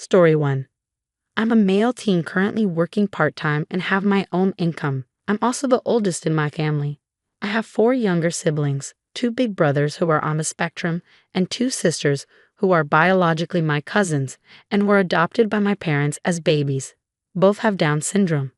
Story 1. I'm a male teen currently working part-time and have my own income. I'm also the oldest in my family. I have 4 younger siblings, 2 big brothers who are on the spectrum, and 2 sisters who are biologically my cousins and were adopted by my parents as babies. Both have Down syndrome.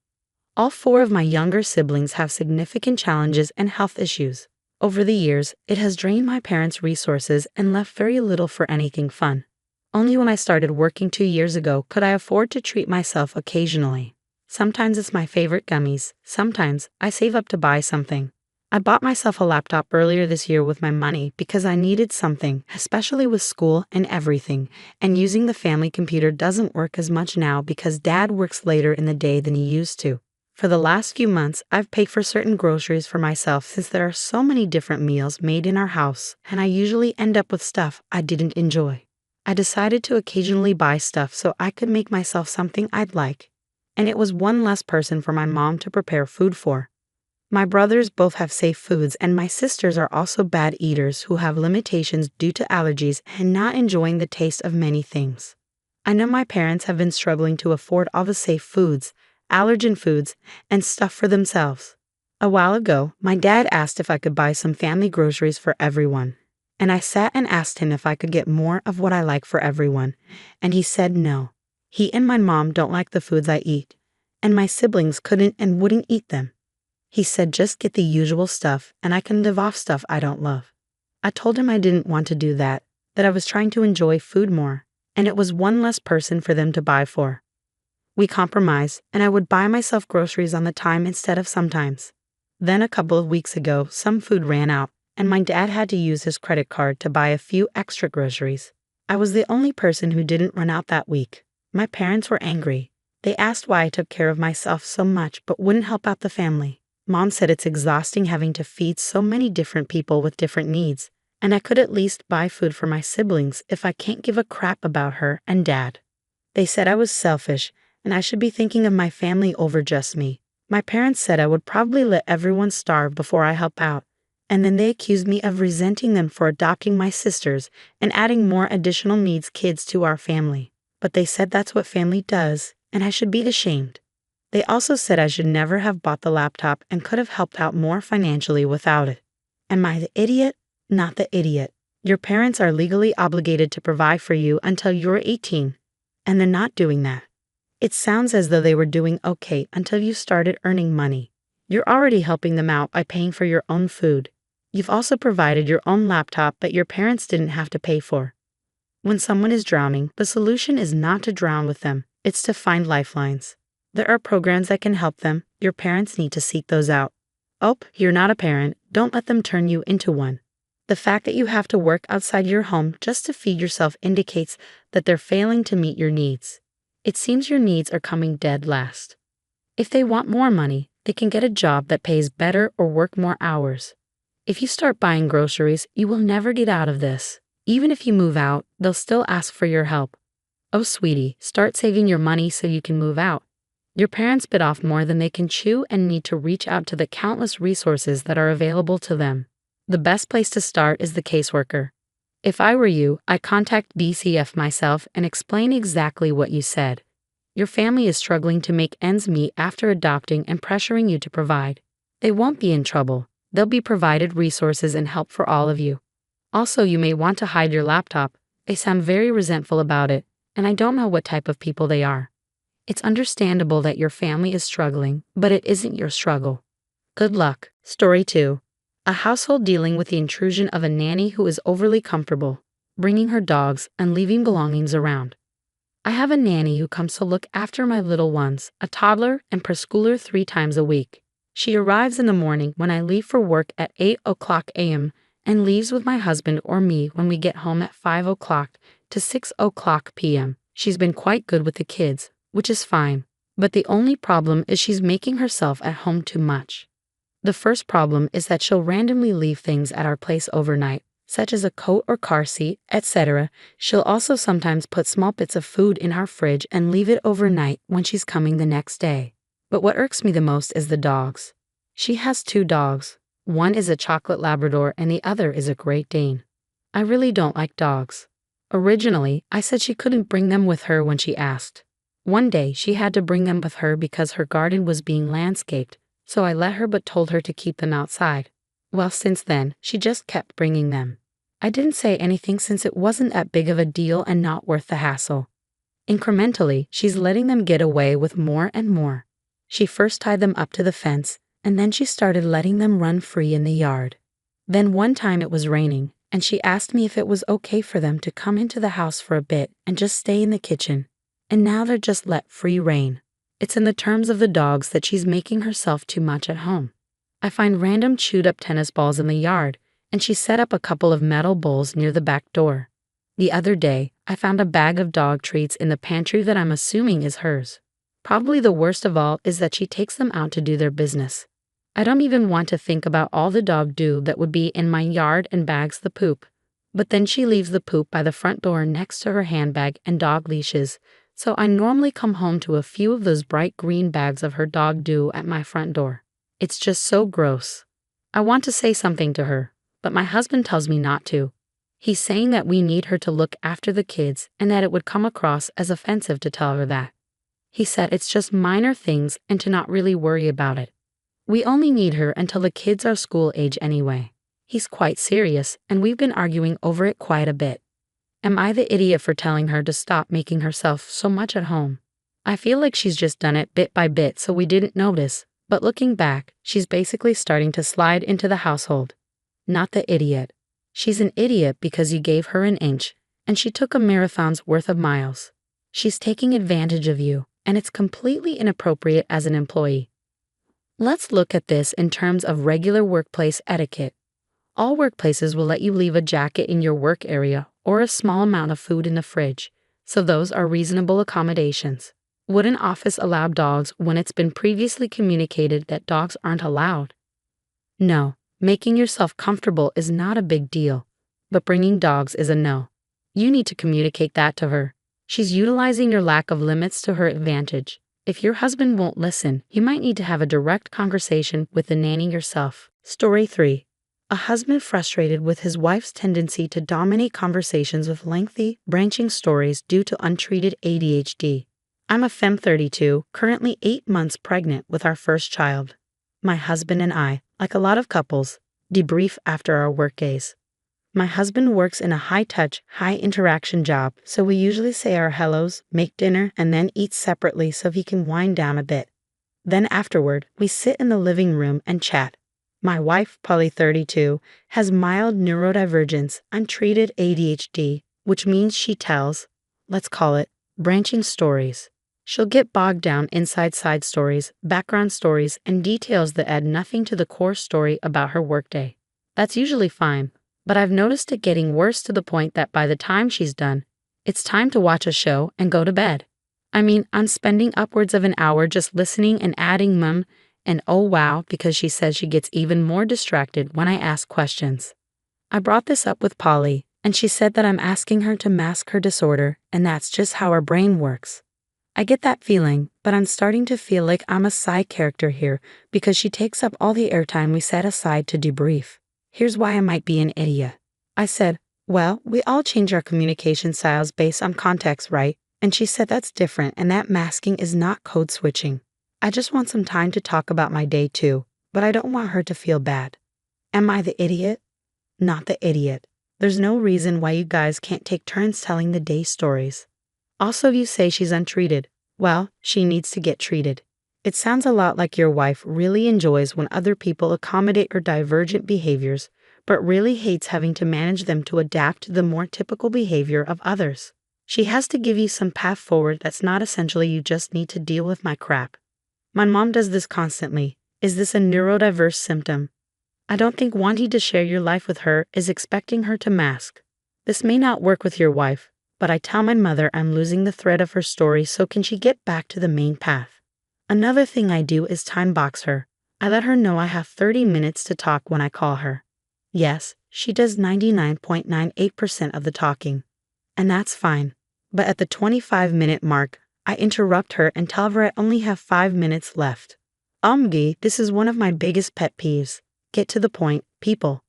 All 4 of my younger siblings have significant challenges and health issues. Over the years, it has drained my parents' resources and left very little for anything fun. Only when I started working 2 years ago could I afford to treat myself occasionally. Sometimes it's my favorite gummies, sometimes I save up to buy something. I bought myself a laptop earlier this year with my money because I needed something, especially with school and everything, and using the family computer doesn't work as much now because Dad works later in the day than he used to. For the last few months, I've paid for certain groceries for myself since there are so many different meals made in our house, and I usually end up with stuff I didn't enjoy. I decided to occasionally buy stuff so I could make myself something I'd like. And it was one less person for my mom to prepare food for. My brothers both have safe foods, and my sisters are also bad eaters who have limitations due to allergies and not enjoying the taste of many things. I know my parents have been struggling to afford all the safe foods, allergen foods, and stuff for themselves. A while ago, my dad asked if I could buy some family groceries for everyone. And I sat and asked him if I could get more of what I like for everyone, and he said no. He and my mom don't like the foods I eat, and my siblings couldn't and wouldn't eat them. He said just get the usual stuff and I can live off stuff I don't love. I told him I didn't want to do that I was trying to enjoy food more, and it was one less person for them to buy for. We compromised, and I would buy myself groceries on the time instead of sometimes. Then a couple of weeks ago, some food ran out, and my dad had to use his credit card to buy a few extra groceries. I was the only person who didn't run out that week. My parents were angry. They asked why I took care of myself so much but wouldn't help out the family. Mom said it's exhausting having to feed so many different people with different needs, and I could at least buy food for my siblings if I can't give a crap about her and Dad. They said I was selfish, and I should be thinking of my family over just me. My parents said I would probably let everyone starve before I help out. And then they accused me of resenting them for adopting my sisters and adding more additional needs kids to our family. But they said that's what family does, and I should be ashamed. They also said I should never have bought the laptop and could have helped out more financially without it. Am I the idiot? Not the idiot. Your parents are legally obligated to provide for you until you're 18, and they're not doing that. It sounds as though they were doing okay until you started earning money. You're already helping them out by paying for your own food. You've also provided your own laptop that your parents didn't have to pay for. When someone is drowning, the solution is not to drown with them, it's to find lifelines. There are programs that can help them. Your parents need to seek those out. Oh, you're not a parent, don't let them turn you into one. The fact that you have to work outside your home just to feed yourself indicates that they're failing to meet your needs. It seems your needs are coming dead last. If they want more money, they can get a job that pays better or work more hours. If you start buying groceries, you will never get out of this. Even if you move out, they'll still ask for your help. Oh, sweetie, start saving your money so you can move out. Your parents bit off more than they can chew and need to reach out to the countless resources that are available to them. The best place to start is the caseworker. If I were you, I'd contact BCF myself and explain exactly what you said. Your family is struggling to make ends meet after adopting and pressuring you to provide. They won't be in trouble. They'll be provided resources and help for all of you. Also, you may want to hide your laptop. They sound very resentful about it, and I don't know what type of people they are. It's understandable that your family is struggling, but it isn't your struggle. Good luck. Story 2. A household dealing with the intrusion of a nanny who is overly comfortable, bringing her dogs and leaving belongings around. I have a nanny who comes to look after my little ones, a toddler and preschooler 3 times a week. She arrives in the morning when I leave for work at 8 o'clock a.m. and leaves with my husband or me when we get home at 5 o'clock to 6 o'clock p.m. She's been quite good with the kids, which is fine, but the only problem is she's making herself at home too much. The first problem is that she'll randomly leave things at our place overnight, such as a coat or car seat, etc. She'll also sometimes put small bits of food in our fridge and leave it overnight when she's coming the next day. But what irks me the most is the dogs. She has 2 dogs. One is a chocolate Labrador and the other is a Great Dane. I really don't like dogs. Originally, I said she couldn't bring them with her when she asked. One day, she had to bring them with her because her garden was being landscaped, so I let her but told her to keep them outside. Well, since then, she just kept bringing them. I didn't say anything since it wasn't that big of a deal and not worth the hassle. Incrementally, she's letting them get away with more and more. She first tied them up to the fence, and then she started letting them run free in the yard. Then one time it was raining, and she asked me if it was okay for them to come into the house for a bit and just stay in the kitchen. And now they're just let free rein. It's in the terms of the dogs that she's making herself too much at home. I find random chewed up tennis balls in the yard, and she set up a couple of metal bowls near the back door. The other day, I found a bag of dog treats in the pantry that I'm assuming is hers. Probably the worst of all is that she takes them out to do their business. I don't even want to think about all the dog do that would be in my yard and bags the poop. But then she leaves the poop by the front door next to her handbag and dog leashes, so I normally come home to a few of those bright green bags of her dog do at my front door. It's just so gross. I want to say something to her, but my husband tells me not to. He's saying that we need her to look after the kids and that it would come across as offensive to tell her that. He said it's just minor things and to not really worry about it. We only need her until the kids are school age anyway. He's quite serious, and we've been arguing over it quite a bit. Am I the idiot for telling her to stop making herself so much at home? I feel like she's just done it bit by bit so we didn't notice, but looking back, she's basically starting to slide into the household. Not the idiot. She's an idiot because you gave her an inch, and she took a marathon's worth of miles. She's taking advantage of you, and it's completely inappropriate as an employee. Let's look at this in terms of regular workplace etiquette. All workplaces will let you leave a jacket in your work area or a small amount of food in the fridge, so those are reasonable accommodations. Would an office allow dogs when it's been previously communicated that dogs aren't allowed? No, making yourself comfortable is not a big deal, but bringing dogs is a no. You need to communicate that to her. She's utilizing your lack of limits to her advantage. If your husband won't listen, you might need to have a direct conversation with the nanny yourself. Story 3. A husband frustrated with his wife's tendency to dominate conversations with lengthy, branching stories due to untreated ADHD. I'm a femme 32, currently 8 months pregnant with our first child. My husband and I, like a lot of couples, debrief after our work days. My husband works in a high-touch, high-interaction job, so we usually say our hellos, make dinner, and then eat separately so he can wind down a bit. Then afterward, we sit in the living room and chat. My wife, Polly 32, has mild neurodivergence, untreated ADHD, which means she tells, let's call it, branching stories. She'll get bogged down inside side stories, background stories, and details that add nothing to the core story about her workday. That's usually fine, but I've noticed it getting worse to the point that by the time she's done, it's time to watch a show and go to bed. I mean, I'm spending upwards of an hour just listening and adding and oh wow, because she says she gets even more distracted when I ask questions. I brought this up with Polly, and she said that I'm asking her to mask her disorder, and that's just how her brain works. I get that feeling, but I'm starting to feel like I'm a side character here because she takes up all the airtime we set aside to debrief. Here's why I might be an idiot. I said, well, we all change our communication styles based on context, right? And she said that's different and that masking is not code switching. I just want some time to talk about my day too, but I don't want her to feel bad. Am I the idiot? Not the idiot. There's no reason why you guys can't take turns telling the day stories. Also, you say she's untreated. Well, she needs to get treated. It sounds a lot like your wife really enjoys when other people accommodate her divergent behaviors, but really hates having to manage them to adapt to the more typical behavior of others. She has to give you some path forward that's not essentially you just need to deal with my crap. My mom does this constantly. Is this a neurodiverse symptom? I don't think wanting to share your life with her is expecting her to mask. This may not work with your wife, but I tell my mother I'm losing the thread of her story, so can she get back to the main path? Another thing I do is time box her. I let her know I have 30 minutes to talk when I call her. Yes, she does 99.98% of the talking. And that's fine. But at the 25-minute mark, I interrupt her and tell her I only have 5 minutes left. This is one of my biggest pet peeves. Get to the point, people.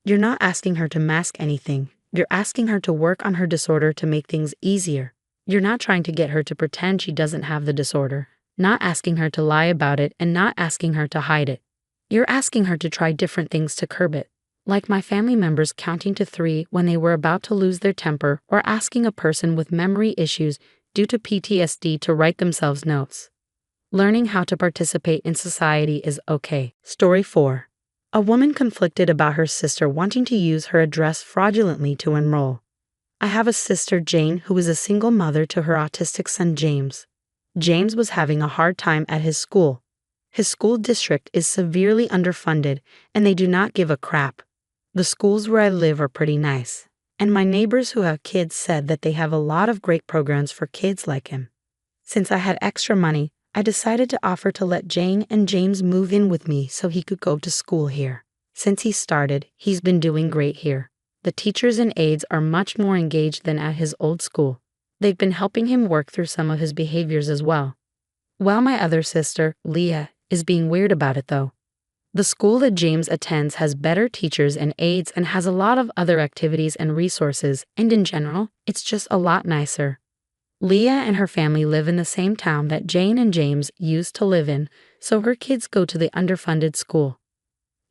You're not asking her to mask anything. You're asking her to work on her disorder to make things easier. You're not trying to get her to pretend she doesn't have the disorder, not asking her to lie about it, and not asking her to hide it. You're asking her to try different things to curb it, like my family members counting to 3 when they were about to lose their temper, or asking a person with memory issues due to PTSD to write themselves notes. Learning how to participate in society is okay. Story 4. A woman conflicted about her sister wanting to use her address fraudulently to enroll. I have a sister, Jane, who is a single mother to her autistic son, James. James was having a hard time at his school. His school district is severely underfunded, and they do not give a crap. The schools where I live are pretty nice, and my neighbors who have kids said that they have a lot of great programs for kids like him. Since I had extra money, I decided to offer to let Jane and James move in with me so he could go to school here. Since he started, he's been doing great here. The teachers and aides are much more engaged than at his old school. They've been helping him work through some of his behaviors as well. While my other sister, Leah, is being weird about it though. The school that James attends has better teachers and aides and has a lot of other activities and resources, and in general, it's just a lot nicer. Leah and her family live in the same town that Jane and James used to live in, so her kids go to the underfunded school.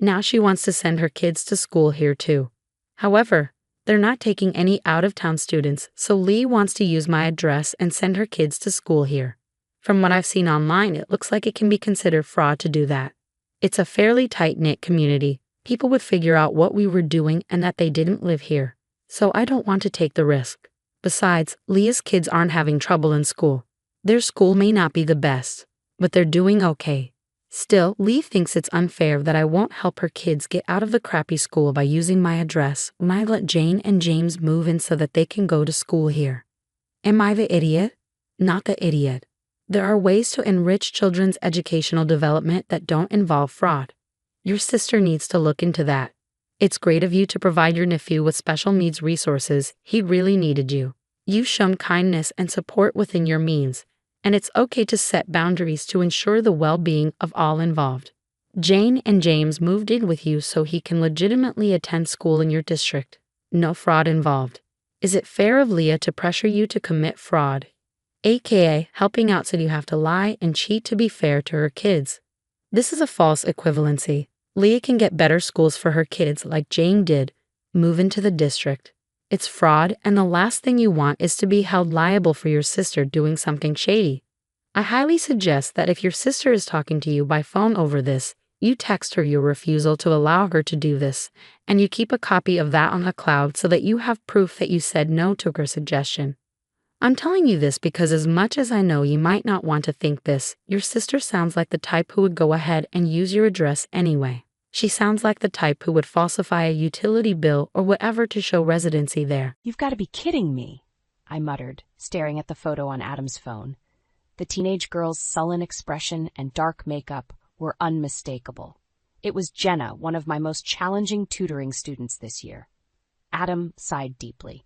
Now she wants to send her kids to school here too. However, they're not taking any out-of-town students, so Lee wants to use my address and send her kids to school here. From what I've seen online, it looks like it can be considered fraud to do that. It's a fairly tight-knit community. People would figure out what we were doing and that they didn't live here. So I don't want to take the risk. Besides, Leah's kids aren't having trouble in school. Their school may not be the best, but they're doing okay. Still, Lee thinks it's unfair that I won't help her kids get out of the crappy school by using my address when I let Jane and James move in so that they can go to school here. Am I the idiot? Not the idiot. There are ways to enrich children's educational development that don't involve fraud. Your sister needs to look into that. It's great of you to provide your nephew with special needs resources. He really needed you. You've shown kindness and support within your means, and it's okay to set boundaries to ensure the well-being of all involved. Jane and James moved in with you so he can legitimately attend school in your district. No fraud involved. Is it fair of Leah to pressure you to commit fraud, aka helping out so you have to lie and cheat to be fair to her kids? This is a false equivalency. Leah can get better schools for her kids like Jane did, move into the district. It's fraud, and the last thing you want is to be held liable for your sister doing something shady. I highly suggest that if your sister is talking to you by phone over this, you text her your refusal to allow her to do this, and you keep a copy of that on the cloud so that you have proof that you said no to her suggestion. I'm telling you this because as much as I know you might not want to think this, your sister sounds like the type who would go ahead and use your address anyway. She sounds like the type who would falsify a utility bill or whatever to show residency there. You've got to be kidding me, I muttered, staring at the photo on Adam's phone. The teenage girl's sullen expression and dark makeup were unmistakable. It was Jenna, one of my most challenging tutoring students this year. Adam sighed deeply.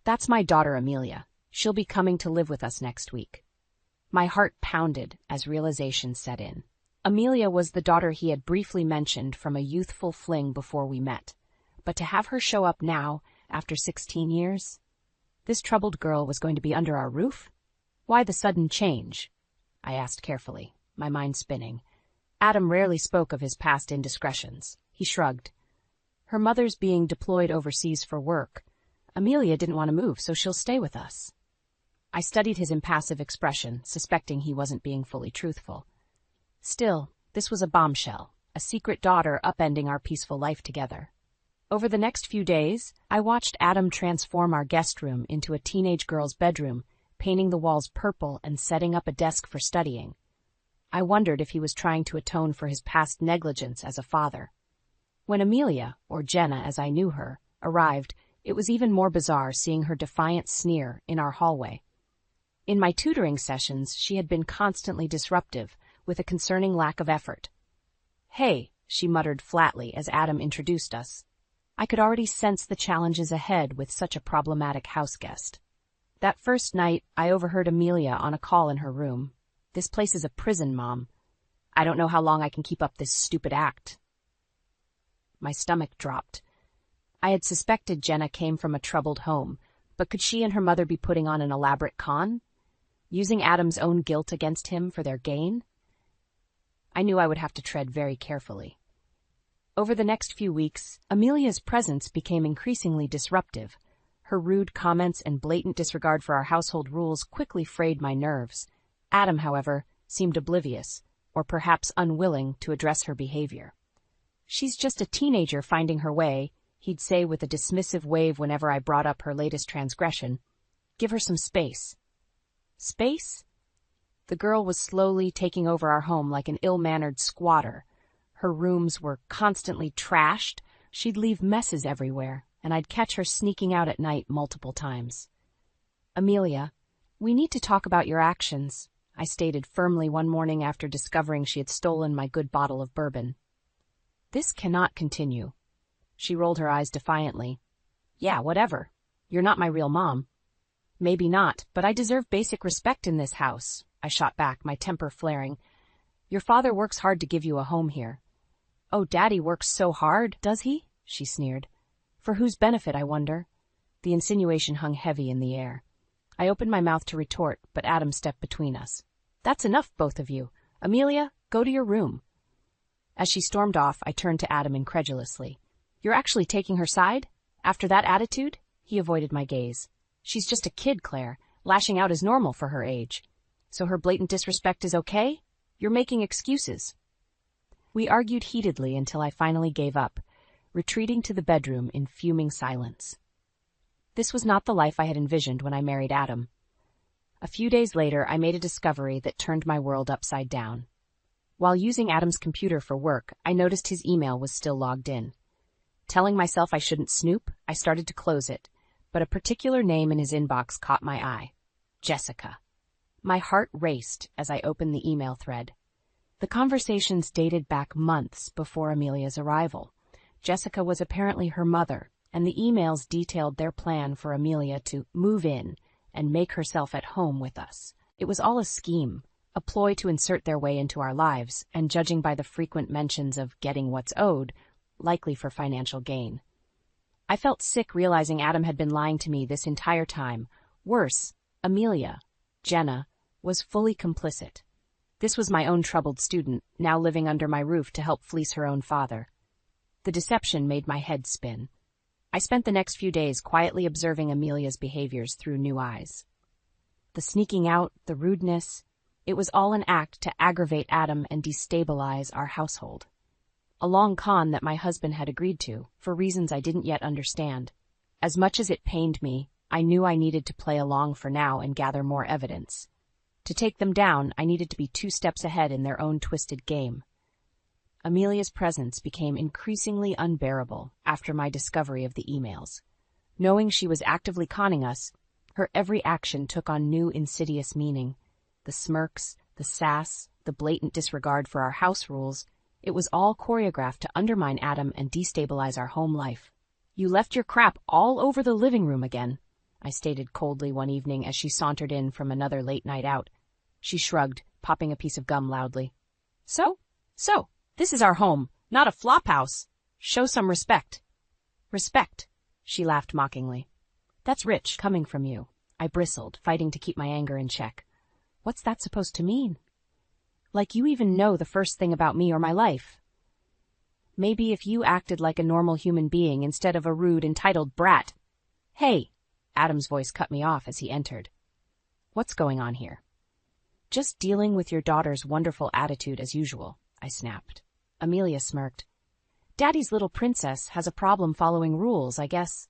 That's my daughter, Amelia. She'll be coming to live with us next week. My heart pounded as realization set in. Amelia was the daughter he had briefly mentioned from a youthful fling before we met. But to have her show up now, after 16 years? This troubled girl was going to be under our roof? Why the sudden change? I asked carefully, my mind spinning. Adam rarely spoke of his past indiscretions. He shrugged. Her mother's being deployed overseas for work. Amelia didn't want to move, so she'll stay with us. I studied his impassive expression, suspecting he wasn't being fully truthful. Still, this was a bombshell, a secret daughter upending our peaceful life together. Over the next few days, I watched Adam transform our guest room into a teenage girl's bedroom, painting the walls purple and setting up a desk for studying. I wondered if he was trying to atone for his past negligence as a father. When Amelia, or Jenna as I knew her, arrived, it was even more bizarre seeing her defiant sneer in our hallway. In my tutoring sessions, she had been constantly disruptive, with a concerning lack of effort. "Hey," she muttered flatly as Adam introduced us. I could already sense the challenges ahead with such a problematic house guest. That first night, I overheard Amelia on a call in her room. "This place is a prison, Mom. I don't know how long I can keep up this stupid act." My stomach dropped. I had suspected Jenna came from a troubled home, but could she and her mother be putting on an elaborate con? Using Adam's own guilt against him for their gain? I knew I would have to tread very carefully. Over the next few weeks, Amelia's presence became increasingly disruptive. Her rude comments and blatant disregard for our household rules quickly frayed my nerves. Adam, however, seemed oblivious, or perhaps unwilling to address her behavior. "She's just a teenager finding her way," he'd say with a dismissive wave whenever I brought up her latest transgression. "Give her some space." Space? The girl was slowly taking over our home like an ill-mannered squatter. Her rooms were constantly trashed, she'd leave messes everywhere, and I'd catch her sneaking out at night multiple times. "Amelia, we need to talk about your actions," I stated firmly one morning after discovering she had stolen my good bottle of bourbon. "This cannot continue." She rolled her eyes defiantly. "Yeah, whatever. You're not my real mom." "Maybe not, but I deserve basic respect in this house," I shot back, my temper flaring. "Your father works hard to give you a home here." "Oh, Daddy works so hard, does he?" she sneered. "For whose benefit, I wonder?" The insinuation hung heavy in the air. I opened my mouth to retort, but Adam stepped between us. "That's enough, both of you. Amelia, go to your room." As she stormed off, I turned to Adam incredulously. "You're actually taking her side? After that attitude?" He avoided my gaze. "She's just a kid, Claire. Lashing out is normal for her age. So her blatant disrespect is okay? You're making excuses." We argued heatedly until I finally gave up, retreating to the bedroom in fuming silence. This was not the life I had envisioned when I married Adam. A few days later, I made a discovery that turned my world upside down. While using Adam's computer for work, I noticed his email was still logged in. Telling myself I shouldn't snoop, I started to close it, but a particular name in his inbox caught my eye. Jessica. My heart raced as I opened the email thread. The conversations dated back months before Amelia's arrival. Jessica was apparently her mother, and the emails detailed their plan for Amelia to move in and make herself at home with us. It was all a scheme, a ploy to insert their way into our lives, and judging by the frequent mentions of getting what's owed, likely for financial gain. I felt sick realizing Adam had been lying to me this entire time. Worse, Amelia, Jenna, was fully complicit. This was my own troubled student, now living under my roof to help fleece her own father. The deception made my head spin. I spent the next few days quietly observing Amelia's behaviors through new eyes. The sneaking out, the rudeness, it was all an act to aggravate Adam and destabilize our household. A long con that my husband had agreed to, for reasons I didn't yet understand. As much as it pained me, I knew I needed to play along for now and gather more evidence. To take them down, I needed to be 2 steps ahead in their own twisted game. Amelia's presence became increasingly unbearable after my discovery of the emails. Knowing she was actively conning us, her every action took on new insidious meaning. The smirks, the sass, the blatant disregard for our house rules, it was all choreographed to undermine Adam and destabilize our home life. "You left your crap all over the living room again," I stated coldly one evening as she sauntered in from another late night out. She shrugged, popping a piece of gum loudly. So, this is our home, not a flop house. Show some respect." "Respect?" She laughed mockingly. "That's rich coming from you." I bristled, fighting to keep my anger in check. "What's that supposed to mean?" "Like you even know the first thing about me or my life." "Maybe if you acted like a normal human being instead of a rude, entitled brat." "Hey!" Adam's voice cut me off as he entered. "What's going on here?" "Just dealing with your daughter's wonderful attitude as usual," I snapped. Amelia smirked. "Daddy's little princess has a problem following rules, I guess."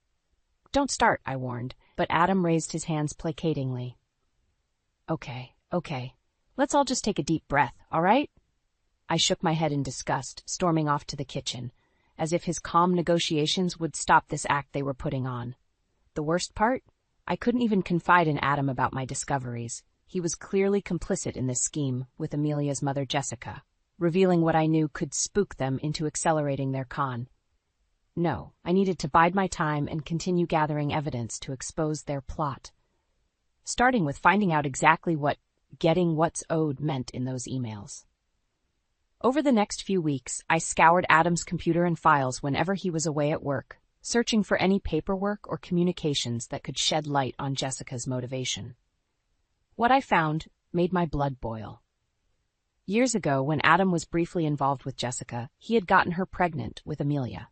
"Don't start," I warned, but Adam raised his hands placatingly. Okay. Let's all just take a deep breath, all right?" I shook my head in disgust, storming off to the kitchen, as if his calm negotiations would stop this act they were putting on. The worst part? I couldn't even confide in Adam about my discoveries. He was clearly complicit in this scheme with Amelia's mother Jessica, revealing what I knew could spook them into accelerating their con. No, I needed to bide my time and continue gathering evidence to expose their plot. Starting with finding out exactly what getting what's owed meant in those emails. Over the next few weeks, I scoured Adam's computer and files whenever he was away at work, searching for any paperwork or communications that could shed light on Jessica's motivation. What I found made my blood boil. Years ago, when Adam was briefly involved with Jessica, he had gotten her pregnant with Amelia.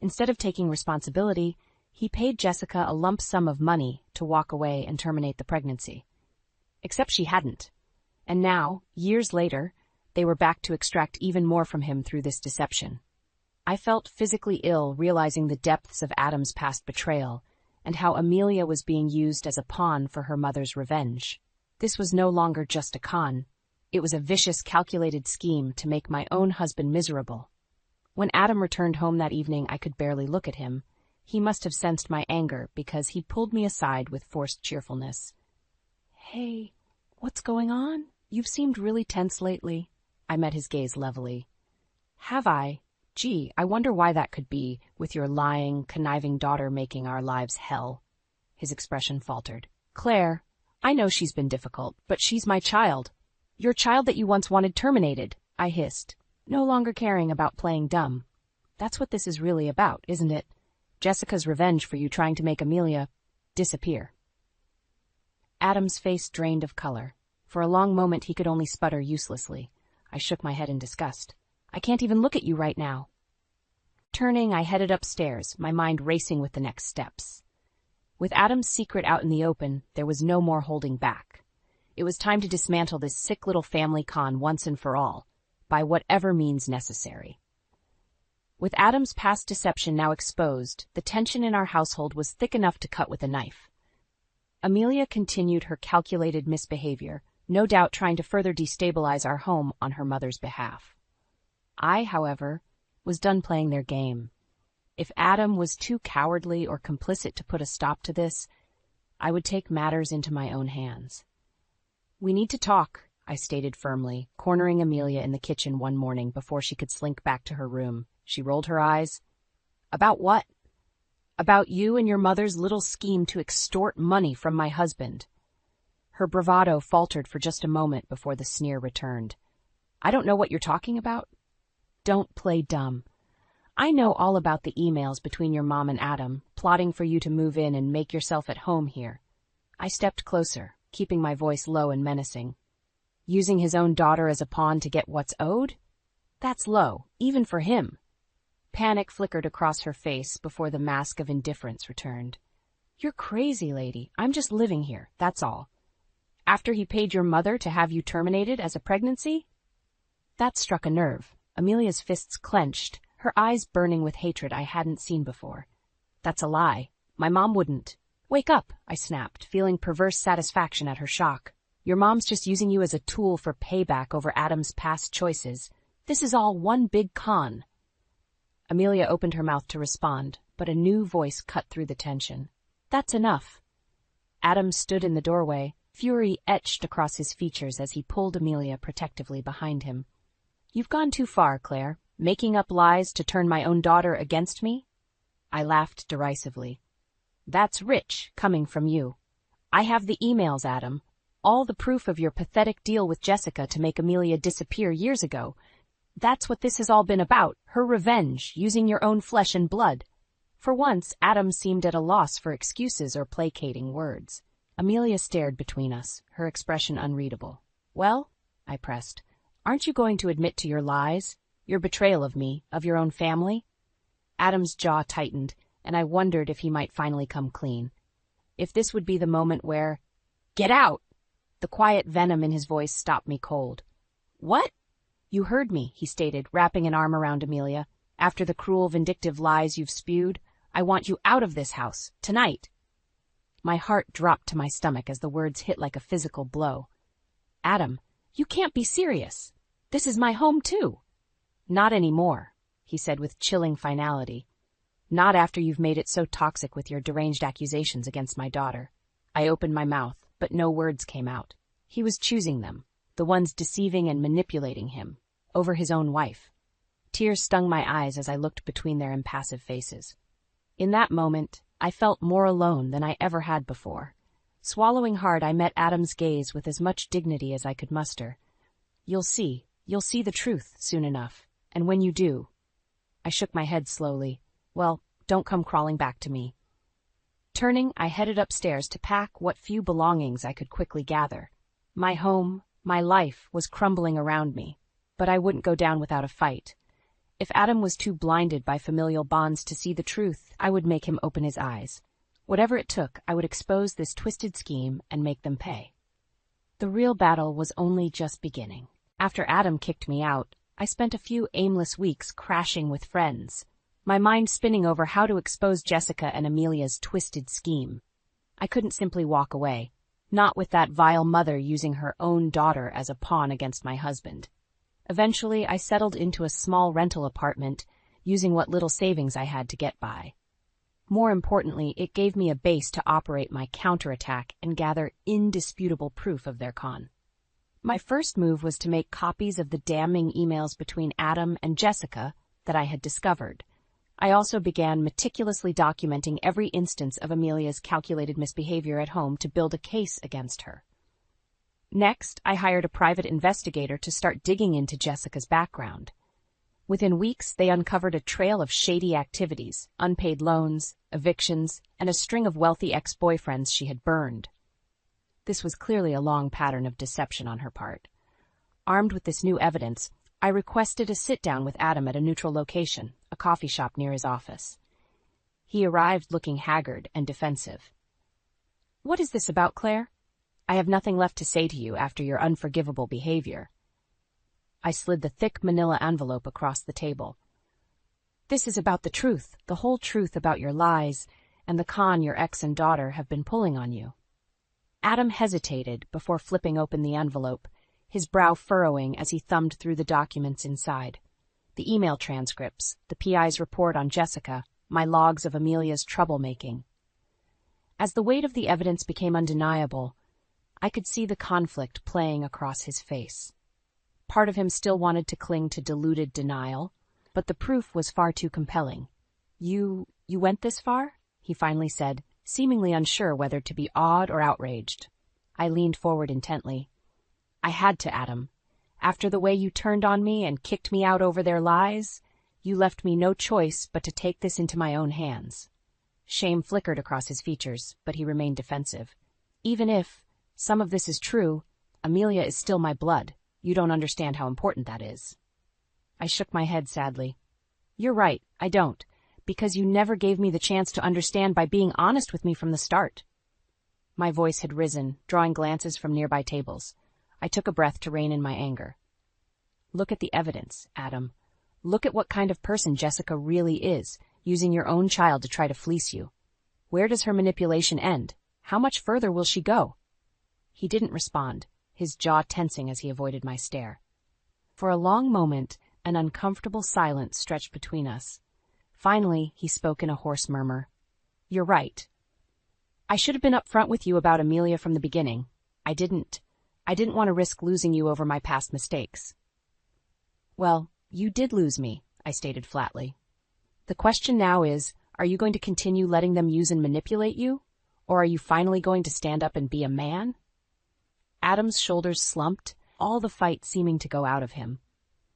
Instead of taking responsibility, he paid Jessica a lump sum of money to walk away and terminate the pregnancy. Except she hadn't. And now, years later, they were back to extract even more from him through this deception. I felt physically ill realizing the depths of Adam's past betrayal and how Amelia was being used as a pawn for her mother's revenge. This was no longer just a con. It was a vicious, calculated scheme to make my own husband miserable. When Adam returned home that evening, I could barely look at him. He must have sensed my anger because he pulled me aside with forced cheerfulness. "Hey, what's going on? You've seemed really tense lately." I met his gaze levelly. "Have I? Gee, I wonder why that could be, with your lying, conniving daughter making our lives hell." His expression faltered. "Claire, I know she's been difficult, but she's my child. Your child that you once wanted terminated," I hissed, no longer caring about playing dumb. "That's what this is really about, isn't it? Jessica's revenge for you trying to make Amelia disappear." Adam's face drained of color. For a long moment he could only sputter uselessly. I shook my head in disgust. "I can't even look at you right now." Turning, I headed upstairs, my mind racing with the next steps. With Adam's secret out in the open, there was no more holding back. It was time to dismantle this sick little family con once and for all, by whatever means necessary. With Adam's past deception now exposed, the tension in our household was thick enough to cut with a knife. Amelia continued her calculated misbehavior, no doubt trying to further destabilize our home on her mother's behalf. I, however, was done playing their game. If Adam was too cowardly or complicit to put a stop to this, I would take matters into my own hands. "We need to talk," I stated firmly, cornering Amelia in the kitchen one morning before she could slink back to her room. She rolled her eyes. "About what?" "About you and your mother's little scheme to extort money from my husband." Her bravado faltered for just a moment before the sneer returned. "I don't know what you're talking about." "Don't play dumb. I know all about the emails between your mom and Adam, plotting for you to move in and make yourself at home here." I stepped closer, keeping my voice low and menacing. "Using his own daughter as a pawn to get what's owed? That's low, even for him." Panic flickered across her face before the mask of indifference returned. "You're crazy, lady. I'm just living here, that's all. After he paid your mother to have you terminated as a pregnancy?" That struck a nerve. Amelia's fists clenched, her eyes burning with hatred I hadn't seen before. "That's a lie. My mom wouldn't." "Wake up," I snapped, feeling perverse satisfaction at her shock. "Your mom's just using you as a tool for payback over Adam's past choices. This is all one big con." Amelia opened her mouth to respond, but a new voice cut through the tension. "That's enough." Adam stood in the doorway, fury etched across his features as he pulled Amelia protectively behind him. "You've gone too far, Claire. Making up lies to turn my own daughter against me?" I laughed derisively. "That's rich, coming from you. I have the emails, Adam. All the proof of your pathetic deal with Jessica to make Amelia disappear years ago. That's what this has all been about, her revenge, using your own flesh and blood." For once, Adam seemed at a loss for excuses or placating words. Amelia stared between us, her expression unreadable. "Well," I pressed, "aren't you going to admit to your lies, your betrayal of me, of your own family?" Adam's jaw tightened, and I wondered if he might finally come clean. If this would be the moment where, "Get out!" The quiet venom in his voice stopped me cold. "What?" "You heard me," he stated, wrapping an arm around Amelia. "After the cruel, vindictive lies you've spewed, I want you out of this house, tonight." My heart dropped to my stomach as the words hit like a physical blow. "Adam, you can't be serious. This is my home, too." "Not anymore," he said with chilling finality. "Not after you've made it so toxic with your deranged accusations against my daughter." I opened my mouth, but no words came out. He was choosing them, the ones deceiving and manipulating him, over his own wife. Tears stung my eyes as I looked between their impassive faces. In that moment, I felt more alone than I ever had before. Swallowing hard, I met Adam's gaze with as much dignity as I could muster. You'll see the truth soon enough, and when you do..." I shook my head slowly. "Well, Don't come crawling back to me. Turning, I headed upstairs to pack what few belongings I could quickly gather. My home, my life, was crumbling around me, but I wouldn't go down without a fight. If Adam was too blinded by familial bonds to see the truth, I would make him open his eyes. Whatever it took, I would expose this twisted scheme and make them pay. The real battle was only just beginning. After Adam kicked me out, I spent a few aimless weeks crashing with friends, my mind spinning over how to expose Jessica and Amelia's twisted scheme. I couldn't simply walk away, not with that vile mother using her own daughter as a pawn against my husband. Eventually, I settled into a small rental apartment, using what little savings I had to get by. More importantly, it gave me a base to operate my counterattack and gather indisputable proof of their con. My first move was to make copies of the damning emails between Adam and Jessica that I had discovered. I also began meticulously documenting every instance of Amelia's calculated misbehavior at home to build a case against her. Next, I hired a private investigator to start digging into Jessica's background. Within weeks, they uncovered a trail of shady activities, unpaid loans, evictions, and a string of wealthy ex-boyfriends she had burned. This was clearly a long pattern of deception on her part. Armed with this new evidence, I requested a sit-down with Adam at a neutral location, a coffee shop near his office. He arrived looking haggard and defensive. "What is this about, Claire? I have nothing left to say to you after your unforgivable behavior." I slid the thick manila envelope across the table. "This is about the truth, the whole truth about your lies, and the con your ex and daughter have been pulling on you." Adam hesitated before flipping open the envelope, his brow furrowing as he thumbed through the documents inside. The email transcripts, the PI's report on Jessica, my logs of Amelia's troublemaking. As the weight of the evidence became undeniable, I could see the conflict playing across his face. Part of him still wanted to cling to deluded denial, but the proof was far too compelling. You went this far?" he finally said, seemingly unsure whether to be awed or outraged. I leaned forward intently. "I had to, Adam. After the way you turned on me and kicked me out over their lies, you left me no choice but to take this into my own hands." Shame flickered across his features, but he remained defensive. "Even if some of this is true, Amelia is still my blood. You don't understand how important that is." I shook my head sadly. "You're right, I don't, because you never gave me the chance to understand by being honest with me from the start." My voice had risen, drawing glances from nearby tables. I took a breath to rein in my anger. "Look at the evidence, Adam. Look at what kind of person Jessica really is, using your own child to try to fleece you. Where does her manipulation end? How much further will she go?" He didn't respond, his jaw tensing as he avoided my stare. For a long moment, an uncomfortable silence stretched between us. Finally, he spoke in a hoarse murmur. "You're right. I should have been upfront with you about Amelia from the beginning. I didn't want to risk losing you over my past mistakes." "Well, you did lose me," I stated flatly. "The question now is, are you going to continue letting them use and manipulate you? Or are you finally going to stand up and be a man?" Adam's shoulders slumped, all the fight seeming to go out of him.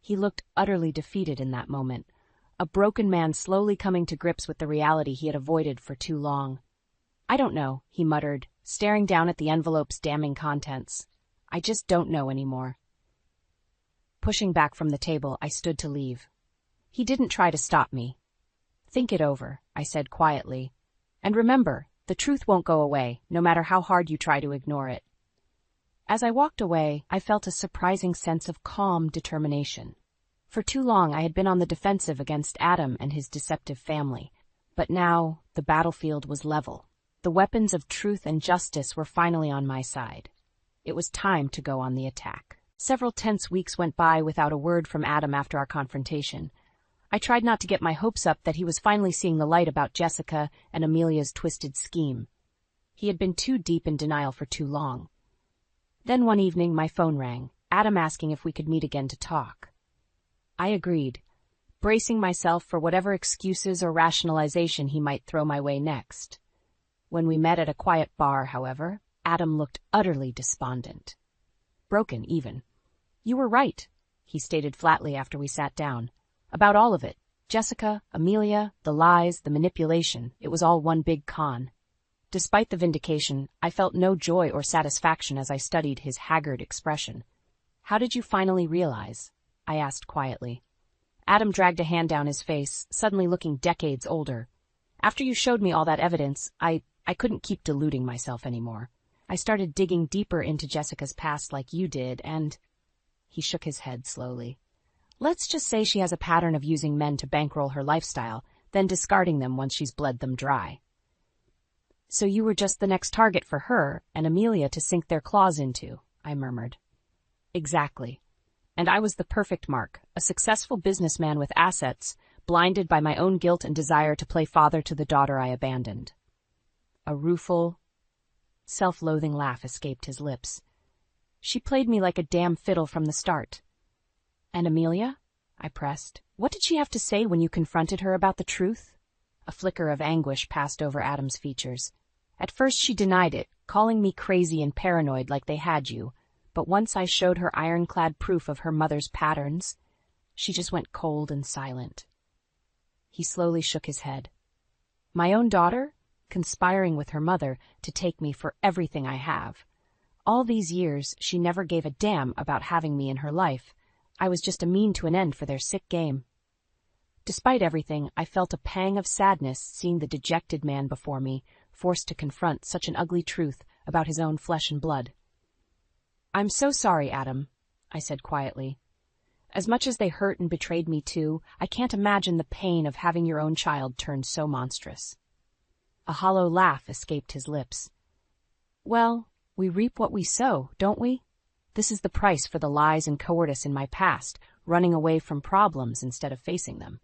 He looked utterly defeated in that moment, a broken man slowly coming to grips with the reality he had avoided for too long. "I don't know," he muttered, staring down at the envelope's damning contents. "I just don't know anymore." Pushing back from the table, I stood to leave. He didn't try to stop me. "Think it over," I said quietly. "And remember, the truth won't go away, no matter how hard you try to ignore it." As I walked away, I felt a surprising sense of calm determination. For too long I had been on the defensive against Adam and his deceptive family, but now the battlefield was level. The weapons of truth and justice were finally on my side. It was time to go on the attack. Several tense weeks went by without a word from Adam after our confrontation. I tried not to get my hopes up that he was finally seeing the light about Jessica and Amelia's twisted scheme. He had been too deep in denial for too long. Then one evening my phone rang, Adam asking if we could meet again to talk. I agreed, bracing myself for whatever excuses or rationalization he might throw my way next. When we met at a quiet bar, however, Adam looked utterly despondent. Broken, even. "You were right," he stated flatly after we sat down. "About all of it. Jessica, Amelia, the lies, the manipulation, it was all one big con. Despite the vindication, I felt no joy or satisfaction as I studied his haggard expression. "How did you finally realize?" I asked quietly. Adam dragged a hand down his face, suddenly looking decades older. "After you showed me all that evidence, I couldn't keep deluding myself anymore. I started digging deeper into Jessica's past like you did, and—" He shook his head slowly. "Let's just say she has a pattern of using men to bankroll her lifestyle, then discarding them once she's bled them dry." "So you were just the next target for her and Amelia to sink their claws into," I murmured. "Exactly. And I was the perfect mark, a successful businessman with assets, blinded by my own guilt and desire to play father to the daughter I abandoned." A rueful, self-loathing laugh escaped his lips. "She played me like a damn fiddle from the start." "And Amelia?" I pressed. "What did she have to say when you confronted her about the truth?" A flicker of anguish passed over Adam's features. "At first she denied it, calling me crazy and paranoid like they had you, but once I showed her ironclad proof of her mother's patterns, she just went cold and silent." He slowly shook his head. "My own daughter? Conspiring with her mother to take me for everything I have. All these years, she never gave a damn about having me in her life. I was just a mean to an end for their sick game." Despite everything, I felt a pang of sadness seeing the dejected man before me, forced to confront such an ugly truth about his own flesh and blood. "I'm so sorry, Adam," I said quietly. "As much as they hurt and betrayed me too, I can't imagine the pain of having your own child turned so monstrous." A hollow laugh escaped his lips. "Well, we reap what we sow, don't we? This is the price for the lies and cowardice in my past, running away from problems instead of facing them."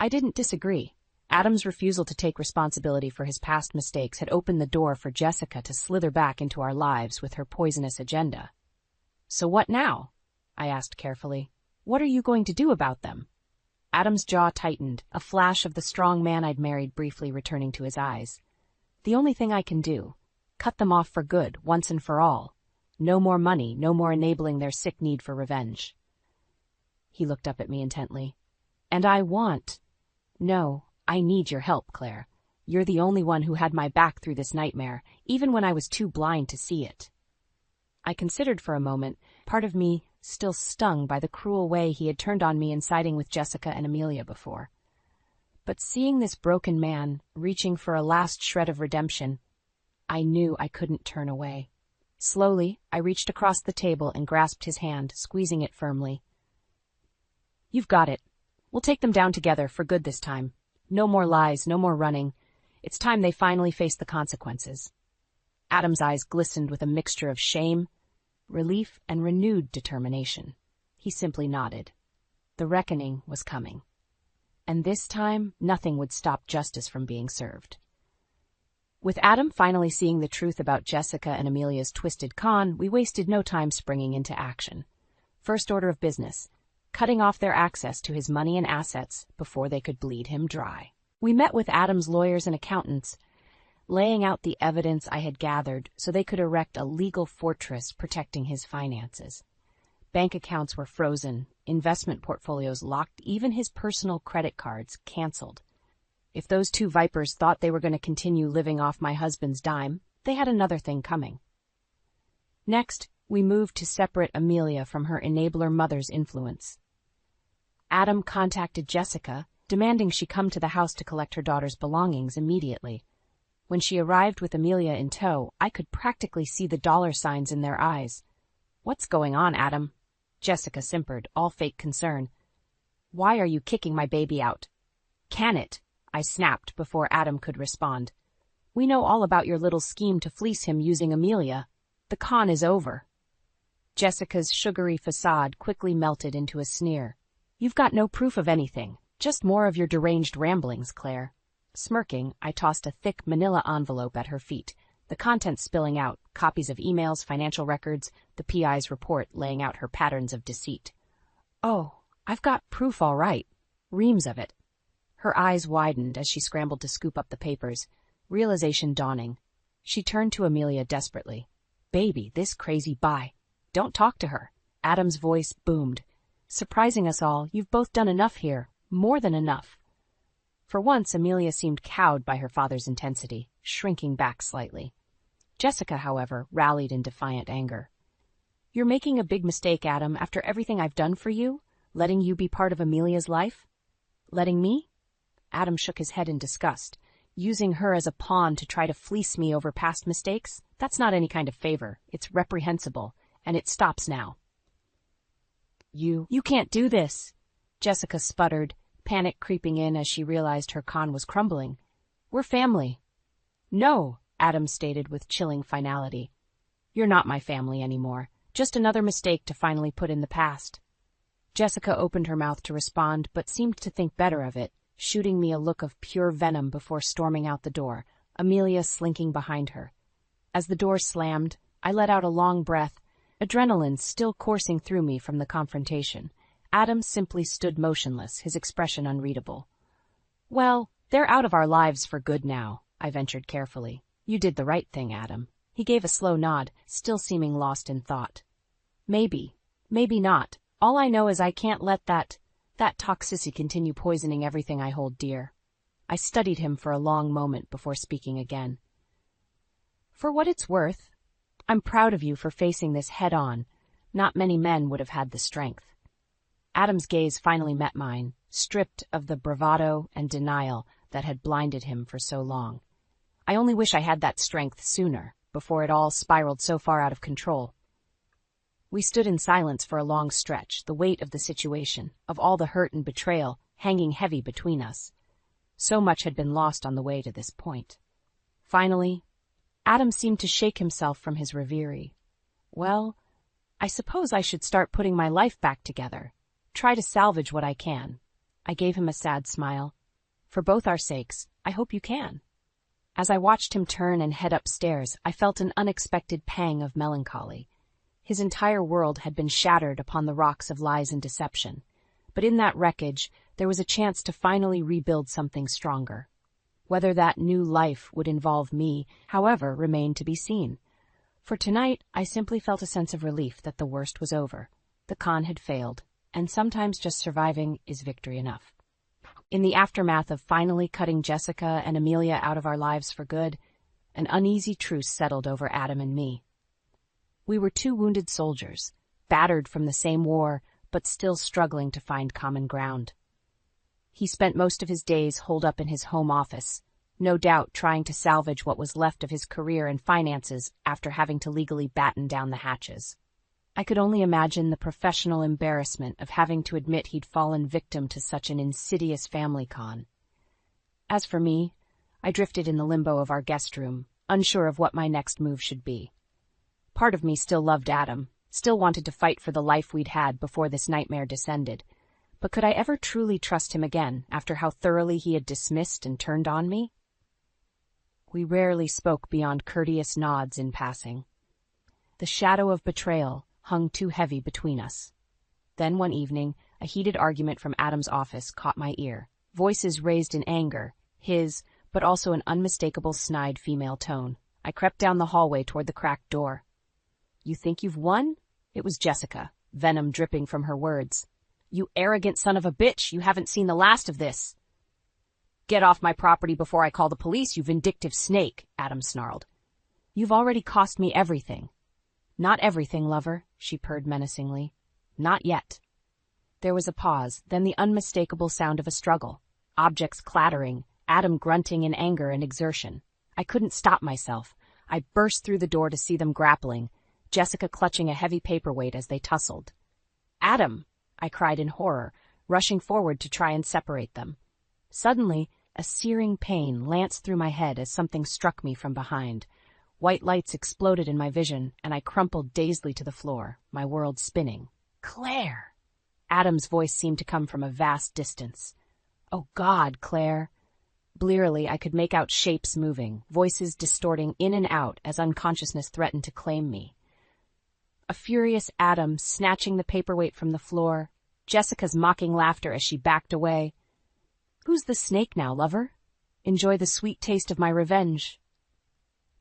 I didn't disagree. Adam's refusal to take responsibility for his past mistakes had opened the door for Jessica to slither back into our lives with her poisonous agenda. "So what now?" I asked carefully. "What are you going to do about them?" Adam's jaw tightened, a flash of the strong man I'd married briefly returning to his eyes. "The only thing I can do. Cut them off for good, once and for all. No more money, no more enabling their sick need for revenge." He looked up at me intently. "And No, I need your help, Claire. You're the only one who had my back through this nightmare, even when I was too blind to see it." I considered for a moment, part of me still stung by the cruel way he had turned on me in siding with Jessica and Amelia before. But seeing this broken man, reaching for a last shred of redemption, I knew I couldn't turn away. Slowly, I reached across the table and grasped his hand, squeezing it firmly. "You've got it. We'll take them down together, for good this time. No more lies, no more running. It's time they finally face the consequences." Adam's eyes glistened with a mixture of shame, relief, and renewed determination. He simply nodded. The reckoning was coming. And this time, nothing would stop justice from being served. With Adam finally seeing the truth about Jessica and Amelia's twisted con, we wasted no time springing into action. First order of business, cutting off their access to his money and assets before they could bleed him dry. We met with Adam's lawyers and accountants, laying out the evidence I had gathered so they could erect a legal fortress protecting his finances. Bank accounts were frozen, investment portfolios locked, even his personal credit cards canceled. If those two vipers thought they were going to continue living off my husband's dime, they had another thing coming. Next, we moved to separate Amelia from her enabler mother's influence. Adam contacted Jessica, demanding she come to the house to collect her daughter's belongings immediately. When she arrived with Amelia in tow, I could practically see the dollar signs in their eyes. "What's going on, Adam?" Jessica simpered, all fake concern. "Why are you kicking my baby out?" "Can it?" I snapped before Adam could respond. "We know all about your little scheme to fleece him using Amelia. The con is over." Jessica's sugary facade quickly melted into a sneer. "You've got no proof of anything, just more of your deranged ramblings, Claire." Smirking, I tossed a thick manila envelope at her feet, the contents spilling out, copies of emails, financial records, the PI's report laying out her patterns of deceit. "Oh, I've got proof all right. Reams of it." Her eyes widened as she scrambled to scoop up the papers, realization dawning. She turned to Amelia desperately. "Baby, this crazy bye. Don't talk to her." Adam's voice boomed. "Surprising us all, you've both done enough here. More than enough. For once, Amelia seemed cowed by her father's intensity, shrinking back slightly. Jessica, however, rallied in defiant anger. "You're making a big mistake, Adam, after everything I've done for you, letting you be part of Amelia's life." "Letting me?" Adam shook his head in disgust. "Using her as a pawn to try to fleece me over past mistakes? That's not any kind of favor. It's reprehensible, and it stops now." You can't do this," Jessica sputtered, panic creeping in as she realized her con was crumbling. "We're family." "No," Adam stated with chilling finality. "You're not my family anymore. Just another mistake to finally put in the past." Jessica opened her mouth to respond, but seemed to think better of it, shooting me a look of pure venom before storming out the door, Amelia slinking behind her. As the door slammed, I let out a long breath, adrenaline still coursing through me from the confrontation. Adam simply stood motionless, his expression unreadable. "Well, they're out of our lives for good now," I ventured carefully. "You did the right thing, Adam." He gave a slow nod, still seeming lost in thought. "Maybe. Maybe not. All I know is I can't let that toxicity continue poisoning everything I hold dear." I studied him for a long moment before speaking again. "For what it's worth, I'm proud of you for facing this head-on. Not many men would have had the strength." Adam's gaze finally met mine, stripped of the bravado and denial that had blinded him for so long. I only wish I had that strength sooner, before it all spiraled so far out of control. We stood in silence for a long stretch, the weight of the situation, of all the hurt and betrayal, hanging heavy between us. So much had been lost on the way to this point. Finally, Adam seemed to shake himself from his reverie. "Well, I suppose I should start putting my life back together. Try to salvage what I can." I gave him a sad smile. "For both our sakes, I hope you can." As I watched him turn and head upstairs, I felt an unexpected pang of melancholy. His entire world had been shattered upon the rocks of lies and deception. But in that wreckage, there was a chance to finally rebuild something stronger. Whether that new life would involve me, however, remained to be seen. For tonight, I simply felt a sense of relief that the worst was over. The con had failed, and sometimes just surviving is victory enough. In the aftermath of finally cutting Jessica and Amelia out of our lives for good, an uneasy truce settled over Adam and me. We were two wounded soldiers, battered from the same war, but still struggling to find common ground. He spent most of his days holed up in his home office, no doubt trying to salvage what was left of his career and finances after having to legally batten down the hatches. I could only imagine the professional embarrassment of having to admit he'd fallen victim to such an insidious family con. As for me, I drifted in the limbo of our guest room, unsure of what my next move should be. Part of me still loved Adam, still wanted to fight for the life we'd had before this nightmare descended. But could I ever truly trust him again after how thoroughly he had dismissed and turned on me? We rarely spoke beyond courteous nods in passing. The shadow of betrayal hung too heavy between us. Then one evening, a heated argument from Adam's office caught my ear, voices raised in anger, his, but also an unmistakable snide female tone. I crept down the hallway toward the cracked door. "You think you've won?" It was Jessica, venom dripping from her words. "You arrogant son of a bitch, you haven't seen the last of this." "Get off my property before I call the police, you vindictive snake," Adam snarled. "You've already cost me everything." "Not everything, lover," she purred menacingly. "Not yet." There was a pause, then the unmistakable sound of a struggle. Objects clattering, Adam grunting in anger and exertion. I couldn't stop myself. I burst through the door to see them grappling, Jessica clutching a heavy paperweight as they tussled. "Adam!" I cried in horror, rushing forward to try and separate them. Suddenly, a searing pain lanced through my head as something struck me from behind. White lights exploded in my vision, and I crumpled dazedly to the floor, my world spinning. "Claire!" Adam's voice seemed to come from a vast distance. "Oh God, Claire!" Blearily, I could make out shapes moving, voices distorting in and out as unconsciousness threatened to claim me. A furious Adam snatching the paperweight from the floor, Jessica's mocking laughter as she backed away. "Who's the snake now, lover? Enjoy the sweet taste of my revenge."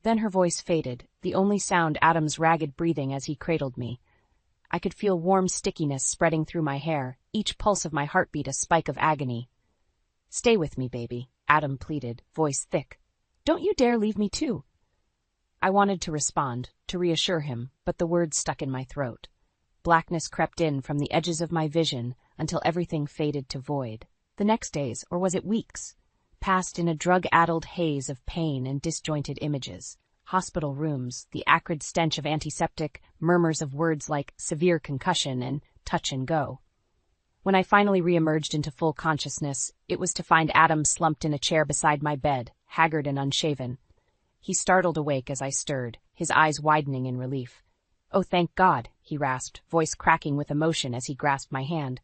Then her voice faded, the only sound Adam's ragged breathing as he cradled me. I could feel warm stickiness spreading through my hair, each pulse of my heartbeat a spike of agony. "Stay with me, baby," Adam pleaded, voice thick. "Don't you dare leave me too." I wanted to respond, to reassure him, but the words stuck in my throat. Blackness crept in from the edges of my vision until everything faded to void. The next days, or was it weeks, passed in a drug-addled haze of pain and disjointed images. Hospital rooms, the acrid stench of antiseptic, murmurs of words like severe concussion and touch and go. When I finally reemerged into full consciousness, it was to find Adam slumped in a chair beside my bed, haggard and unshaven. He startled awake as I stirred, his eyes widening in relief. "Oh, thank God," he rasped, voice cracking with emotion as he grasped my hand.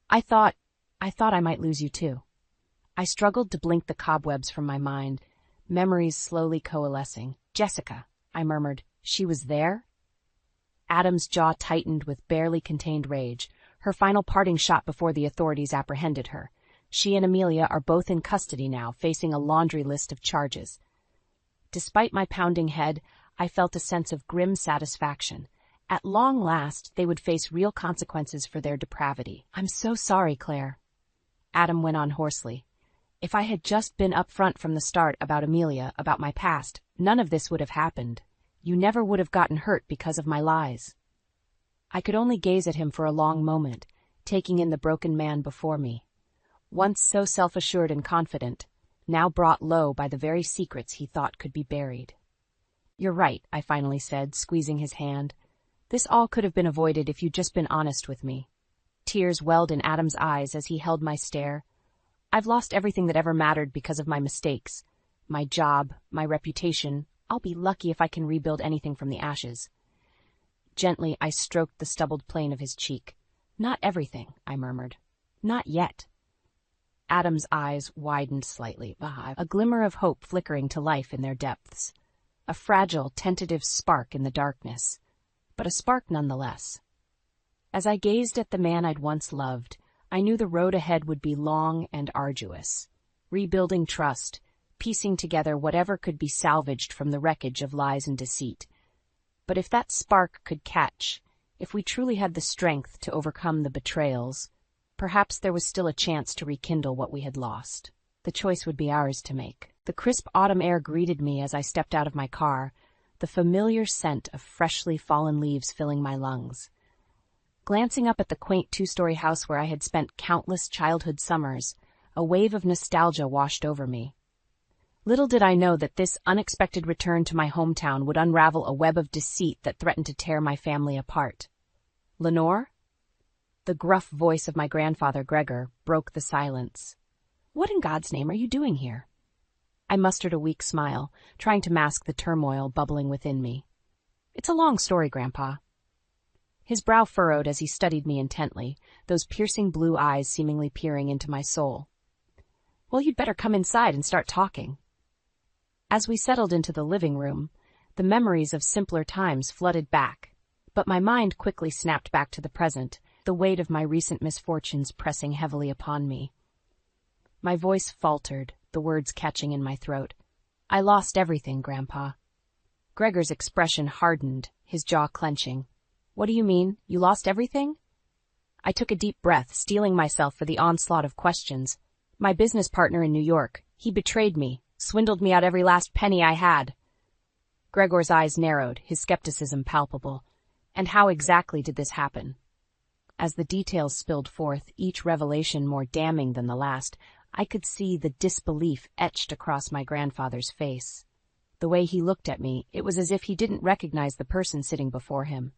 I thought I might lose you too." I struggled to blink the cobwebs from my mind, memories slowly coalescing. "Jessica," I murmured. "She was there?" Adam's jaw tightened with barely contained rage, her final parting shot before the authorities apprehended her. She and Amelia are both in custody now, facing a laundry list of charges. Despite my pounding head, I felt a sense of grim satisfaction. At long last, they would face real consequences for their depravity. "I'm so sorry, Claire," Adam went on hoarsely. "If I had just been upfront from the start about Amelia, about my past, none of this would have happened. You never would have gotten hurt because of my lies." I could only gaze at him for a long moment, taking in the broken man before me. Once so self-assured and confident, now brought low by the very secrets he thought could be buried. "You're right," I finally said, squeezing his hand. "This all could have been avoided if you'd just been honest with me." Tears welled in Adam's eyes as he held my stare. "I've lost everything that ever mattered because of my mistakes. My job, my reputation. I'll be lucky if I can rebuild anything from the ashes." Gently, I stroked the stubbled plane of his cheek. "Not everything," I murmured. "Not yet." Adam's eyes widened slightly, a glimmer of hope flickering to life in their depths. A fragile, tentative spark in the darkness, but a spark nonetheless. As I gazed at the man I'd once loved, I knew the road ahead would be long and arduous. Rebuilding trust, piecing together whatever could be salvaged from the wreckage of lies and deceit. But if that spark could catch, if we truly had the strength to overcome the betrayals, perhaps there was still a chance to rekindle what we had lost. The choice would be ours to make. The crisp autumn air greeted me as I stepped out of my car, the familiar scent of freshly fallen leaves filling my lungs. Glancing up at the quaint two-story house where I had spent countless childhood summers, a wave of nostalgia washed over me. Little did I know that this unexpected return to my hometown would unravel a web of deceit that threatened to tear my family apart. "Lenore?" The gruff voice of my grandfather, Gregor, broke the silence. "What in God's name are you doing here?" I mustered a weak smile, trying to mask the turmoil bubbling within me. "It's a long story, Grandpa." His brow furrowed as he studied me intently, those piercing blue eyes seemingly peering into my soul. "Well, you'd better come inside and start talking." As we settled into the living room, the memories of simpler times flooded back, but my mind quickly snapped back to the present, the weight of my recent misfortunes pressing heavily upon me. My voice faltered, the words catching in my throat. "I lost everything, Grandpa." Gregor's expression hardened, his jaw clenching. "What do you mean? You lost everything?" I took a deep breath, steeling myself for the onslaught of questions. "My business partner in New York, he betrayed me, swindled me out every last penny I had." Gregor's eyes narrowed, his skepticism palpable. "And how exactly did this happen?" As the details spilled forth, each revelation more damning than the last, I could see the disbelief etched across my grandfather's face. The way he looked at me, it was as if he didn't recognize the person sitting before him.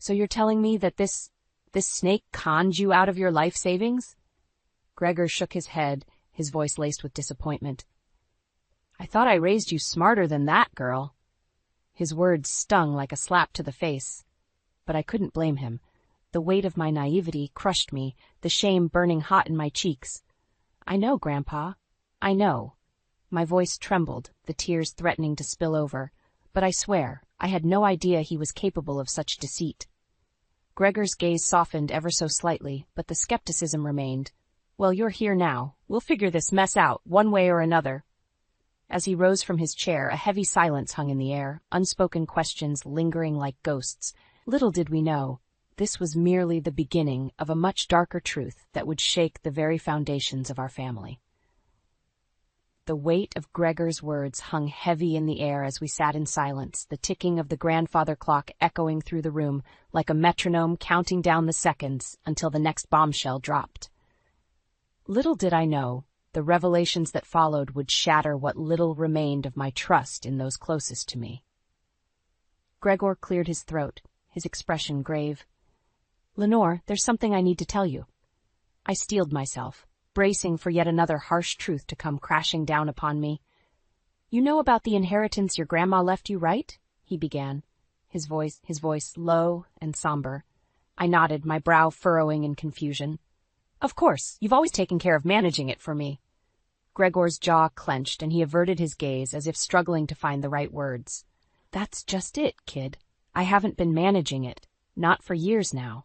"So you're telling me that this snake conned you out of your life savings?" Gregor shook his head, his voice laced with disappointment. "I thought I raised you smarter than that, girl." His words stung like a slap to the face. But I couldn't blame him. The weight of my naivety crushed me, the shame burning hot in my cheeks. "I know, Grandpa. I know." My voice trembled, the tears threatening to spill over, but I swear, I had no idea he was capable of such deceit. Gregor's gaze softened ever so slightly, but the skepticism remained. "Well, you're here now. We'll figure this mess out, one way or another." As he rose from his chair, a heavy silence hung in the air, unspoken questions lingering like ghosts. Little did we know, This was merely the beginning of a much darker truth that would shake the very foundations of our family. The weight of Gregor's words hung heavy in the air as we sat in silence, the ticking of the grandfather clock echoing through the room like a metronome counting down the seconds until the next bombshell dropped. Little did I know, the revelations that followed would shatter what little remained of my trust in those closest to me. Gregor cleared his throat, his expression grave. "Lenore, there's something I need to tell you." I steeled myself, bracing for yet another harsh truth to come crashing down upon me. "You know about the inheritance your grandma left you, right?" he began, his voice low and somber. I nodded, my brow furrowing in confusion. "Of course, you've always taken care of managing it for me." Gregor's jaw clenched, and he averted his gaze as if struggling to find the right words. "That's just it, kid. I haven't been managing it, not for years now."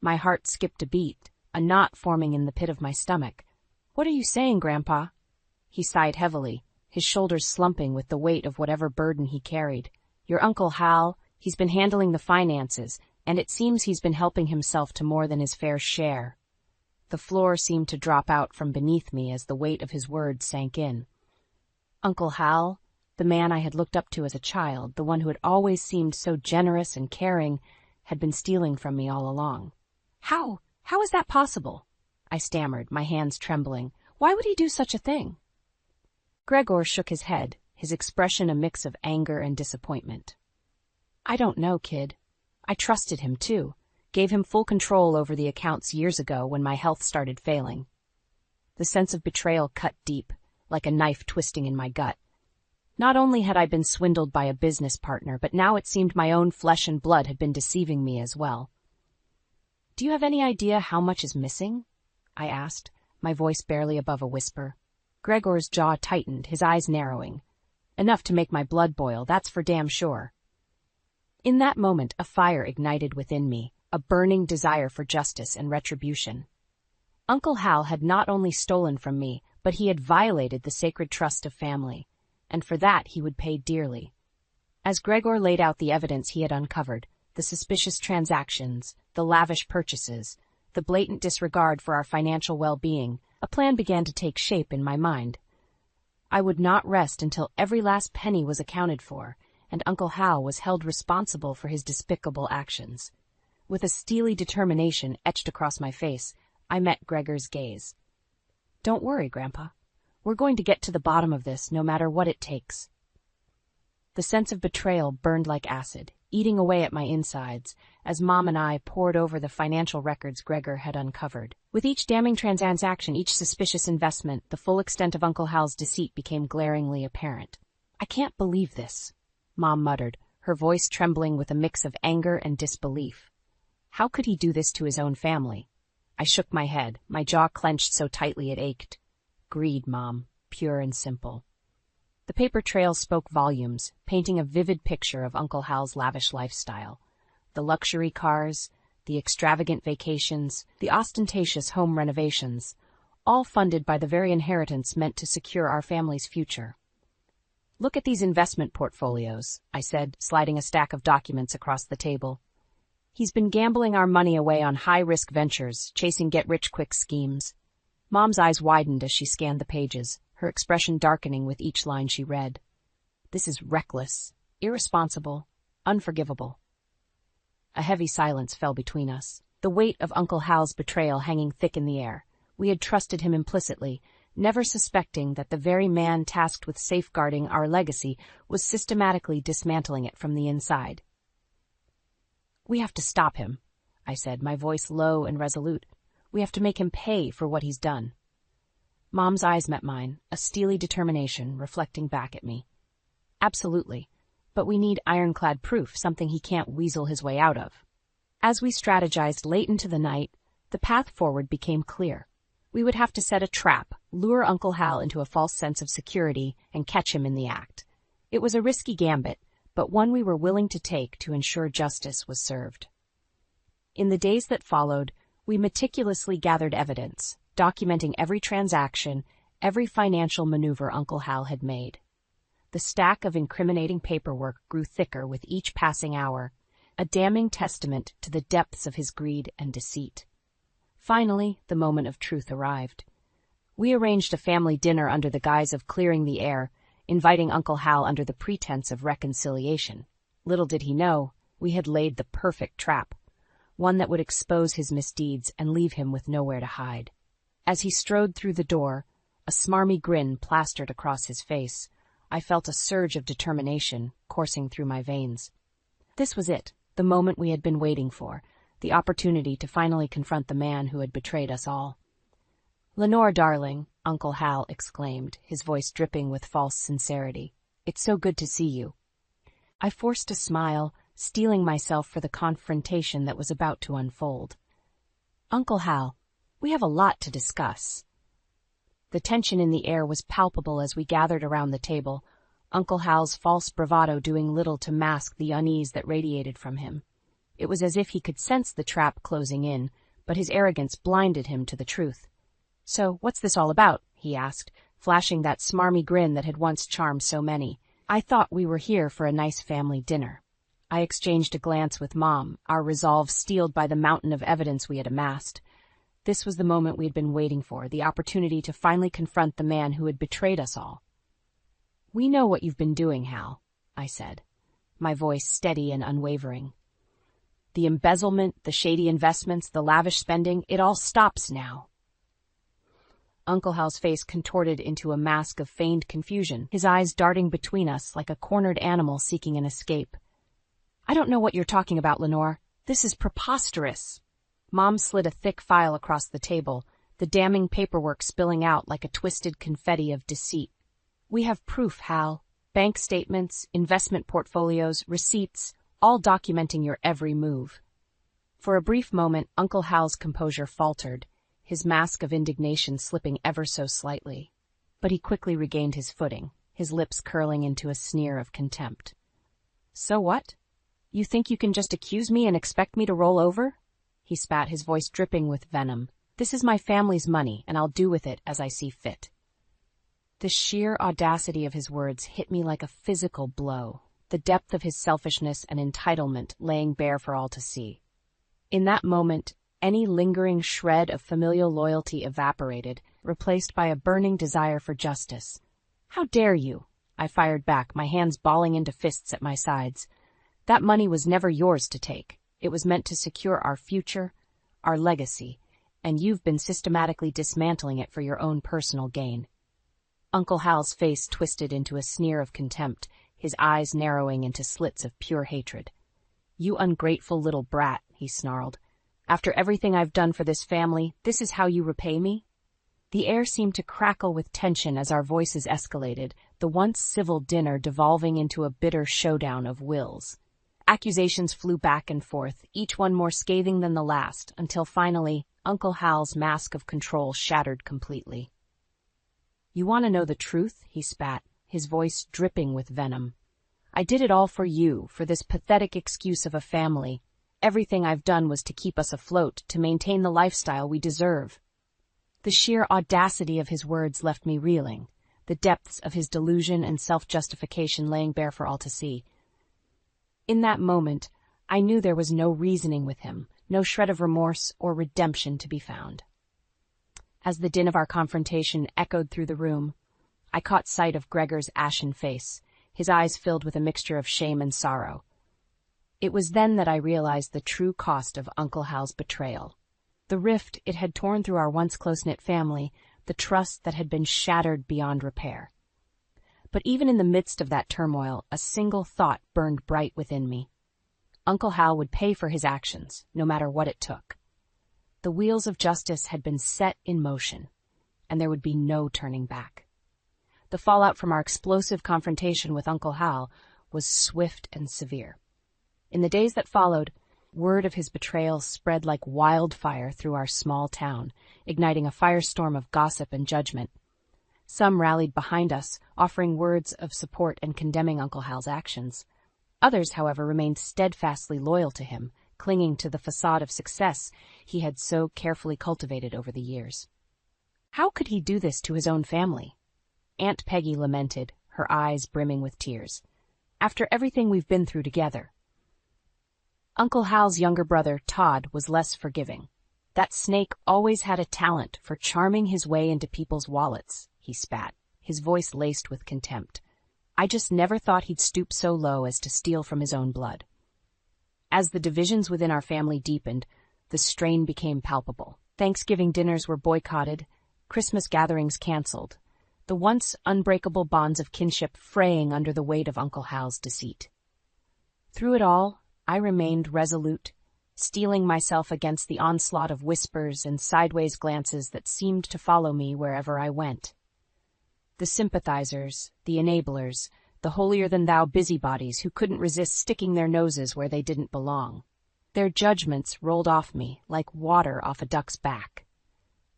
My heart skipped a beat, a knot forming in the pit of my stomach. "What are you saying, Grandpa?" He sighed heavily, his shoulders slumping with the weight of whatever burden he carried. "Your Uncle Hal, he's been handling the finances, and it seems he's been helping himself to more than his fair share." The floor seemed to drop out from beneath me as the weight of his words sank in. Uncle Hal, the man I had looked up to as a child, the one who had always seemed so generous and caring, had been stealing from me all along. How is that possible?" I stammered, my hands trembling. "Why would he do such a thing?" Gregor shook his head, his expression a mix of anger and disappointment. "I don't know, kid. I trusted him, too, gave him full control over the accounts years ago when my health started failing." The sense of betrayal cut deep, like a knife twisting in my gut. Not only had I been swindled by a business partner, but now it seemed my own flesh and blood had been deceiving me as well. "Do you have any idea how much is missing?" I asked, my voice barely above a whisper. Gregor's jaw tightened, his eyes narrowing. "Enough to make my blood boil, that's for damn sure." In that moment, a fire ignited within me, a burning desire for justice and retribution. Uncle Hal had not only stolen from me, but he had violated the sacred trust of family, and for that he would pay dearly. As Gregor laid out the evidence he had uncovered, the suspicious transactions, the lavish purchases, the blatant disregard for our financial well-being, a plan began to take shape in my mind. I would not rest until every last penny was accounted for, and Uncle Hal was held responsible for his despicable actions. With a steely determination etched across my face, I met Gregor's gaze. "Don't worry, Grandpa. We're going to get to the bottom of this, no matter what it takes." The sense of betrayal burned like acid, eating away at my insides, as Mom and I pored over the financial records Gregor had uncovered. With each damning transaction, each suspicious investment, the full extent of Uncle Hal's deceit became glaringly apparent. "I can't believe this," Mom muttered, her voice trembling with a mix of anger and disbelief. "How could he do this to his own family?" I shook my head, my jaw clenched so tightly it ached. "Greed, Mom, pure and simple." The paper trail spoke volumes, painting a vivid picture of Uncle Hal's lavish lifestyle. The luxury cars, the extravagant vacations, the ostentatious home renovations, all funded by the very inheritance meant to secure our family's future. "Look at these investment portfolios," I said, sliding a stack of documents across the table. "He's been gambling our money away on high-risk ventures, chasing get-rich-quick schemes." Mom's eyes widened as she scanned the pages, her expression darkening with each line she read. "This is reckless, irresponsible, unforgivable." A heavy silence fell between us, the weight of Uncle Hal's betrayal hanging thick in the air. We had trusted him implicitly, never suspecting that the very man tasked with safeguarding our legacy was systematically dismantling it from the inside. "We have to stop him," I said, my voice low and resolute. "We have to make him pay for what he's done." Mom's eyes met mine, a steely determination reflecting back at me. "Absolutely, but we need ironclad proof, something he can't weasel his way out of." As we strategized late into the night, the path forward became clear. We would have to set a trap, lure Uncle Hal into a false sense of security, and catch him in the act. It was a risky gambit, but one we were willing to take to ensure justice was served. In the days that followed, we meticulously gathered evidence, documenting every transaction, every financial maneuver Uncle Hal had made. The stack of incriminating paperwork grew thicker with each passing hour, a damning testament to the depths of his greed and deceit. Finally, the moment of truth arrived. We arranged a family dinner under the guise of clearing the air, inviting Uncle Hal under the pretense of reconciliation. Little did he know, we had laid the perfect trap, one that would expose his misdeeds and leave him with nowhere to hide. As he strode through the door, a smarmy grin plastered across his face, I felt a surge of determination coursing through my veins. This was it, the moment we had been waiting for, the opportunity to finally confront the man who had betrayed us all. "Lenore, darling," Uncle Hal exclaimed, his voice dripping with false sincerity. "It's so good to see you." I forced a smile, steeling myself for the confrontation that was about to unfold. "Uncle Hal, we have a lot to discuss." The tension in the air was palpable as we gathered around the table, Uncle Hal's false bravado doing little to mask the unease that radiated from him. It was as if he could sense the trap closing in, but his arrogance blinded him to the truth. "So, what's this all about?" he asked, flashing that smarmy grin that had once charmed so many. "I thought we were here for a nice family dinner." I exchanged a glance with Mom, our resolve steeled by the mountain of evidence we had amassed. This was the moment we had been waiting for, the opportunity to finally confront the man who had betrayed us all. "We know what you've been doing, Hal," I said, my voice steady and unwavering. "The embezzlement, the shady investments, the lavish spending, it all stops now." Uncle Hal's face contorted into a mask of feigned confusion, his eyes darting between us like a cornered animal seeking an escape. "I don't know what you're talking about, Lenore. This is preposterous." Mom slid a thick file across the table, the damning paperwork spilling out like a twisted confetti of deceit. "We have proof, Hal. Bank statements, investment portfolios, receipts, all documenting your every move." For a brief moment, Uncle Hal's composure faltered, his mask of indignation slipping ever so slightly. But he quickly regained his footing, his lips curling into a sneer of contempt. "So what? You think you can just accuse me and expect me to roll over?" He spat, his voice dripping with venom. "This is my family's money, and I'll do with it as I see fit." The sheer audacity of his words hit me like a physical blow, the depth of his selfishness and entitlement laying bare for all to see. In that moment, any lingering shred of familial loyalty evaporated, replaced by a burning desire for justice. "How dare you?" I fired back, my hands balling into fists at my sides. "That money was never yours to take. It was meant to secure our future, our legacy, and you've been systematically dismantling it for your own personal gain." Uncle Hal's face twisted into a sneer of contempt, his eyes narrowing into slits of pure hatred. "You ungrateful little brat," he snarled. "After everything I've done for this family, this is how you repay me?" The air seemed to crackle with tension as our voices escalated, the once civil dinner devolving into a bitter showdown of wills. Accusations flew back and forth, each one more scathing than the last, until finally, Uncle Hal's mask of control shattered completely. "You want to know the truth?" he spat, his voice dripping with venom. "I did it all for you, for this pathetic excuse of a family. Everything I've done was to keep us afloat, to maintain the lifestyle we deserve." The sheer audacity of his words left me reeling, the depths of his delusion and self-justification laying bare for all to see. In that moment, I knew there was no reasoning with him, no shred of remorse or redemption to be found. As the din of our confrontation echoed through the room, I caught sight of Gregor's ashen face, his eyes filled with a mixture of shame and sorrow. It was then that I realized the true cost of Uncle Hal's betrayal. The rift it had torn through our once close-knit family, the trust that had been shattered beyond repair. But even in the midst of that turmoil, a single thought burned bright within me. Uncle Hal would pay for his actions, no matter what it took. The wheels of justice had been set in motion, and there would be no turning back. The fallout from our explosive confrontation with Uncle Hal was swift and severe. In the days that followed, word of his betrayal spread like wildfire through our small town, igniting a firestorm of gossip and judgment. Some rallied behind us, offering words of support and condemning Uncle Hal's actions. Others, however, remained steadfastly loyal to him, clinging to the facade of success he had so carefully cultivated over the years. How could he do this to his own family? Aunt Peggy lamented, her eyes brimming with tears. "After everything we've been through together." Uncle Hal's younger brother, Todd, was less forgiving. That snake always had a talent for charming his way into people's wallets, he spat, his voice laced with contempt. I just never thought he'd stoop so low as to steal from his own blood. As the divisions within our family deepened, the strain became palpable. Thanksgiving dinners were boycotted, Christmas gatherings canceled, the once unbreakable bonds of kinship fraying under the weight of Uncle Hal's deceit. Through it all, I remained resolute, steeling myself against the onslaught of whispers and sideways glances that seemed to follow me wherever I went. The sympathizers, the enablers, the holier-than-thou busybodies who couldn't resist sticking their noses where they didn't belong. Their judgments rolled off me like water off a duck's back.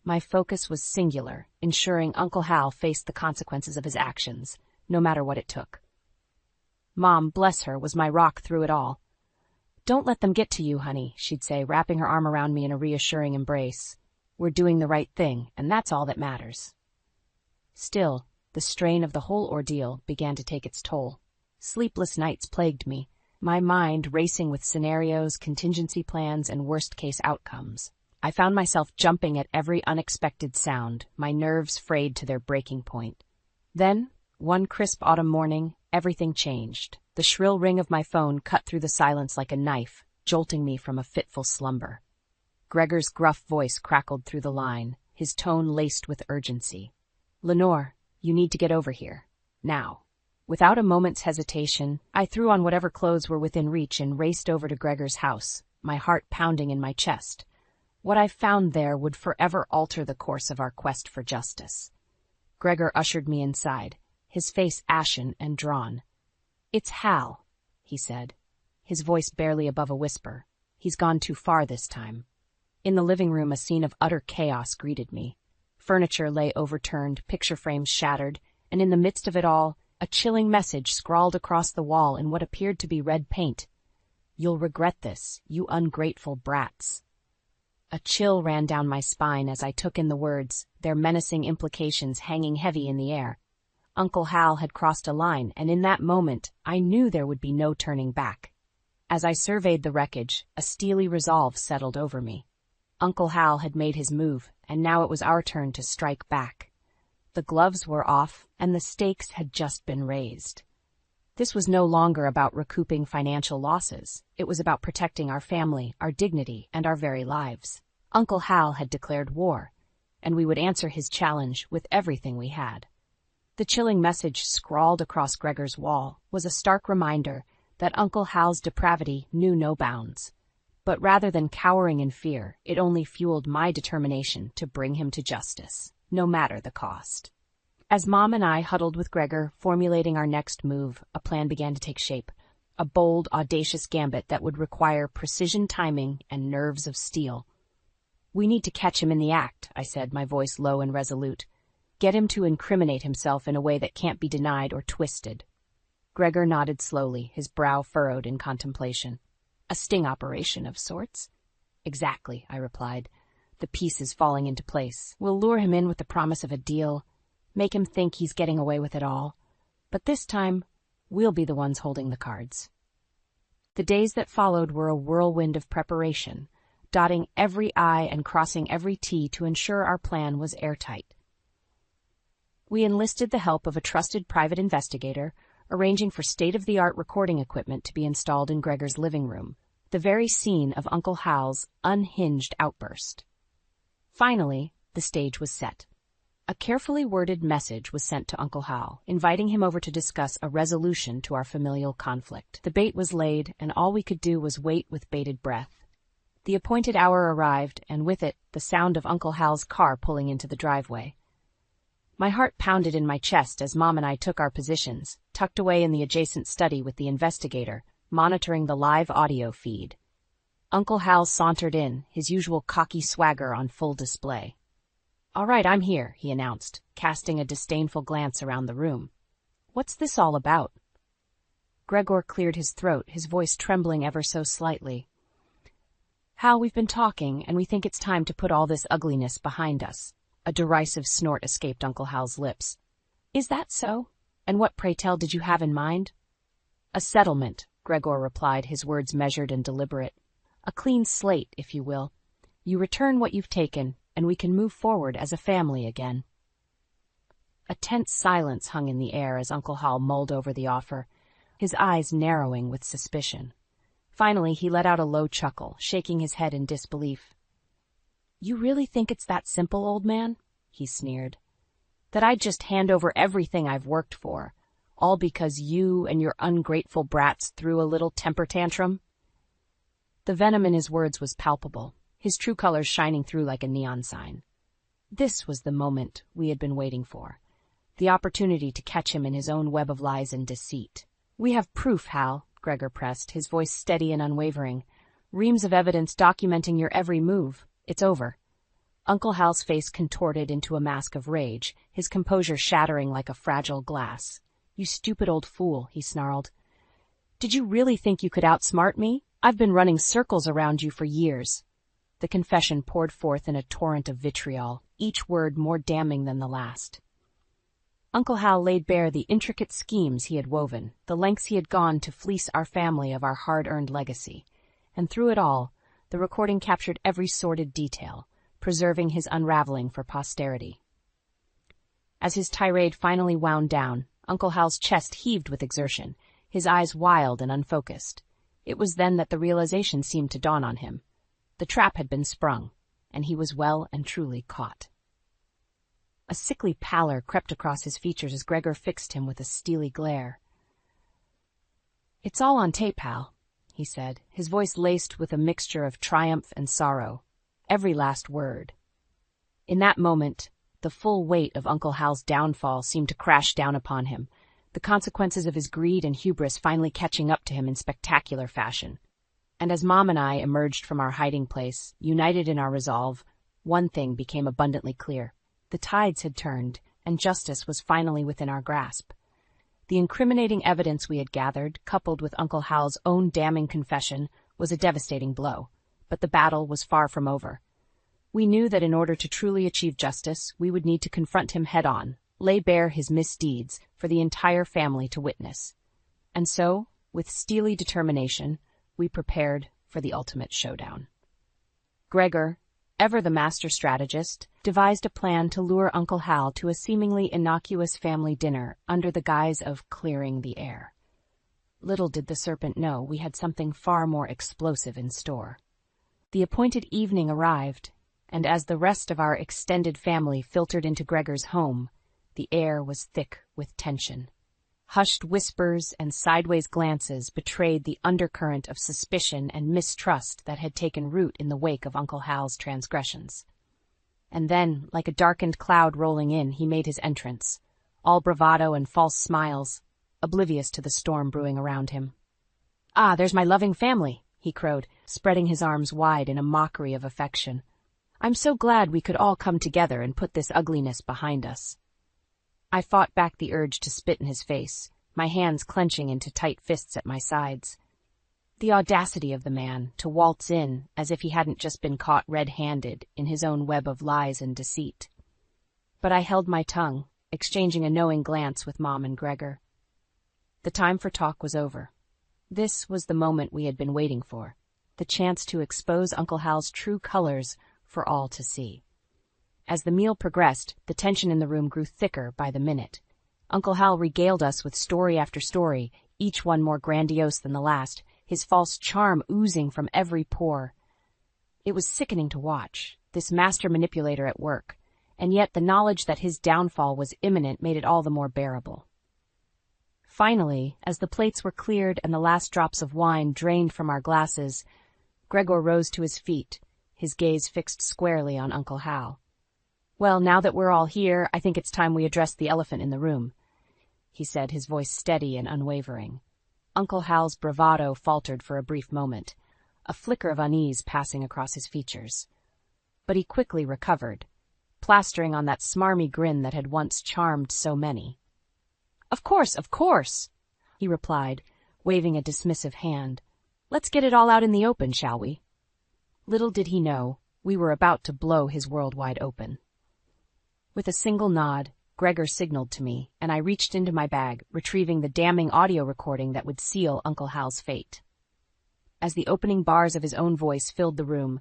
My focus was singular, ensuring Uncle Hal faced the consequences of his actions, no matter what it took. Mom, bless her, was my rock through it all. "Don't let them get to you, honey," she'd say, wrapping her arm around me in a reassuring embrace. "We're doing the right thing, and that's all that matters." Still, the strain of the whole ordeal began to take its toll. Sleepless nights plagued me, my mind racing with scenarios, contingency plans, and worst-case outcomes. I found myself jumping at every unexpected sound, my nerves frayed to their breaking point. Then, one crisp autumn morning, everything changed. The shrill ring of my phone cut through the silence like a knife, jolting me from a fitful slumber. Gregor's gruff voice crackled through the line, his tone laced with urgency. "Lenore, you need to get over here. Now." Without a moment's hesitation, I threw on whatever clothes were within reach and raced over to Gregor's house, my heart pounding in my chest. What I found there would forever alter the course of our quest for justice. Gregor ushered me inside, his face ashen and drawn. "It's Hal," he said, his voice barely above a whisper. "He's gone too far this time." In the living room, a scene of utter chaos greeted me. Furniture lay overturned, picture frames shattered, and in the midst of it all, a chilling message scrawled across the wall in what appeared to be red paint. "You'll regret this, you ungrateful brats." A chill ran down my spine as I took in the words, their menacing implications hanging heavy in the air. Uncle Hal had crossed a line, and in that moment, I knew there would be no turning back. As I surveyed the wreckage, a steely resolve settled over me. Uncle Hal had made his move, and now it was our turn to strike back. The gloves were off, and the stakes had just been raised. This was no longer about recouping financial losses. It was about protecting our family, our dignity, and our very lives. Uncle Hal had declared war, and we would answer his challenge with everything we had. The chilling message scrawled across Gregor's wall was a stark reminder that Uncle Hal's depravity knew no bounds. But rather than cowering in fear, it only fueled my determination to bring him to justice, no matter the cost. As Mom and I huddled with Gregor, formulating our next move, a plan began to take shape. A bold, audacious gambit that would require precision timing and nerves of steel. "We need to catch him in the act," I said, my voice low and resolute. "Get him to incriminate himself in a way that can't be denied or twisted." Gregor nodded slowly, his brow furrowed in contemplation. "A sting operation of sorts?" "Exactly," I replied, the pieces falling into place. "We'll lure him in with the promise of a deal, make him think he's getting away with it all. But this time, we'll be the ones holding the cards." The days that followed were a whirlwind of preparation, dotting every I and crossing every T to ensure our plan was airtight. We enlisted the help of a trusted private investigator, arranging for state-of-the-art recording equipment to be installed in Gregor's living room, the very scene of Uncle Hal's unhinged outburst. Finally, the stage was set. A carefully worded message was sent to Uncle Hal, inviting him over to discuss a resolution to our familial conflict. The bait was laid, and all we could do was wait with bated breath. The appointed hour arrived, and with it, the sound of Uncle Hal's car pulling into the driveway. My heart pounded in my chest as Mom and I took our positions, tucked away in the adjacent study with the investigator, monitoring the live audio feed. Uncle Hal sauntered in, his usual cocky swagger on full display. "All right, I'm here," he announced, casting a disdainful glance around the room. "What's this all about?" Gregor cleared his throat, his voice trembling ever so slightly. "Hal, we've been talking, and we think it's time to put all this ugliness behind us." A derisive snort escaped Uncle Hal's lips. "Is that so? And what, pray tell, did you have in mind?" "A settlement," Gregor replied, his words measured and deliberate. A clean slate, if you will. You return what you've taken, and we can move forward as a family again. A tense silence hung in the air as Uncle Hal mulled over the offer, his eyes narrowing with suspicion. Finally, he let out a low chuckle, shaking his head in disbelief. You really think it's that simple, old man? He sneered. That I'd just hand over everything I've worked for, all because you and your ungrateful brats threw a little temper tantrum? The venom in his words was palpable, his true colors shining through like a neon sign. This was the moment we had been waiting for, the opportunity to catch him in his own web of lies and deceit. We have proof, Hal, Gregor pressed, his voice steady and unwavering. Reams of evidence documenting your every move. It's over. Uncle Hal's face contorted into a mask of rage, his composure shattering like a fragile glass. You stupid old fool, he snarled. Did you really think you could outsmart me? I've been running circles around you for years. The confession poured forth in a torrent of vitriol, each word more damning than the last. Uncle Hal laid bare the intricate schemes he had woven, the lengths he had gone to fleece our family of our hard-earned legacy. And through it all, the recording captured every sordid detail, preserving his unraveling for posterity. As his tirade finally wound down, Uncle Hal's chest heaved with exertion, his eyes wild and unfocused. It was then that the realization seemed to dawn on him. The trap had been sprung, and he was well and truly caught. A sickly pallor crept across his features as Gregor fixed him with a steely glare. It's all on tape, Hal, he said, his voice laced with a mixture of triumph and sorrow. Every last word. In that moment, the full weight of Uncle Hal's downfall seemed to crash down upon him, the consequences of his greed and hubris finally catching up to him in spectacular fashion. And as Mom and I emerged from our hiding place, united in our resolve, one thing became abundantly clear. The tides had turned, and justice was finally within our grasp. The incriminating evidence we had gathered, coupled with Uncle Hal's own damning confession, was a devastating blow, but the battle was far from over. We knew that in order to truly achieve justice, we would need to confront him head-on, lay bare his misdeeds for the entire family to witness. And so, with steely determination, we prepared for the ultimate showdown. Gregor, ever the master strategist, devised a plan to lure Uncle Hal to a seemingly innocuous family dinner under the guise of clearing the air. Little did the serpent know we had something far more explosive in store. The appointed evening arrived, and as the rest of our extended family filtered into Gregor's home, the air was thick with tension. Hushed whispers and sideways glances betrayed the undercurrent of suspicion and mistrust that had taken root in the wake of Uncle Hal's transgressions. And then, like a darkened cloud rolling in, he made his entrance, all bravado and false smiles, oblivious to the storm brewing around him. "Ah, there's my loving family," he crowed, spreading his arms wide in a mockery of affection. "I'm so glad we could all come together and put this ugliness behind us." I fought back the urge to spit in his face, my hands clenching into tight fists at my sides. The audacity of the man to waltz in as if he hadn't just been caught red-handed in his own web of lies and deceit. But I held my tongue, exchanging a knowing glance with Mom and Gregor. The time for talk was over. This was the moment we had been waiting for, the chance to expose Uncle Hal's true colors for all to see. As the meal progressed, the tension in the room grew thicker by the minute. Uncle Hal regaled us with story after story, each one more grandiose than the last, his false charm oozing from every pore. It was sickening to watch, this master manipulator at work, and yet the knowledge that his downfall was imminent made it all the more bearable. Finally, as the plates were cleared and the last drops of wine drained from our glasses, Gregor rose to his feet, his gaze fixed squarely on Uncle Hal. "Well, now that we're all here, I think it's time we address the elephant in the room," he said, his voice steady and unwavering. Uncle Hal's bravado faltered for a brief moment, a flicker of unease passing across his features. But he quickly recovered, plastering on that smarmy grin that had once charmed so many. Of course," he replied, waving a dismissive hand. "Let's get it all out in the open, shall we?" Little did he know, we were about to blow his world wide open. With a single nod, Gregor signaled to me, and I reached into my bag, retrieving the damning audio recording that would seal Uncle Hal's fate. As the opening bars of his own voice filled the room,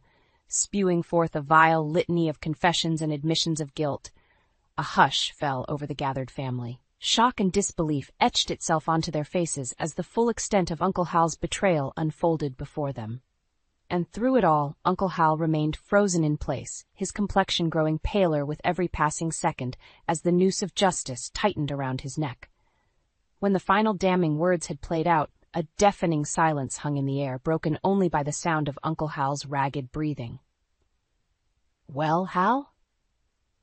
spewing forth a vile litany of confessions and admissions of guilt, a hush fell over the gathered family. Shock and disbelief etched itself onto their faces as the full extent of Uncle Hal's betrayal unfolded before them. And through it all, Uncle Hal remained frozen in place, his complexion growing paler with every passing second as the noose of justice tightened around his neck. When the final damning words had played out, a deafening silence hung in the air, broken only by the sound of Uncle Hal's ragged breathing. "Well, Hal?"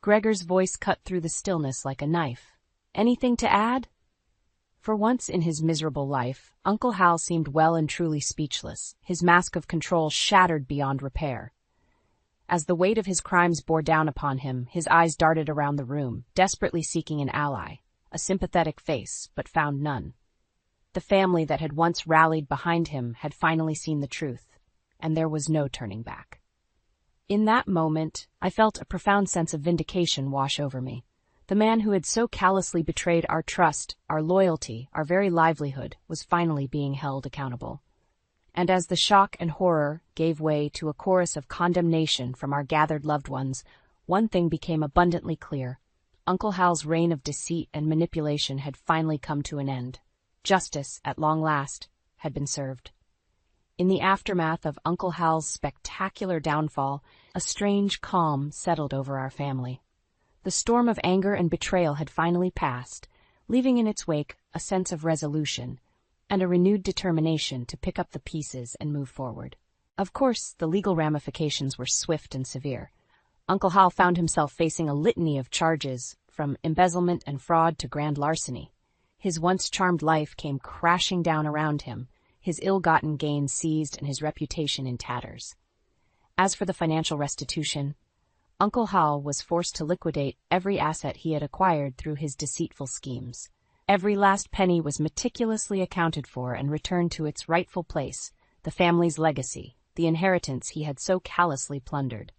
Gregor's voice cut through the stillness like a knife. "Anything to add?" For once in his miserable life, Uncle Hal seemed well and truly speechless, his mask of control shattered beyond repair. As the weight of his crimes bore down upon him, his eyes darted around the room, desperately seeking an ally, a sympathetic face, but found none. The family that had once rallied behind him had finally seen the truth, and there was no turning back. In that moment, I felt a profound sense of vindication wash over me. The man who had so callously betrayed our trust, our loyalty, our very livelihood, was finally being held accountable. And as the shock and horror gave way to a chorus of condemnation from our gathered loved ones, one thing became abundantly clear. Uncle Hal's reign of deceit and manipulation had finally come to an end. Justice, at long last, had been served. In the aftermath of Uncle Hal's spectacular downfall, a strange calm settled over our family. The storm of anger and betrayal had finally passed, leaving in its wake a sense of resolution and a renewed determination to pick up the pieces and move forward. Of course, the legal ramifications were swift and severe. Uncle Hal found himself facing a litany of charges, from embezzlement and fraud to grand larceny. His once charmed life came crashing down around him, his ill-gotten gains seized and his reputation in tatters. As for the financial restitution, Uncle Hal was forced to liquidate every asset he had acquired through his deceitful schemes. Every last penny was meticulously accounted for and returned to its rightful place, the family's legacy, the inheritance he had so callously plundered.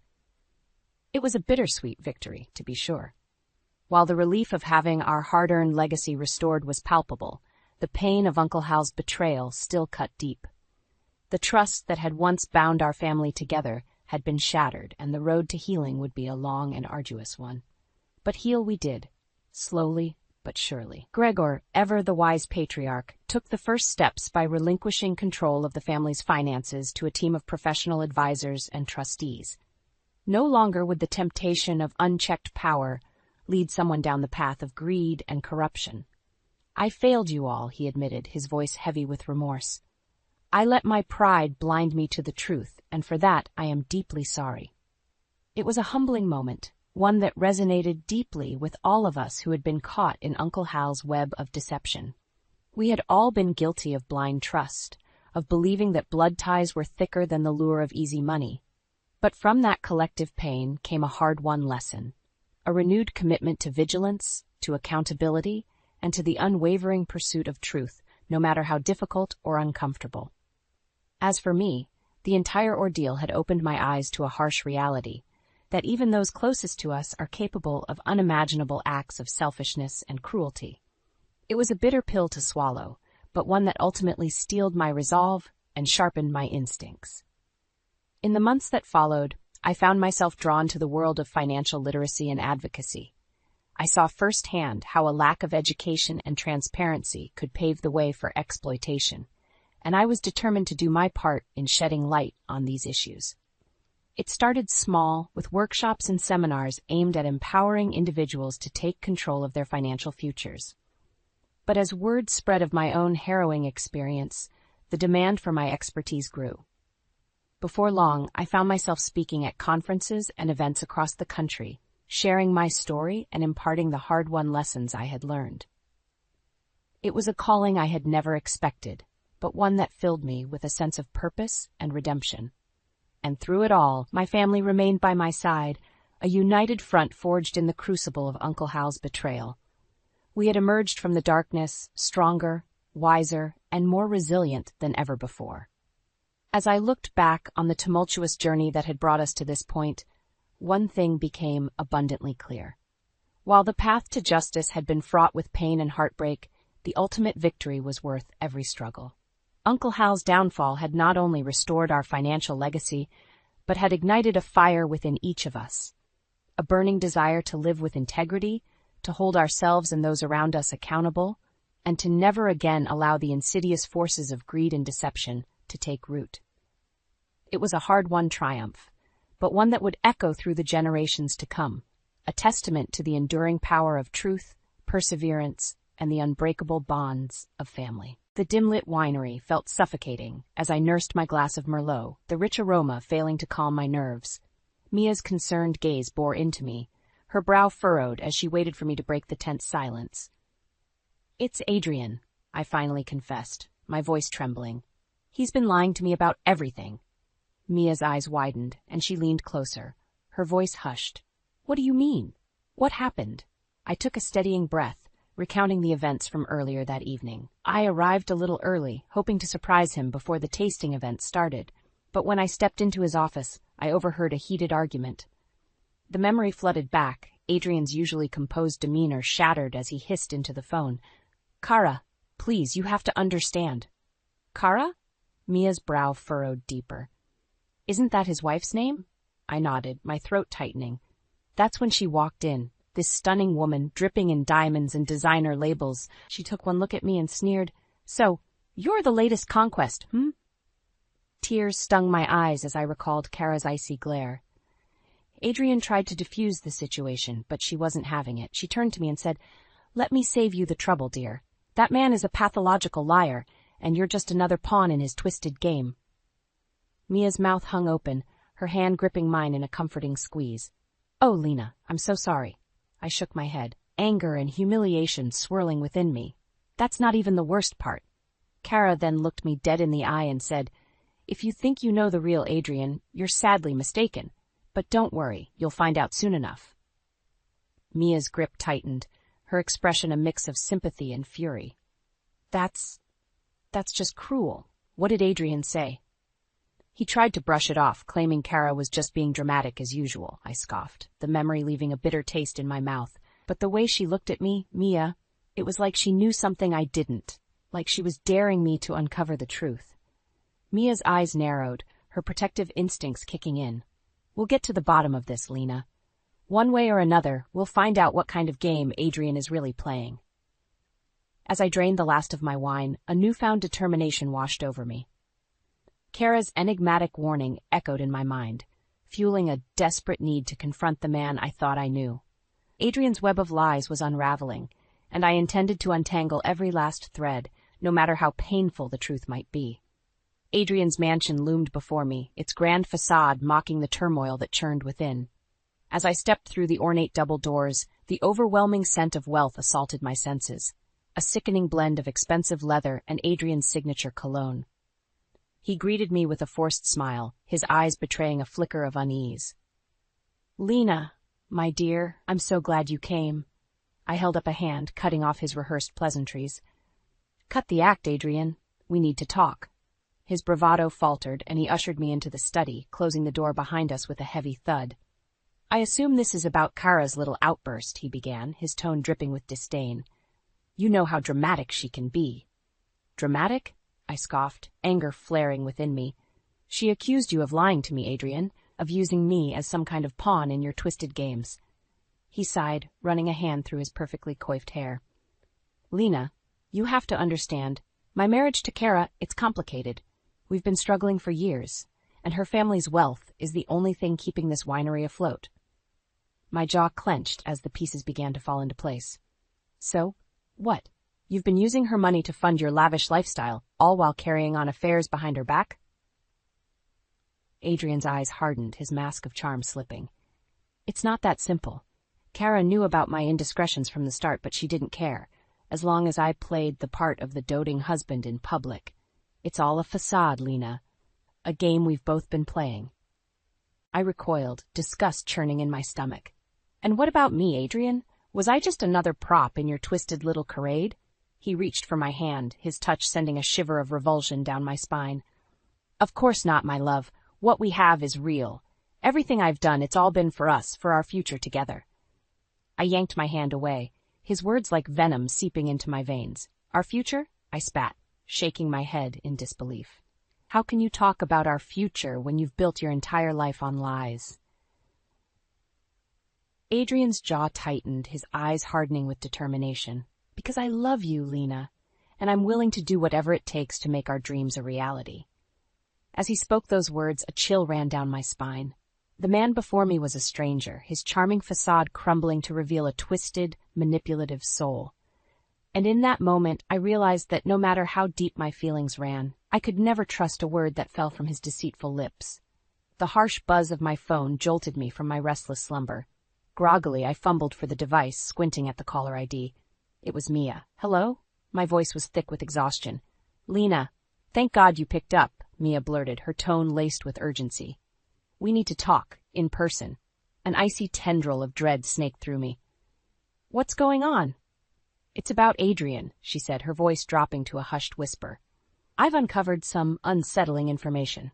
It was a bittersweet victory, to be sure. While the relief of having our hard-earned legacy restored was palpable, the pain of Uncle Hal's betrayal still cut deep. The trust that had once bound our family together had been shattered, and the road to healing would be a long and arduous one. But heal we did, slowly but surely. Gregor, ever the wise patriarch, took the first steps by relinquishing control of the family's finances to a team of professional advisors and trustees. No longer would the temptation of unchecked power lead someone down the path of greed and corruption. "I failed you all," he admitted, his voice heavy with remorse. "I let my pride blind me to the truth, and for that I am deeply sorry." It was a humbling moment, one that resonated deeply with all of us who had been caught in Uncle Hal's web of deception. We had all been guilty of blind trust, of believing that blood ties were thicker than the lure of easy money. But from that collective pain came a hard-won lesson, a renewed commitment to vigilance, to accountability, and to the unwavering pursuit of truth, no matter how difficult or uncomfortable. As for me, the entire ordeal had opened my eyes to a harsh reality, that even those closest to us are capable of unimaginable acts of selfishness and cruelty. It was a bitter pill to swallow, but one that ultimately steeled my resolve and sharpened my instincts. In the months that followed, I found myself drawn to the world of financial literacy and advocacy. I saw firsthand how a lack of education and transparency could pave the way for exploitation, and I was determined to do my part in shedding light on these issues. It started small, with workshops and seminars aimed at empowering individuals to take control of their financial futures. But as word spread of my own harrowing experience, the demand for my expertise grew. Before long, I found myself speaking at conferences and events across the country, sharing my story and imparting the hard-won lessons I had learned. It was a calling I had never expected, but one that filled me with a sense of purpose and redemption. And through it all, my family remained by my side, a united front forged in the crucible of Uncle Hal's betrayal. We had emerged from the darkness stronger, wiser, and more resilient than ever before. As I looked back on the tumultuous journey that had brought us to this point, one thing became abundantly clear. While the path to justice had been fraught with pain and heartbreak, the ultimate victory was worth every struggle. Uncle Hal's downfall had not only restored our financial legacy, but had ignited a fire within each of us. A burning desire to live with integrity, to hold ourselves and those around us accountable, and to never again allow the insidious forces of greed and deception to take root. It was a hard-won triumph, but one that would echo through the generations to come, a testament to the enduring power of truth, perseverance, and the unbreakable bonds of family. The dim-lit winery felt suffocating as I nursed my glass of Merlot, the rich aroma failing to calm my nerves. Mia's concerned gaze bore into me, her brow furrowed as she waited for me to break the tense silence. "It's Adrian," I finally confessed, my voice trembling. "He's been lying to me about everything." Mia's eyes widened, and she leaned closer, her voice hushed. "What do you mean? What happened?" I took a steadying breath, recounting the events from earlier that evening. I arrived a little early, hoping to surprise him before the tasting event started, but when I stepped into his office, I overheard a heated argument. The memory flooded back, Adrian's usually composed demeanor shattered as he hissed into the phone. "Kara, please, you have to understand." "Kara?" Mia's brow furrowed deeper. "Isn't that his wife's name?" I nodded, my throat tightening. That's when she walked in, this stunning woman, dripping in diamonds and designer labels. She took one look at me and sneered, "So, you're the latest conquest, hmm?" Tears stung my eyes as I recalled Kara's icy glare. Adrian tried to defuse the situation, but she wasn't having it. She turned to me and said, "Let me save you the trouble, dear. That man is a pathological liar, and you're just another pawn in his twisted game." Mia's mouth hung open, her hand gripping mine in a comforting squeeze. "Oh, Lena, I'm so sorry." I shook my head, anger and humiliation swirling within me. "That's not even the worst part." Kara then looked me dead in the eye and said, "If you think you know the real Adrian, you're sadly mistaken. But don't worry, you'll find out soon enough." Mia's grip tightened, her expression a mix of sympathy and fury. That's just cruel. What did Adrian say?" "He tried to brush it off, claiming Kara was just being dramatic as usual," I scoffed, the memory leaving a bitter taste in my mouth. But the way she looked at me, Mia, it was like she knew something I didn't, like she was daring me to uncover the truth. Mia's eyes narrowed, her protective instincts kicking in. "We'll get to the bottom of this, Lena. One way or another, we'll find out what kind of game Adrian is really playing." As I drained the last of my wine, a newfound determination washed over me. Kara's enigmatic warning echoed in my mind, fueling a desperate need to confront the man I thought I knew. Adrian's web of lies was unraveling, and I intended to untangle every last thread, no matter how painful the truth might be. Adrian's mansion loomed before me, its grand facade mocking the turmoil that churned within. As I stepped through the ornate double doors, the overwhelming scent of wealth assaulted my senses, a sickening blend of expensive leather and Adrian's signature cologne. He greeted me with a forced smile, his eyes betraying a flicker of unease. "Lena, my dear, I'm so glad you came." I held up a hand, cutting off his rehearsed pleasantries. "Cut the act, Adrian. We need to talk." His bravado faltered, and he ushered me into the study, closing the door behind us with a heavy thud. "I assume this is about Kara's little outburst," he began, his tone dripping with disdain. "You know how dramatic she can be." "Dramatic?" I scoffed, anger flaring within me. "She accused you of lying to me, Adrian, of using me as some kind of pawn in your twisted games." He sighed, running a hand through his perfectly coiffed hair. "Lena, you have to understand. My marriage to Kara, it's complicated. We've been struggling for years, and her family's wealth is the only thing keeping this winery afloat." My jaw clenched as the pieces began to fall into place. "So, what? You've been using her money to fund your lavish lifestyle, all while carrying on affairs behind her back?" Adrian's eyes hardened, his mask of charm slipping. "It's not that simple. Kara knew about my indiscretions from the start, but she didn't care, as long as I played the part of the doting husband in public. It's all a facade, Lena. A game we've both been playing." I recoiled, disgust churning in my stomach. "And what about me, Adrian? Was I just another prop in your twisted little charade?" He reached for my hand, his touch sending a shiver of revulsion down my spine. "Of course not, my love. What we have is real. Everything I've done, it's all been for us, for our future together." I yanked my hand away, his words like venom seeping into my veins. Our future? I spat, shaking my head in disbelief. How can you talk about our future when you've built your entire life on lies? Adrian's jaw tightened, his eyes hardening with determination. Because I love you, Lena, and I'm willing to do whatever it takes to make our dreams a reality. As he spoke those words, a chill ran down my spine. The man before me was a stranger, his charming facade crumbling to reveal a twisted, manipulative soul. And in that moment, I realized that no matter how deep my feelings ran, I could never trust a word that fell from his deceitful lips. The harsh buzz of my phone jolted me from my restless slumber. Groggily, I fumbled for the device, squinting at the caller ID. It was Mia. Hello? My voice was thick with exhaustion. Lena, thank God you picked up, Mia blurted, her tone laced with urgency. We need to talk, in person. An icy tendril of dread snaked through me. What's going on? It's about Adrian, she said, her voice dropping to a hushed whisper. I've uncovered some unsettling information.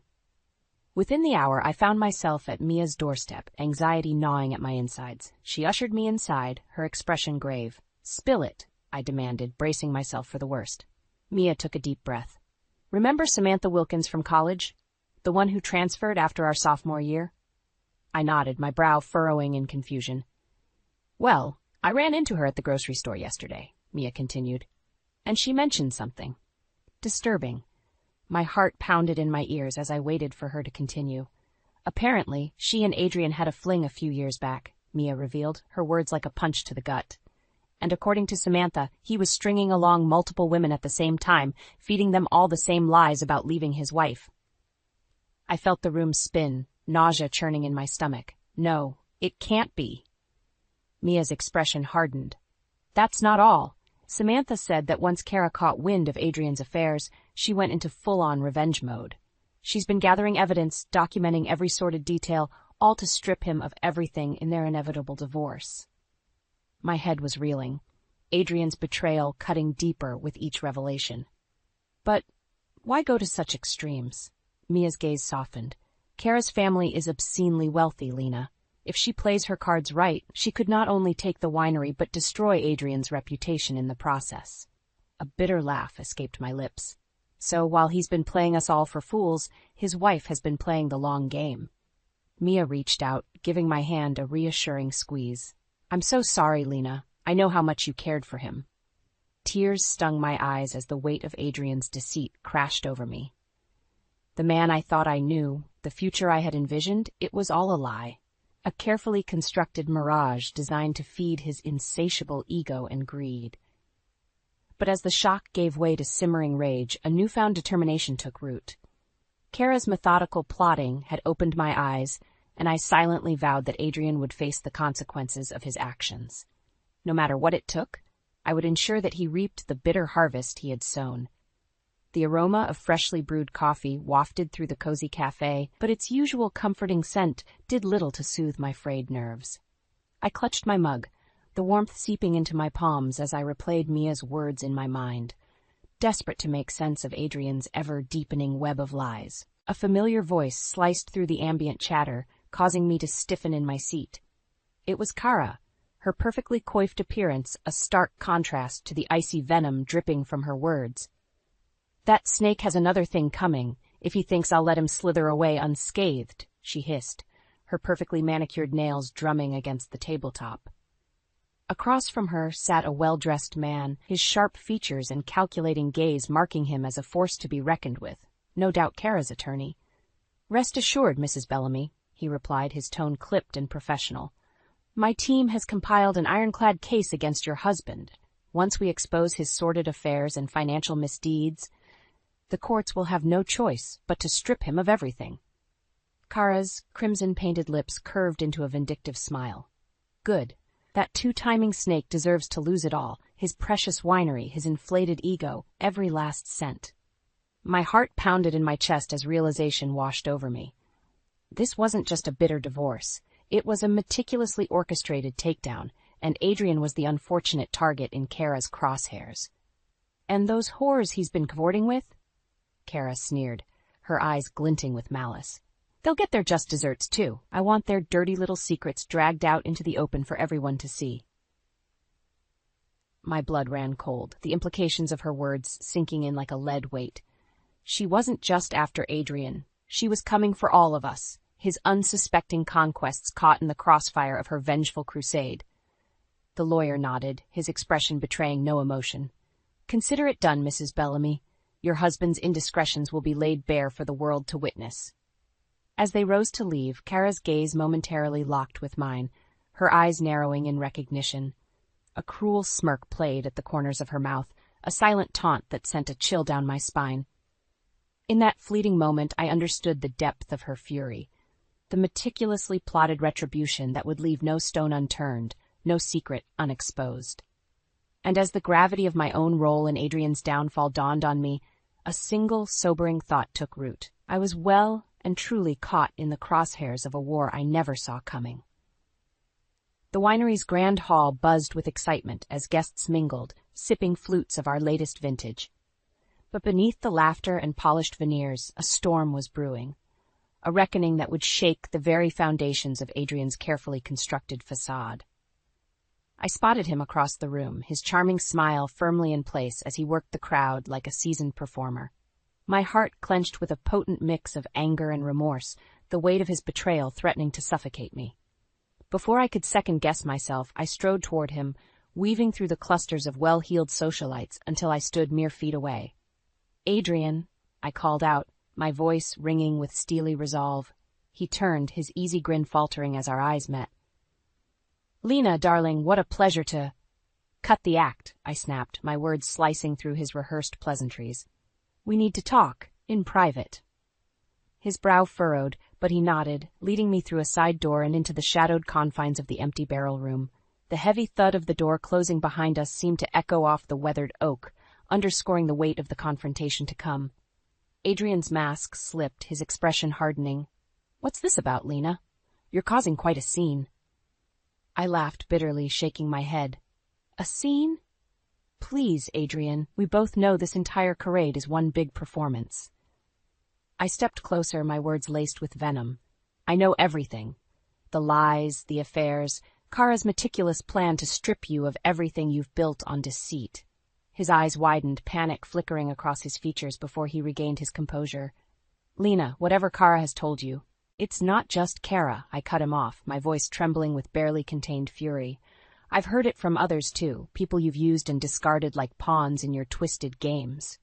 Within the hour, I found myself at Mia's doorstep, anxiety gnawing at my insides. She ushered me inside, her expression grave. Spill it, I demanded, bracing myself for the worst. Mia took a deep breath. Remember Samantha Wilkins from college? The one who transferred after our sophomore year? I nodded, my brow furrowing in confusion. Well, I ran into her at the grocery store yesterday, Mia continued, and she mentioned something. Disturbing. My heart pounded in my ears as I waited for her to continue. Apparently, she and Adrian had a fling a few years back, Mia revealed, her words like a punch to the gut. And according to Samantha, he was stringing along multiple women at the same time, feeding them all the same lies about leaving his wife. I felt the room spin, nausea churning in my stomach. No, it can't be. Mia's expression hardened. That's not all. Samantha said that once Kara caught wind of Adrian's affairs, she went into full-on revenge mode. She's been gathering evidence, documenting every sordid detail, all to strip him of everything in their inevitable divorce. My head was reeling, Adrian's betrayal cutting deeper with each revelation. But why go to such extremes? Mia's gaze softened. Kara's family is obscenely wealthy, Lena. If she plays her cards right, she could not only take the winery but destroy Adrian's reputation in the process. A bitter laugh escaped my lips. So while he's been playing us all for fools, his wife has been playing the long game. Mia reached out, giving my hand a reassuring squeeze. I'm so sorry, Lena. I know how much you cared for him. Tears stung my eyes as the weight of Adrian's deceit crashed over me. The man I thought I knew, the future I had envisioned, it was all a lie. A carefully constructed mirage designed to feed his insatiable ego and greed. But as the shock gave way to simmering rage, a newfound determination took root. Kara's methodical plotting had opened my eyes, and I silently vowed that Adrian would face the consequences of his actions. No matter what it took, I would ensure that he reaped the bitter harvest he had sown. The aroma of freshly brewed coffee wafted through the cozy cafe, but its usual comforting scent did little to soothe my frayed nerves. I clutched my mug, the warmth seeping into my palms as I replayed Mia's words in my mind, desperate to make sense of Adrian's ever-deepening web of lies. A familiar voice sliced through the ambient chatter, causing me to stiffen in my seat. It was Kara, her perfectly coiffed appearance a stark contrast to the icy venom dripping from her words. That snake has another thing coming, if he thinks I'll let him slither away unscathed, she hissed, her perfectly manicured nails drumming against the tabletop. Across from her sat a well-dressed man, his sharp features and calculating gaze marking him as a force to be reckoned with, no doubt Kara's attorney. Rest assured, Mrs. Bellamy, he replied, his tone clipped and professional. My team has compiled an ironclad case against your husband. Once we expose his sordid affairs and financial misdeeds, the courts will have no choice but to strip him of everything. Kara's crimson-painted lips curved into a vindictive smile. Good. That two-timing snake deserves to lose it all, his precious winery, his inflated ego, every last cent. My heart pounded in my chest as realization washed over me. This wasn't just a bitter divorce. It was a meticulously orchestrated takedown, and Adrian was the unfortunate target in Kara's crosshairs. And those whores he's been cavorting with? Kara sneered, her eyes glinting with malice. They'll get their just desserts, too. I want their dirty little secrets dragged out into the open for everyone to see. My blood ran cold, the implications of her words sinking in like a lead weight. She wasn't just after Adrian. She was coming for all of us, his unsuspecting conquests caught in the crossfire of her vengeful crusade. The lawyer nodded, his expression betraying no emotion. "Consider it done, Mrs. Bellamy. Your husband's indiscretions will be laid bare for the world to witness." As they rose to leave, Kara's gaze momentarily locked with mine, her eyes narrowing in recognition. A cruel smirk played at the corners of her mouth, a silent taunt that sent a chill down my spine. In that fleeting moment, I understood the depth of her fury, the meticulously plotted retribution that would leave no stone unturned, no secret unexposed. And as the gravity of my own role in Adrian's downfall dawned on me, a single sobering thought took root. I was well and truly caught in the crosshairs of a war I never saw coming. The winery's grand hall buzzed with excitement as guests mingled, sipping flutes of our latest vintage. But beneath the laughter and polished veneers, a storm was brewing, a reckoning that would shake the very foundations of Adrian's carefully constructed facade. I spotted him across the room, his charming smile firmly in place as he worked the crowd like a seasoned performer. My heart clenched with a potent mix of anger and remorse, the weight of his betrayal threatening to suffocate me. Before I could second-guess myself, I strode toward him, weaving through the clusters of well-heeled socialites until I stood mere feet away. "Adrian," I called out, my voice ringing with steely resolve. He turned, his easy grin faltering as our eyes met. "Lena, darling, what a pleasure to—" "Cut the act," I snapped, my words slicing through his rehearsed pleasantries. "We need to talk, in private." His brow furrowed, but he nodded, leading me through a side door and into the shadowed confines of the empty barrel room. The heavy thud of the door closing behind us seemed to echo off the weathered oak, underscoring the weight of the confrontation to come. Adrian's mask slipped, his expression hardening. "What's this about, Lena? You're causing quite a scene." I laughed bitterly, shaking my head. "A scene? Please, Adrian, we both know this entire charade is one big performance." I stepped closer, my words laced with venom. "I know everything. The lies, the affairs, Kara's meticulous plan to strip you of everything you've built on deceit." His eyes widened, panic flickering across his features before he regained his composure. "Lena, whatever Kara has told you, it's not just Kara," I cut him off, my voice trembling with barely contained fury. "I've heard it from others too, people you've used and discarded like pawns in your twisted games."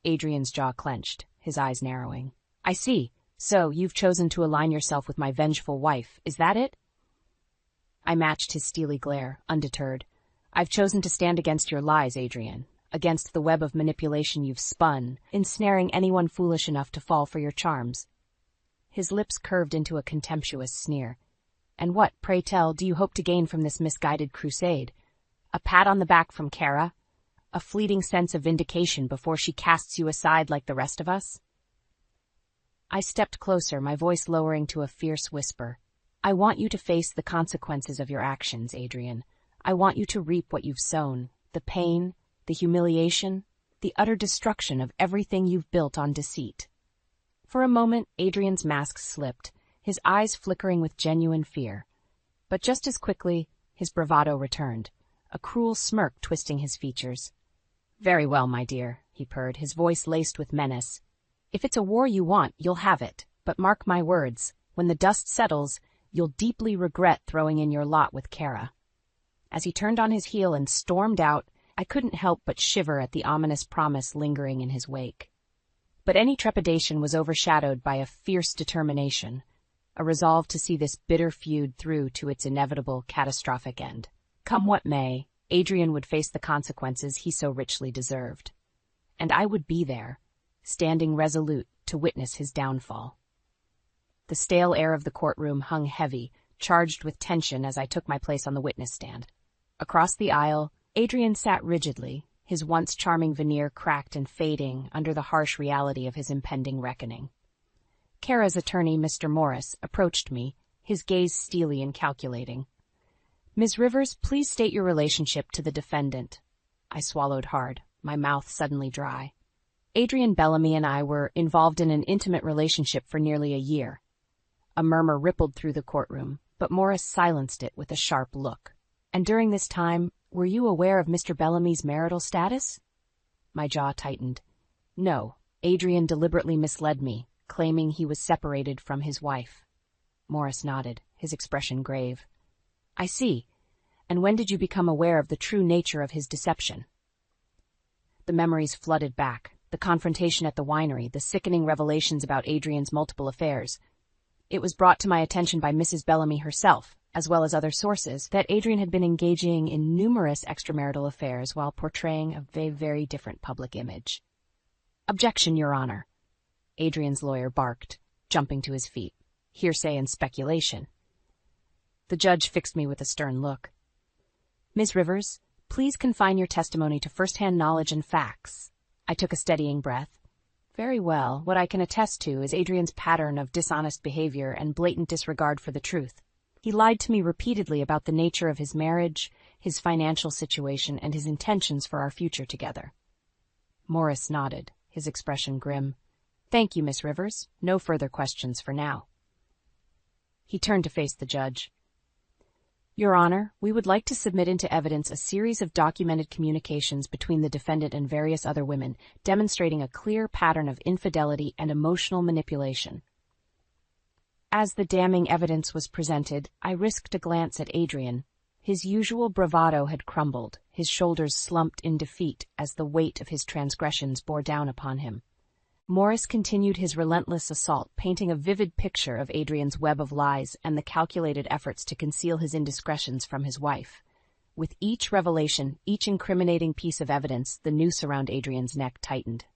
Adrian's jaw clenched, his eyes narrowing. "I see. So, you've chosen to align yourself with my vengeful wife, is that it?" I matched his steely glare, undeterred. "I've chosen to stand against your lies, Adrian, against the web of manipulation you've spun, ensnaring anyone foolish enough to fall for your charms." His lips curved into a contemptuous sneer. "And what, pray tell, do you hope to gain from this misguided crusade? A pat on the back from Kara? A fleeting sense of vindication before she casts you aside like the rest of us?" I stepped closer, my voice lowering to a fierce whisper. "I want you to face the consequences of your actions, Adrian. I want you to reap what you've sown, the pain, the humiliation, the utter destruction of everything you've built on deceit." For a moment, Adrian's mask slipped, his eyes flickering with genuine fear. But just as quickly, his bravado returned, a cruel smirk twisting his features. "Very well, my dear," he purred, his voice laced with menace. "If it's a war you want, you'll have it. But mark my words, when the dust settles, you'll deeply regret throwing in your lot with Kara." As he turned on his heel and stormed out, I couldn't help but shiver at the ominous promise lingering in his wake. But any trepidation was overshadowed by a fierce determination, a resolve to see this bitter feud through to its inevitable, catastrophic end. Come what may, Adrian would face the consequences he so richly deserved. And I would be there, standing resolute to witness his downfall. The stale air of the courtroom hung heavy, charged with tension as I took my place on the witness stand. Across the aisle, Adrian sat rigidly, his once charming veneer cracked and fading under the harsh reality of his impending reckoning. Kara's attorney, Mr. Morris, approached me, his gaze steely and calculating. "Ms. Rivers, please state your relationship to the defendant." I swallowed hard, my mouth suddenly dry. "Adrian Bellamy and I were involved in an intimate relationship for nearly a year." A murmur rippled through the courtroom, but Morris silenced it with a sharp look. "And during this time, Were you aware of Mr. Bellamy's marital status? My jaw tightened. No, Adrian deliberately misled me, claiming he was separated from his wife. Morris nodded, his expression grave. I see. And when did you become aware of the true nature of his deception? The memories flooded back, the confrontation at the winery, the sickening revelations about Adrian's multiple affairs. It was brought to my attention by Mrs. Bellamy herself, as well as other sources, that Adrian had been engaging in numerous extramarital affairs while portraying a very different public image. Objection, Your Honor. Adrian's lawyer barked, jumping to his feet. Hearsay and speculation. The judge fixed me with a stern look. Ms. Rivers, please confine your testimony to first-hand knowledge and facts. I took a steadying breath. Very well, what I can attest to is Adrian's pattern of dishonest behavior and blatant disregard for the truth. He lied to me repeatedly about the nature of his marriage, his financial situation, and his intentions for our future together. Morris nodded, his expression grim. Thank you, Miss Rivers. No further questions for now. He turned to face the judge. Your Honor, we would like to submit into evidence a series of documented communications between the defendant and various other women, demonstrating a clear pattern of infidelity and emotional manipulation. As the damning evidence was presented, I risked a glance at Adrian. His usual bravado had crumbled, his shoulders slumped in defeat as the weight of his transgressions bore down upon him. Morris continued his relentless assault, painting a vivid picture of Adrian's web of lies and the calculated efforts to conceal his indiscretions from his wife. With each revelation, each incriminating piece of evidence, the noose around Adrian's neck tightened.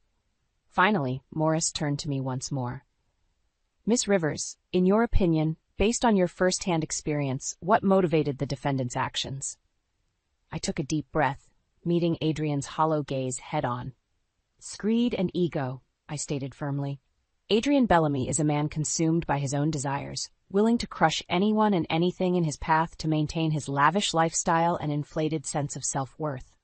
Finally, Morris turned to me once more. Miss Rivers, in your opinion, based on your first-hand experience, what motivated the defendant's actions? I took a deep breath, meeting Adrian's hollow gaze head-on. Greed and ego, I stated firmly. Adrian Bellamy is a man consumed by his own desires, willing to crush anyone and anything in his path to maintain his lavish lifestyle and inflated sense of self-worth.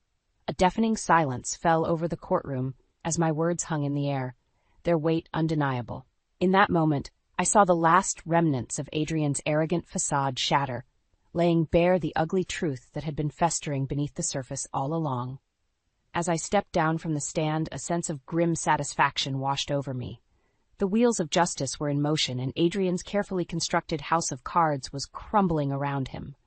A deafening silence fell over the courtroom as my words hung in the air, their weight undeniable. In that moment, I saw the last remnants of Adrian's arrogant facade shatter, laying bare the ugly truth that had been festering beneath the surface all along. As I stepped down from the stand, a sense of grim satisfaction washed over me. The wheels of justice were in motion, and Adrian's carefully constructed house of cards was crumbling around him.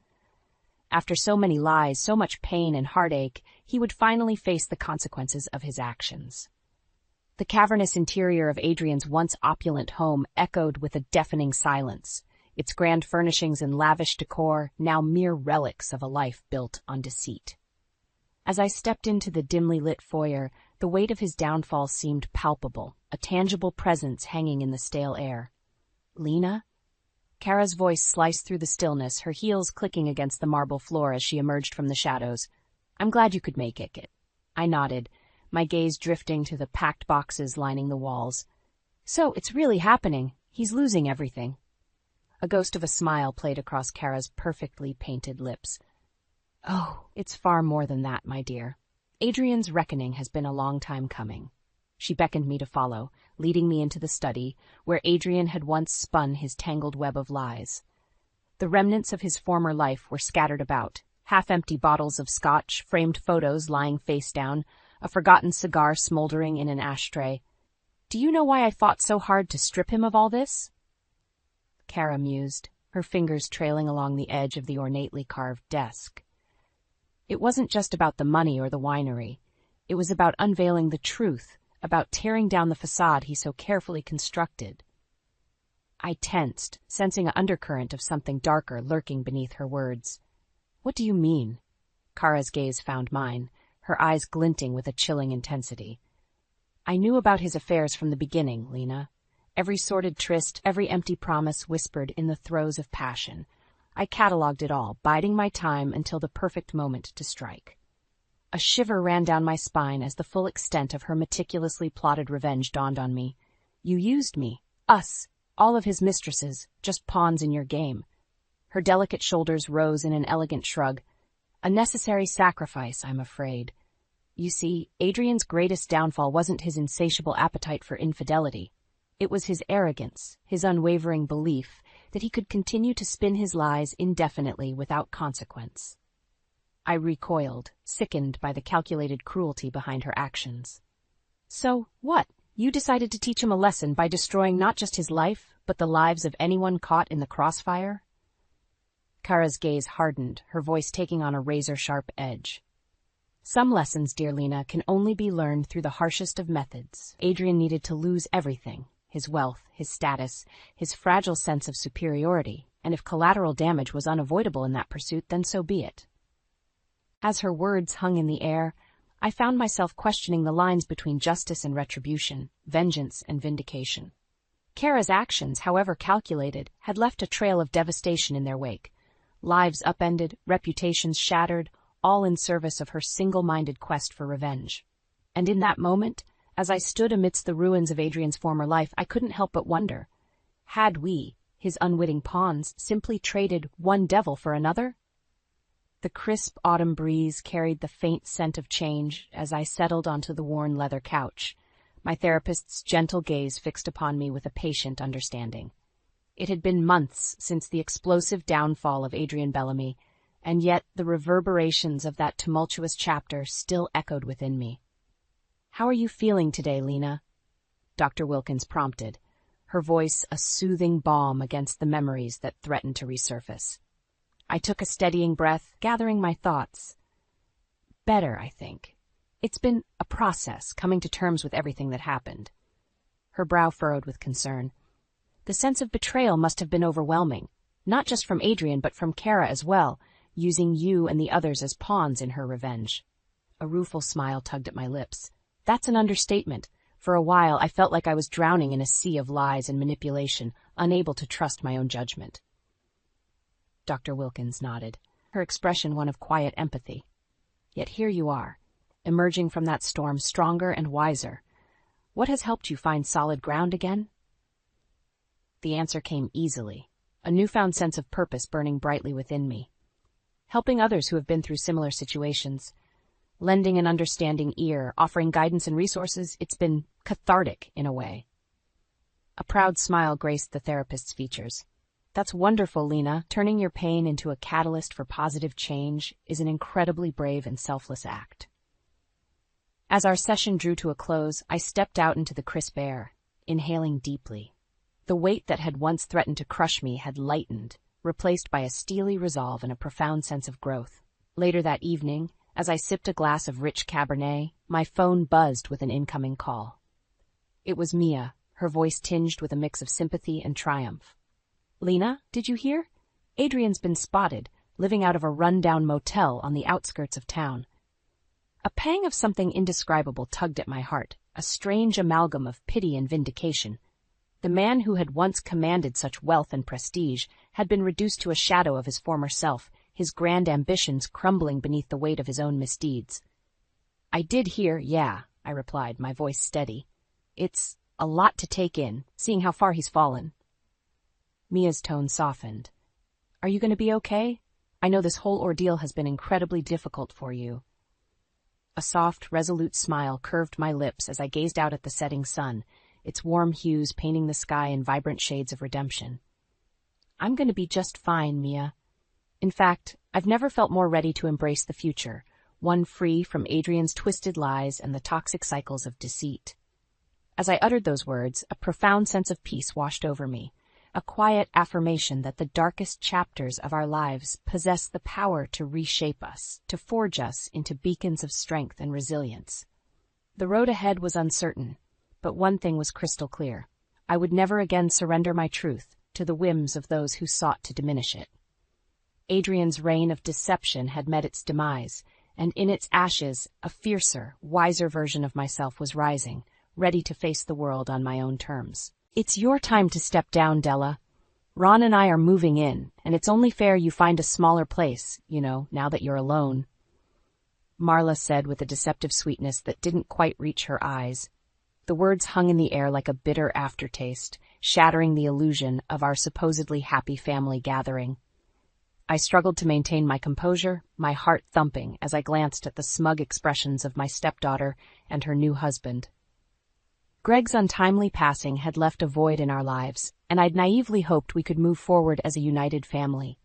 After so many lies, so much pain and heartache, he would finally face the consequences of his actions. The cavernous interior of Adrian's once opulent home echoed with a deafening silence, its grand furnishings and lavish decor now mere relics of a life built on deceit. As I stepped into the dimly lit foyer, the weight of his downfall seemed palpable, a tangible presence hanging in the stale air. Lena? Kara's voice sliced through the stillness, her heels clicking against the marble floor as she emerged from the shadows. I'm glad you could make it. I nodded, my gaze drifting to the packed boxes lining the walls. So, it's really happening. He's losing everything. A ghost of a smile played across Kara's perfectly painted lips. Oh, it's far more than that, my dear. Adrian's reckoning has been a long time coming. She beckoned me to follow, leading me into the study, where Adrian had once spun his tangled web of lies. The remnants of his former life were scattered about, half-empty bottles of scotch, framed photos lying face down, a forgotten cigar smoldering in an ashtray. Do you know why I fought so hard to strip him of all this? Kara mused, her fingers trailing along the edge of the ornately carved desk. It wasn't just about the money or the winery. It was about unveiling the truth, about tearing down the facade he so carefully constructed. I tensed, sensing an undercurrent of something darker lurking beneath her words. What do you mean? Kara's gaze found mine, her eyes glinting with a chilling intensity. I knew about his affairs from the beginning, Lena. Every sordid tryst, every empty promise whispered in the throes of passion. I catalogued it all, biding my time until the perfect moment to strike. A shiver ran down my spine as the full extent of her meticulously plotted revenge dawned on me. You used me, us, all of his mistresses, just pawns in your game. Her delicate shoulders rose in an elegant shrug. A necessary sacrifice, I'm afraid. You see, Adrian's greatest downfall wasn't his insatiable appetite for infidelity. It was his arrogance, his unwavering belief that he could continue to spin his lies indefinitely without consequence. I recoiled, sickened by the calculated cruelty behind her actions. So, what? You decided to teach him a lesson by destroying not just his life, but the lives of anyone caught in the crossfire? Kara's gaze hardened, her voice taking on a razor-sharp edge. Some lessons, dear Lena, can only be learned through the harshest of methods. Adrian needed to lose everything, his wealth, his status, his fragile sense of superiority, and if collateral damage was unavoidable in that pursuit, then so be it. As her words hung in the air, I found myself questioning the lines between justice and retribution, vengeance and vindication. Kara's actions, however calculated, had left a trail of devastation in their wake. Lives upended, reputations shattered, all in service of her single-minded quest for revenge. And in that moment, as I stood amidst the ruins of Adrian's former life, I couldn't help but wonder, had we, his unwitting pawns, simply traded one devil for another? The crisp autumn breeze carried the faint scent of change as I settled onto the worn leather couch, my therapist's gentle gaze fixed upon me with a patient understanding. It had been months since the explosive downfall of Adrian Bellamy, and yet the reverberations of that tumultuous chapter still echoed within me. "How are you feeling today, Lena?" Dr. Wilkins prompted, her voice a soothing balm against the memories that threatened to resurface. I took a steadying breath, gathering my thoughts. Better, I think. It's been a process, coming to terms with everything that happened. Her brow furrowed with concern. The sense of betrayal must have been overwhelming, not just from Adrian, but from Kara as well, using you and the others as pawns in her revenge. A rueful smile tugged at my lips. That's an understatement. For a while, I felt like I was drowning in a sea of lies and manipulation, unable to trust my own judgment. Dr. Wilkins nodded, her expression one of quiet empathy. Yet here you are, emerging from that storm stronger and wiser. What has helped you find solid ground again? The answer came easily, a newfound sense of purpose burning brightly within me. Helping others who have been through similar situations, lending an understanding ear, offering guidance and resources, it's been cathartic in a way. A proud smile graced the therapist's features. That's wonderful, Lena. Turning your pain into a catalyst for positive change is an incredibly brave and selfless act. As our session drew to a close, I stepped out into the crisp air, inhaling deeply. The weight that had once threatened to crush me had lightened, replaced by a steely resolve and a profound sense of growth. Later that evening, as I sipped a glass of rich Cabernet, my phone buzzed with an incoming call. It was Mia, her voice tinged with a mix of sympathy and triumph. "Lena, did you hear? Adrian's been spotted, living out of a run-down motel on the outskirts of town." A pang of something indescribable tugged at my heart, a strange amalgam of pity and vindication. The man who had once commanded such wealth and prestige had been reduced to a shadow of his former self, his grand ambitions crumbling beneath the weight of his own misdeeds. "I did hear, yeah," I replied, my voice steady. "It's a lot to take in, seeing how far he's fallen." Mia's tone softened. "Are you going to be okay? I know this whole ordeal has been incredibly difficult for you." A soft, resolute smile curved my lips as I gazed out at the setting sun, its warm hues painting the sky in vibrant shades of redemption. "I'm going to be just fine, Mia. In fact, I've never felt more ready to embrace the future, one free from Adrian's twisted lies and the toxic cycles of deceit." As I uttered those words, a profound sense of peace washed over me, a quiet affirmation that the darkest chapters of our lives possess the power to reshape us, to forge us into beacons of strength and resilience. The road ahead was uncertain, but one thing was crystal clear. I would never again surrender my truth to the whims of those who sought to diminish it. Adrian's reign of deception had met its demise, and in its ashes, a fiercer, wiser version of myself was rising, ready to face the world on my own terms. "It's your time to step down, Della. Ron and I are moving in, and it's only fair you find a smaller place, now that you're alone," Marla said with a deceptive sweetness that didn't quite reach her eyes. The words hung in the air like a bitter aftertaste, shattering the illusion of our supposedly happy family gathering. I struggled to maintain my composure, my heart thumping as I glanced at the smug expressions of my stepdaughter and her new husband. Greg's untimely passing had left a void in our lives, and I'd naively hoped we could move forward as a united family.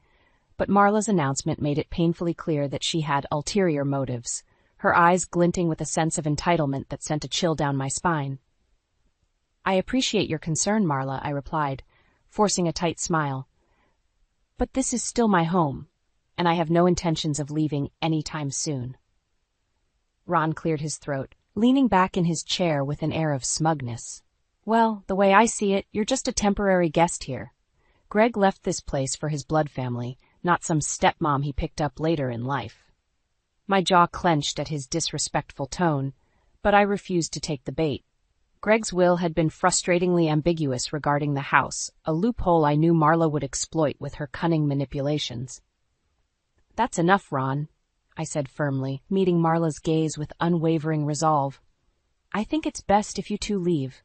but Marla's announcement made it painfully clear that she had ulterior motives, her eyes glinting with a sense of entitlement that sent a chill down my spine. "I appreciate your concern, Marla," I replied, forcing a tight smile. "But this is still my home, and I have no intentions of leaving any time soon." Ron cleared his throat, leaning back in his chair with an air of smugness. "Well, the way I see it, you're just a temporary guest here. Greg left this place for his blood family, not some stepmom he picked up later in life." My jaw clenched at his disrespectful tone, but I refused to take the bait. Greg's will had been frustratingly ambiguous regarding the house, a loophole I knew Marla would exploit with her cunning manipulations. "That's enough, Ron," I said firmly, meeting Marla's gaze with unwavering resolve. "I think it's best if you two leave.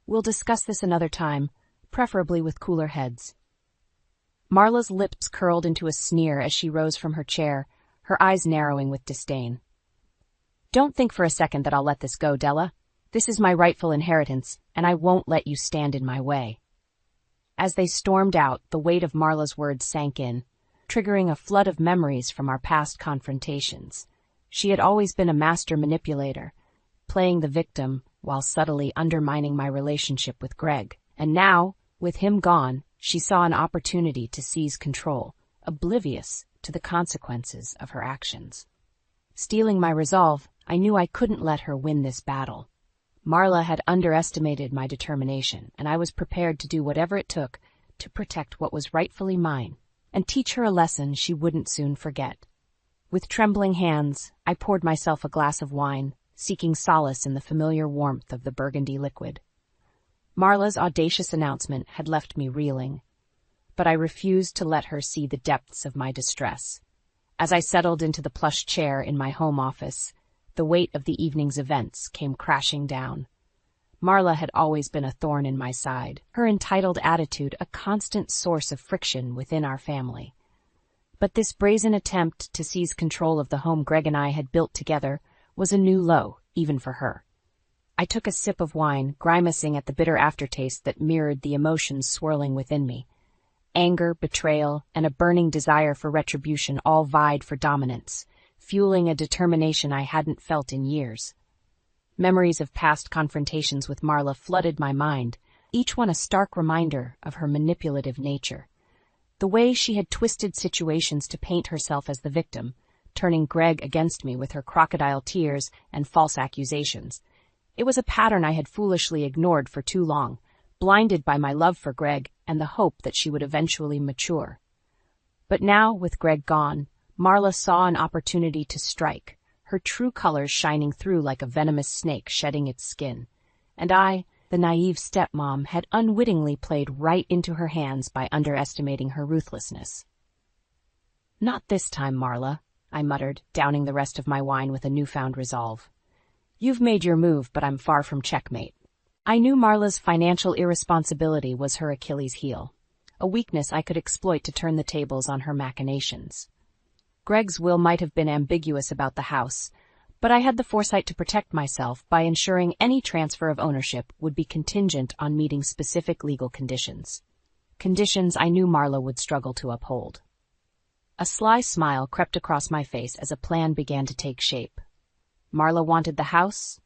We'll discuss this another time, preferably with cooler heads." Marla's lips curled into a sneer as she rose from her chair, her eyes narrowing with disdain. "Don't think for a second that I'll let this go, Della. This is my rightful inheritance, and I won't let you stand in my way." As they stormed out, the weight of Marla's words sank in, triggering a flood of memories from our past confrontations. She had always been a master manipulator, playing the victim while subtly undermining my relationship with Greg. And now, with him gone, she saw an opportunity to seize control, oblivious to the consequences of her actions. Steeling my resolve, I knew I couldn't let her win this battle. Marla had underestimated my determination, and I was prepared to do whatever it took to protect what was rightfully mine and teach her a lesson she wouldn't soon forget. With trembling hands, I poured myself a glass of wine, seeking solace in the familiar warmth of the burgundy liquid. Marla's audacious announcement had left me reeling, but I refused to let her see the depths of my distress. As I settled into the plush chair in my home office, the weight of the evening's events came crashing down. Marla had always been a thorn in my side, her entitled attitude a constant source of friction within our family. But this brazen attempt to seize control of the home Greg and I had built together was a new low, even for her. I took a sip of wine, grimacing at the bitter aftertaste that mirrored the emotions swirling within me. Anger, betrayal, and a burning desire for retribution all vied for dominance, fueling a determination I hadn't felt in years. Memories of past confrontations with Marla flooded my mind, each one a stark reminder of her manipulative nature. The way she had twisted situations to paint herself as the victim, turning Greg against me with her crocodile tears and false accusations. It was a pattern I had foolishly ignored for too long, blinded by my love for Greg and the hope that she would eventually mature. But now, with Greg gone, Marla saw an opportunity to strike, her true colors shining through like a venomous snake shedding its skin. And I, the naive stepmom, had unwittingly played right into her hands by underestimating her ruthlessness. "Not this time, Marla," I muttered, downing the rest of my wine with a newfound resolve. "You've made your move, but I'm far from checkmate." I knew Marla's financial irresponsibility was her Achilles heel, a weakness I could exploit to turn the tables on her machinations. Greg's will might have been ambiguous about the house, but I had the foresight to protect myself by ensuring any transfer of ownership would be contingent on meeting specific legal conditions. Conditions I knew Marla would struggle to uphold. A sly smile crept across my face as a plan began to take shape. Marla wanted the house?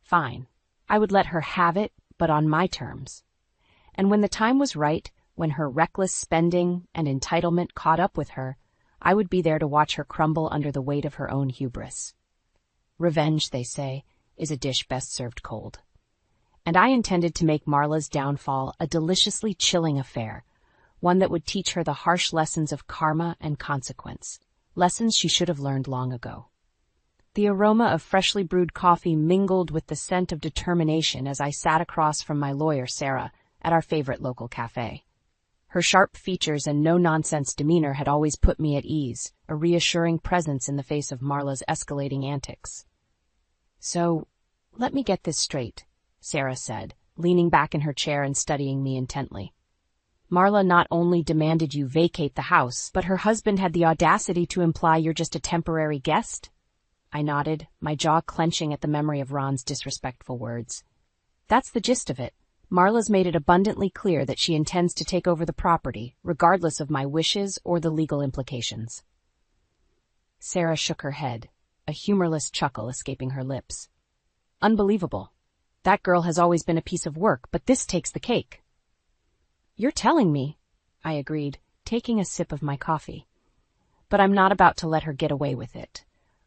Fine. I would let her have it, but on my terms. And when the time was right, when her reckless spending and entitlement caught up with her, I would be there to watch her crumble under the weight of her own hubris. Revenge, they say, is a dish best served cold. And I intended to make Marla's downfall a deliciously chilling affair, one that would teach her the harsh lessons of karma and consequence, lessons she should have learned long ago. The aroma of freshly brewed coffee mingled with the scent of determination as I sat across from my lawyer, Sarah, at our favorite local cafe. Her sharp features and no-nonsense demeanor had always put me at ease, a reassuring presence in the face of Marla's escalating antics. "So, let me get this straight," Sarah said, leaning back in her chair and studying me intently. "Marla not only demanded you vacate the house, but her husband had the audacity to imply you're just a temporary guest?" I nodded, my jaw clenching at the memory of Ron's disrespectful words. "That's the gist of it. Marla's made it abundantly clear that she intends to take over the property, regardless of my wishes or the legal implications. Sarah shook her head, a humorless chuckle escaping her lips. Unbelievable. That girl has always been a piece of work, but this takes the cake. You're telling me, I agreed, taking a sip of my coffee. But I'm not about to let her get away with it.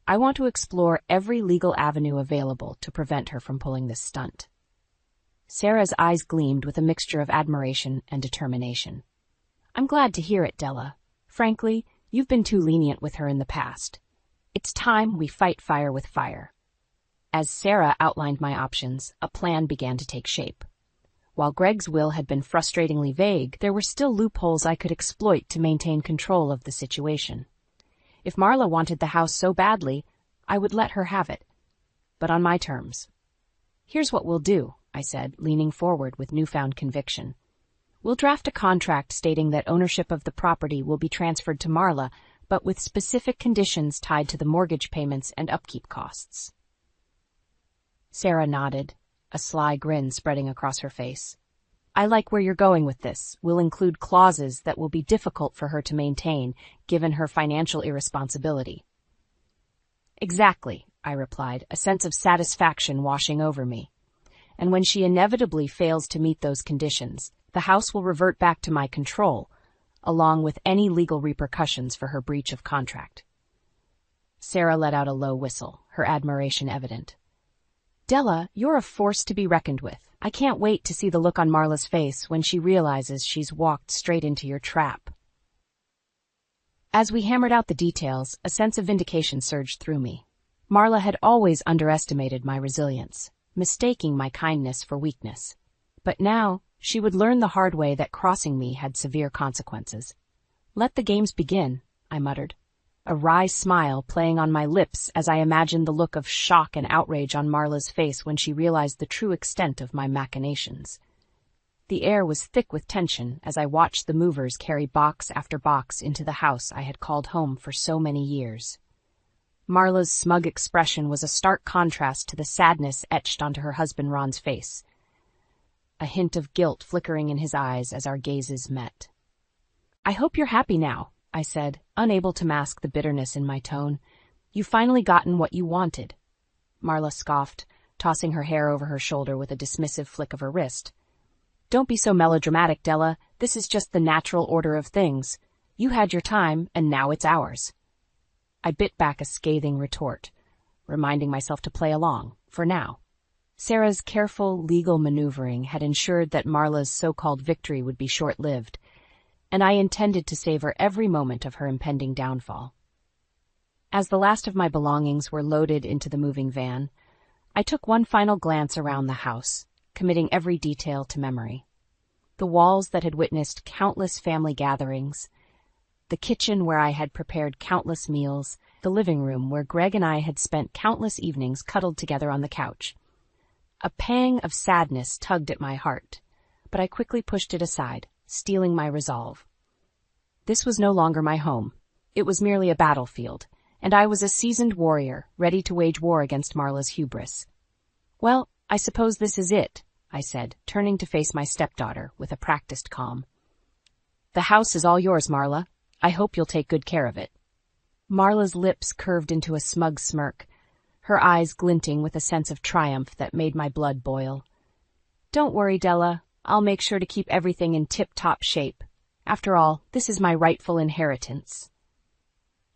I want to explore every legal avenue available to prevent her from pulling this stunt. Sarah's eyes gleamed with a mixture of admiration and determination. I'm glad to hear it, Della. Frankly, you've been too lenient with her in the past. It's time we fight fire with fire. As Sarah outlined my options, a plan began to take shape. While Greg's will had been frustratingly vague, there were still loopholes I could exploit to maintain control of the situation. If Marla wanted the house so badly, I would let her have it, but on my terms. Here's what we'll do, I said, leaning forward with newfound conviction. We'll draft a contract stating that ownership of the property will be transferred to Marla, but with specific conditions tied to the mortgage payments and upkeep costs. Sarah nodded, a sly grin spreading across her face. I like where you're going with this. We'll include clauses that will be difficult for her to maintain, given her financial irresponsibility. Exactly, I replied, a sense of satisfaction washing over me. And when she inevitably fails to meet those conditions, the house will revert back to my control, along with any legal repercussions for her breach of contract. Sarah let out a low whistle, her admiration evident. Della, you're a force to be reckoned with. I can't wait to see the look on Marla's face when she realizes she's walked straight into your trap. As we hammered out the details, a sense of vindication surged through me. Marla had always underestimated my resilience, mistaking my kindness for weakness. But now, she would learn the hard way that crossing me had severe consequences. Let the games begin, I muttered, a wry smile playing on my lips as I imagined the look of shock and outrage on Marla's face when she realized the true extent of my machinations. The air was thick with tension as I watched the movers carry box after box into the house I had called home for so many years. Marla's smug expression was a stark contrast to the sadness etched onto her husband Ron's face, a hint of guilt flickering in his eyes as our gazes met. I hope you're happy now, I said, unable to mask the bitterness in my tone. You've finally gotten what you wanted. Marla scoffed, tossing her hair over her shoulder with a dismissive flick of her wrist. Don't be so melodramatic, Della. This is just the natural order of things. You had your time, and now it's ours. I bit back a scathing retort, reminding myself to play along, for now. Sarah's careful legal maneuvering had ensured that Marla's so-called victory would be short-lived, and I intended to savor every moment of her impending downfall. As the last of my belongings were loaded into the moving van, I took one final glance around the house, committing every detail to memory. The walls that had witnessed countless family gatherings, the kitchen where I had prepared countless meals, the living room where Greg and I had spent countless evenings cuddled together on the couch. A pang of sadness tugged at my heart, but I quickly pushed it aside, steeling my resolve. This was no longer my home. It was merely a battlefield, and I was a seasoned warrior, ready to wage war against Marla's hubris. Well, I suppose this is it, I said, turning to face my stepdaughter with a practiced calm. The house is all yours, Marla. I hope you'll take good care of it. Marla's lips curved into a smug smirk, her eyes glinting with a sense of triumph that made my blood boil. Don't worry, Della. I'll make sure to keep everything in tip-top shape. After all, this is my rightful inheritance.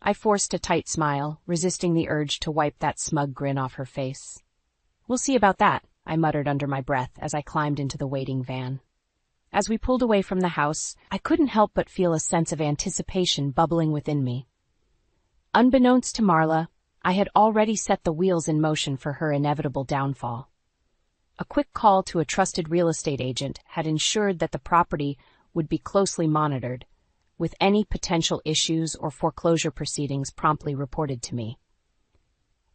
I forced a tight smile, resisting the urge to wipe that smug grin off her face. We'll see about that, I muttered under my breath as I climbed into the waiting van. As we pulled away from the house, I couldn't help but feel a sense of anticipation bubbling within me. Unbeknownst to Marla, I had already set the wheels in motion for her inevitable downfall. A quick call to a trusted real estate agent had ensured that the property would be closely monitored, with any potential issues or foreclosure proceedings promptly reported to me.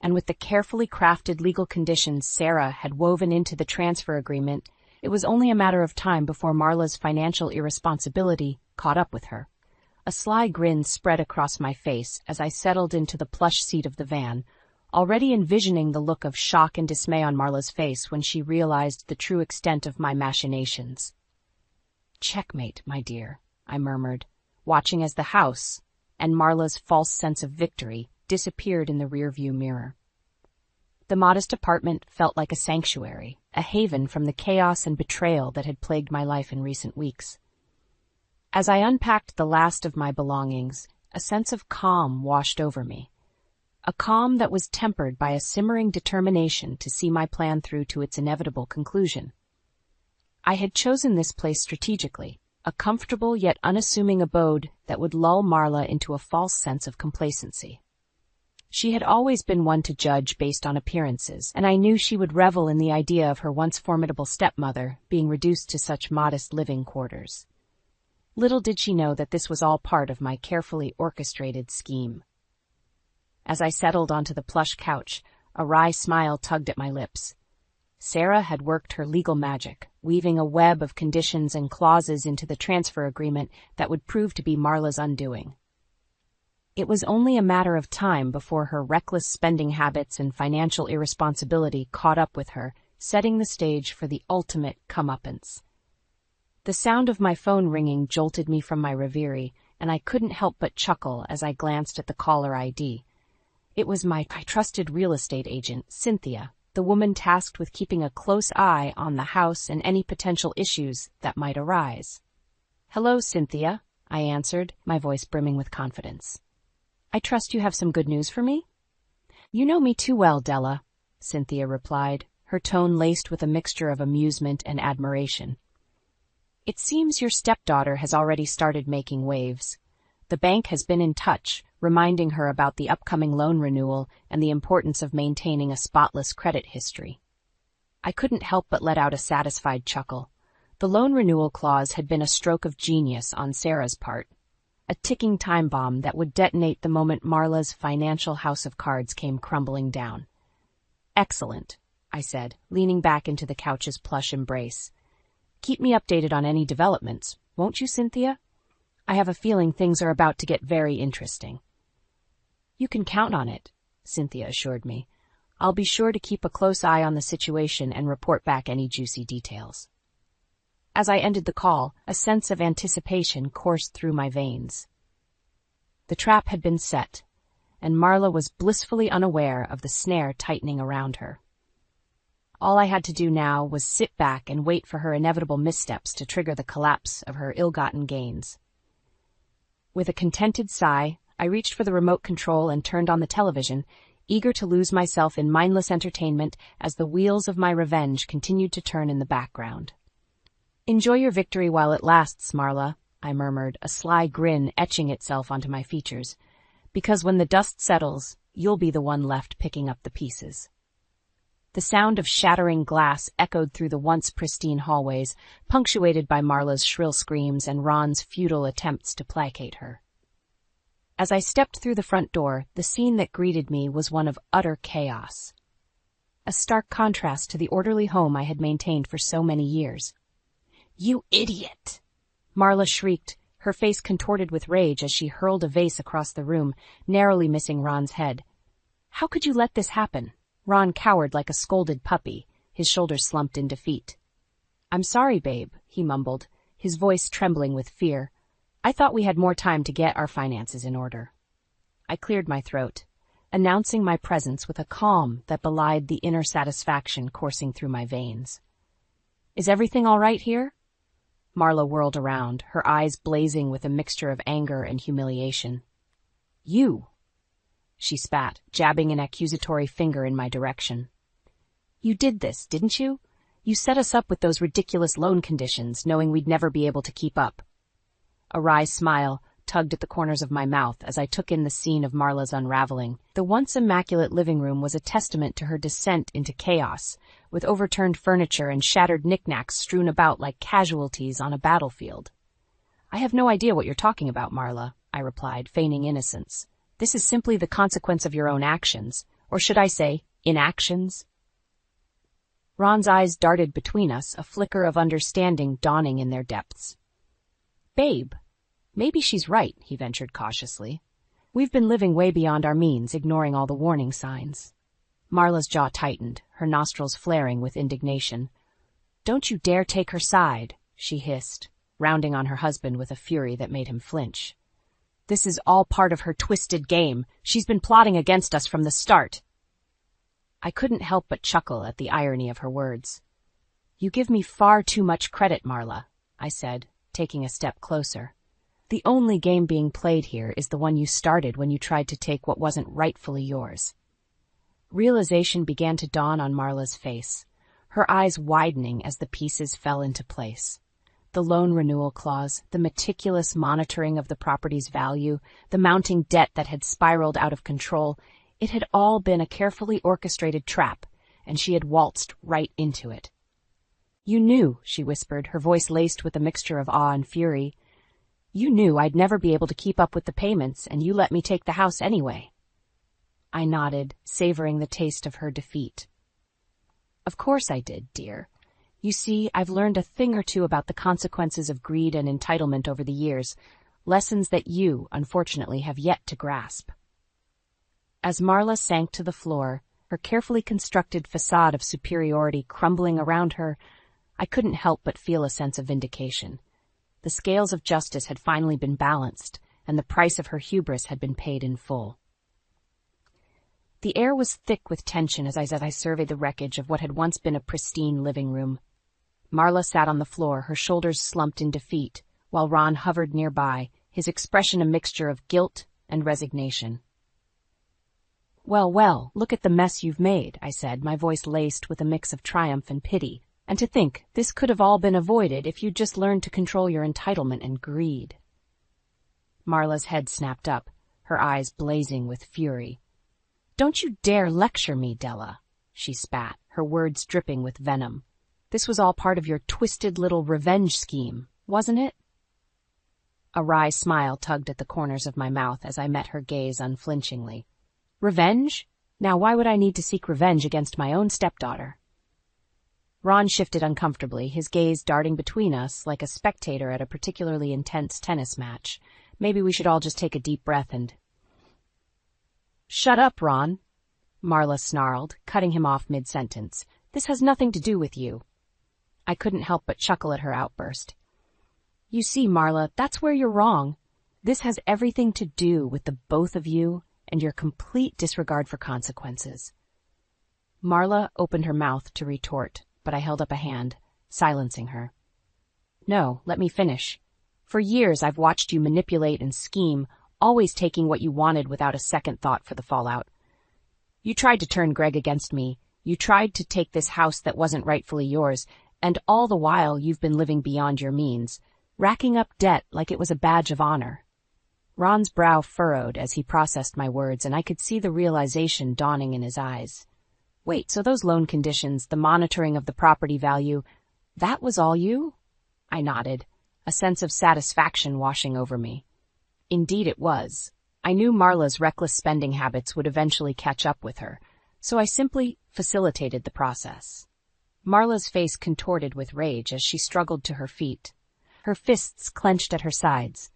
And with the carefully crafted legal conditions Sarah had woven into the transfer agreement, it was only a matter of time before Marla's financial irresponsibility caught up with her. A sly grin spread across my face as I settled into the plush seat of the van, already envisioning the look of shock and dismay on Marla's face when she realized the true extent of my machinations. "Checkmate, my dear," I murmured, watching as the house, and Marla's false sense of victory, disappeared in the rearview mirror. The modest apartment felt like a sanctuary, a haven from the chaos and betrayal that had plagued my life in recent weeks. As I unpacked the last of my belongings, a sense of calm washed over me. A calm that was tempered by a simmering determination to see my plan through to its inevitable conclusion. I had chosen this place strategically, a comfortable yet unassuming abode that would lull Marla into a false sense of complacency. She had always been one to judge based on appearances, and I knew she would revel in the idea of her once formidable stepmother being reduced to such modest living quarters. Little did she know that this was all part of my carefully orchestrated scheme. As I settled onto the plush couch, a wry smile tugged at my lips. Sarah had worked her legal magic, weaving a web of conditions and clauses into the transfer agreement that would prove to be Marla's undoing. It was only a matter of time before her reckless spending habits and financial irresponsibility caught up with her, setting the stage for the ultimate comeuppance. The sound of my phone ringing jolted me from my reverie, and I couldn't help but chuckle as I glanced at the caller ID. It was my trusted real estate agent, Cynthia, the woman tasked with keeping a close eye on the house and any potential issues that might arise. "Hello, Cynthia," I answered, my voice brimming with confidence. "I trust you have some good news for me?" "You know me too well, Della," Cynthia replied, her tone laced with a mixture of amusement and admiration. "It seems your stepdaughter has already started making waves. The bank has been in touch, reminding her about the upcoming loan renewal and the importance of maintaining a spotless credit history." I couldn't help but let out a satisfied chuckle. The loan renewal clause had been a stroke of genius on Sarah's part, a ticking time bomb that would detonate the moment Marla's financial house of cards came crumbling down. "Excellent," I said, leaning back into the couch's plush embrace. "Keep me updated on any developments, won't you, Cynthia? I have a feeling things are about to get very interesting." "You can count on it," Cynthia assured me. "I'll be sure to keep a close eye on the situation and report back any juicy details." As I ended the call, a sense of anticipation coursed through my veins. The trap had been set, and Marla was blissfully unaware of the snare tightening around her. All I had to do now was sit back and wait for her inevitable missteps to trigger the collapse of her ill-gotten gains. With a contented sigh, I reached for the remote control and turned on the television, eager to lose myself in mindless entertainment as the wheels of my revenge continued to turn in the background. "Enjoy your victory while it lasts, Marla," I murmured, a sly grin etching itself onto my features, "because when the dust settles, you'll be the one left picking up the pieces." The sound of shattering glass echoed through the once pristine hallways, punctuated by Marla's shrill screams and Ron's futile attempts to placate her. As I stepped through the front door, the scene that greeted me was one of utter chaos. A stark contrast to the orderly home I had maintained for so many years. "You idiot!" Marla shrieked, her face contorted with rage as she hurled a vase across the room, narrowly missing Ron's head. "How could you let this happen?" Ron cowered like a scolded puppy, his shoulders slumped in defeat. "I'm sorry, babe," he mumbled, his voice trembling with fear. "I thought we had more time to get our finances in order." I cleared my throat, announcing my presence with a calm that belied the inner satisfaction coursing through my veins. "Is everything all right here?" Marla whirled around, her eyes blazing with a mixture of anger and humiliation. "You!" she spat, jabbing an accusatory finger in my direction. "You did this, didn't you? You set us up with those ridiculous loan conditions, knowing we'd never be able to keep up." A wry smile tugged at the corners of my mouth as I took in the scene of Marla's unraveling. The once immaculate living room was a testament to her descent into chaos, with overturned furniture and shattered knickknacks strewn about like casualties on a battlefield. "I have no idea what you're talking about, Marla," I replied, feigning innocence. "This is simply the consequence of your own actions, or should I say, inactions?" Ron's eyes darted between us, a flicker of understanding dawning in their depths. "Babe, maybe she's right," he ventured cautiously. "We've been living way beyond our means, ignoring all the warning signs. Marla's jaw tightened, her nostrils flaring with indignation. "Don't you dare take her side," she hissed, rounding on her husband with a fury that made him flinch. "This is all part of her twisted game. She's been plotting against us from the start." I couldn't help but chuckle at the irony of her words. "You give me far too much credit, Marla," I said, taking a step closer. "The only game being played here is the one you started when you tried to take what wasn't rightfully yours." Realization began to dawn on Marla's face, her eyes widening as the pieces fell into place. The loan renewal clause, the meticulous monitoring of the property's value, the mounting debt that had spiraled out of control, it had all been a carefully orchestrated trap, and she had waltzed right into it. "You knew," she whispered, her voice laced with a mixture of awe and fury. "You knew I'd never be able to keep up with the payments, and you let me take the house anyway." I nodded, savoring the taste of her defeat. "Of course I did, dear. You see, I've learned a thing or two about the consequences of greed and entitlement over the years, lessons that you, unfortunately, have yet to grasp." As Marla sank to the floor, her carefully constructed facade of superiority crumbling around her, I couldn't help but feel a sense of vindication. The scales of justice had finally been balanced, and the price of her hubris had been paid in full. The air was thick with tension as I surveyed the wreckage of what had once been a pristine living room. Marla sat on the floor, her shoulders slumped in defeat, while Ron hovered nearby, his expression a mixture of guilt and resignation. "Well, well, look at the mess you've made," I said, my voice laced with a mix of triumph and pity. "And to think, this could have all been avoided if you'd just learned to control your entitlement and greed." Marla's head snapped up, her eyes blazing with fury. "Don't you dare lecture me, Della," she spat, her words dripping with venom. "This was all part of your twisted little revenge scheme, wasn't it?" A wry smile tugged at the corners of my mouth as I met her gaze unflinchingly. "Revenge? Now why would I need to seek revenge against my own stepdaughter?" Ron shifted uncomfortably, his gaze darting between us like a spectator at a particularly intense tennis match. Maybe we should all just take a deep breath and... "Shut up, Ron," Marla snarled, cutting him off mid-sentence. "This has nothing to do with you." I couldn't help but chuckle at her outburst. "You see, Marla, that's where you're wrong. This has everything to do with the both of you and your complete disregard for consequences." Marla opened her mouth to retort, but I held up a hand, silencing her. "No, let me finish. For years I've watched you manipulate and scheme, always taking what you wanted without a second thought for the fallout. You tried to turn Greg against me, you tried to take this house that wasn't rightfully yours, and all the while you've been living beyond your means, racking up debt like it was a badge of honor." Ron's brow furrowed as he processed my words, and I could see the realization dawning in his eyes. "Wait, so those loan conditions, the monitoring of the property value, that was all you?" I nodded, a sense of satisfaction washing over me. Indeed it was. I knew Marla's reckless spending habits would eventually catch up with her, so I simply facilitated the process. Marla's face contorted with rage as she struggled to her feet, her fists clenched at her sides.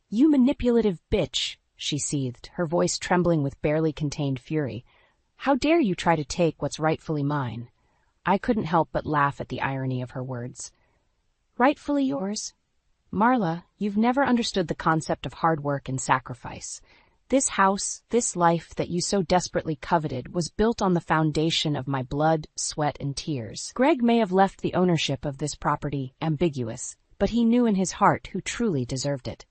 "You manipulative bitch," she seethed, her voice trembling with barely contained fury. "How dare you try to take what's rightfully mine?" I couldn't help but laugh at the irony of her words. "Rightfully yours? Marla, you've never understood the concept of hard work and sacrifice. This house, this life that you so desperately coveted, was built on the foundation of my blood, sweat, and tears. Greg may have left the ownership of this property ambiguous, but he knew in his heart who truly deserved it."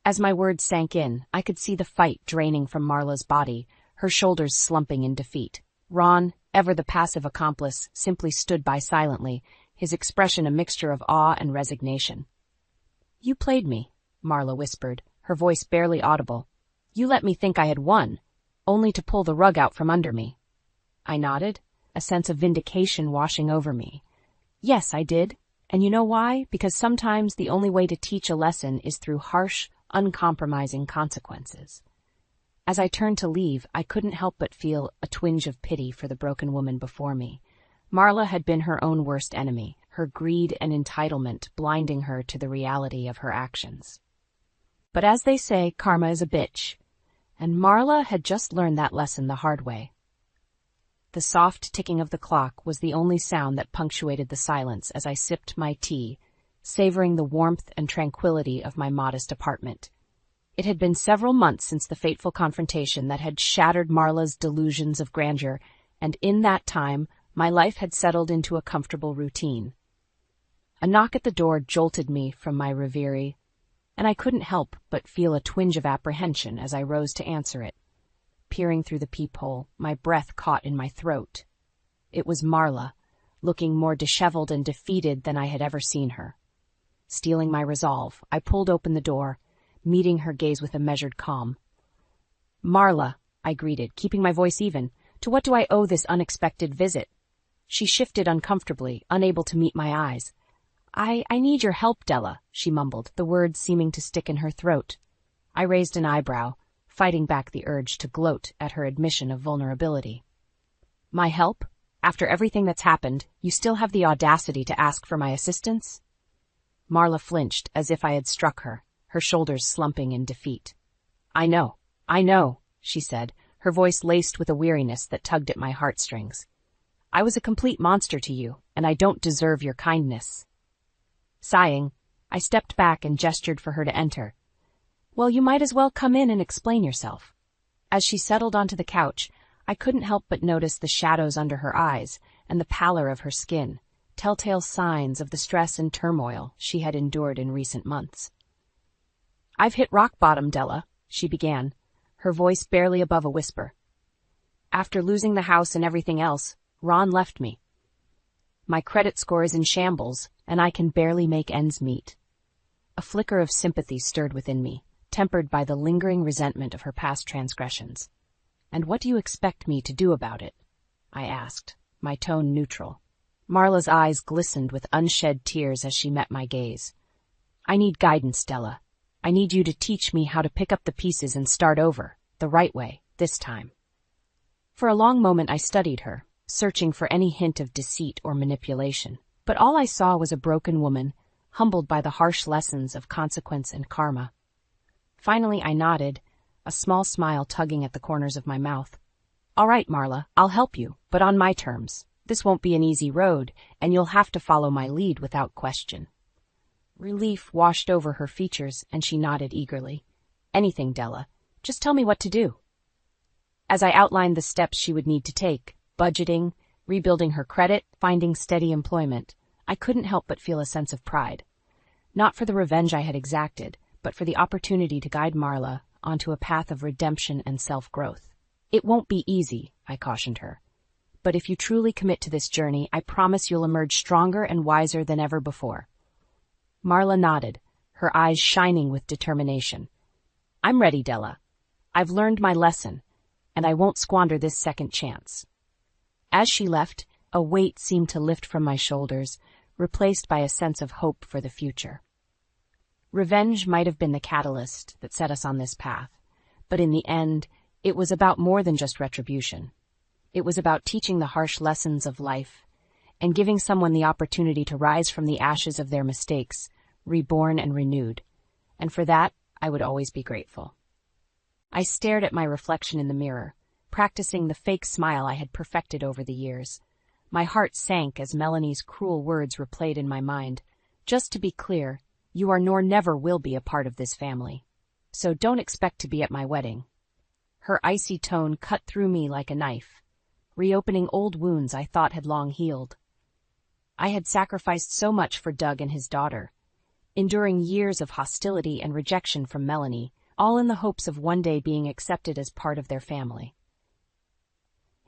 As my words sank in, I could see the fight draining from Marla's body, her shoulders slumping in defeat. Ron, ever the passive accomplice, simply stood by silently, his expression a mixture of awe and resignation. "You played me," Marla whispered, her voice barely audible. "You let me think I had won, only to pull the rug out from under me." I nodded, a sense of vindication washing over me. "Yes, I did. And you know why? Because sometimes the only way to teach a lesson is through harsh, uncompromising consequences." As I turned to leave, I couldn't help but feel a twinge of pity for the broken woman before me. Marla had been her own worst enemy, her greed and entitlement blinding her to the reality of her actions. But as they say, karma is a bitch, and Marla had just learned that lesson the hard way. The soft ticking of the clock was the only sound that punctuated the silence as I sipped my tea, savoring the warmth and tranquility of my modest apartment. It had been several months since the fateful confrontation that had shattered Marla's delusions of grandeur, and in that time my life had settled into a comfortable routine. A knock at the door jolted me from my reverie, and I couldn't help but feel a twinge of apprehension as I rose to answer it. Peering through the peephole, my breath caught in my throat. It was Marla, looking more disheveled and defeated than I had ever seen her. Steeling my resolve, I pulled open the door, meeting her gaze with a measured calm. "Marla," I greeted, keeping my voice even, "to what do I owe this unexpected visit?" She shifted uncomfortably, unable to meet my eyes. I need your help, Della," she mumbled, the words seeming to stick in her throat. I raised an eyebrow, fighting back the urge to gloat at her admission of vulnerability. "My help? After everything that's happened, you still have the audacity to ask for my assistance?" Marla flinched as if I had struck her, her shoulders slumping in defeat. I know, she said, her voice laced with a weariness that tugged at my heartstrings. "I was a complete monster to you, and I don't deserve your kindness." Sighing, I stepped back and gestured for her to enter. "Well, you might as well come in and explain yourself." As she settled onto the couch, I couldn't help but notice the shadows under her eyes and the pallor of her skin, telltale signs of the stress and turmoil she had endured in recent months. "I've hit rock bottom, Della," she began, her voice barely above a whisper. "After losing the house and everything else, Ron left me. My credit score is in shambles, and I can barely make ends meet." A flicker of sympathy stirred within me, tempered by the lingering resentment of her past transgressions. "And what do you expect me to do about it?" I asked, my tone neutral. Marla's eyes glistened with unshed tears as she met my gaze. "I need guidance, Della. I need you to teach me how to pick up the pieces and start over, the right way, this time." For a long moment I studied her, searching for any hint of deceit or manipulation, but all I saw was a broken woman, humbled by the harsh lessons of consequence and karma. Finally I nodded, a small smile tugging at the corners of my mouth. "All right, Marla, I'll help you, but on my terms. This won't be an easy road, and you'll have to follow my lead without question." Relief washed over her features, and she nodded eagerly. "Anything, Della. Just tell me what to do." As I outlined the steps she would need to take, budgeting, rebuilding her credit, finding steady employment, I couldn't help but feel a sense of pride. Not for the revenge I had exacted, but for the opportunity to guide Marla onto a path of redemption and self-growth. "It won't be easy," I cautioned her. "But if you truly commit to this journey, I promise you'll emerge stronger and wiser than ever before." Marla nodded, her eyes shining with determination. "I'm ready, Della. I've learned my lesson, and I won't squander this second chance." As she left, a weight seemed to lift from my shoulders, replaced by a sense of hope for the future. Revenge might have been the catalyst that set us on this path, but in the end, it was about more than just retribution. It was about teaching the harsh lessons of life and giving someone the opportunity to rise from the ashes of their mistakes, reborn and renewed, and for that, I would always be grateful. I stared at my reflection in the mirror, practicing the fake smile I had perfected over the years. My heart sank as Melanie's cruel words replayed in my mind. "Just to be clear, you are nor never will be a part of this family. So don't expect to be at my wedding." Her icy tone cut through me like a knife, reopening old wounds I thought had long healed. I had sacrificed so much for Doug and his daughter, enduring years of hostility and rejection from Melanie, all in the hopes of one day being accepted as part of their family.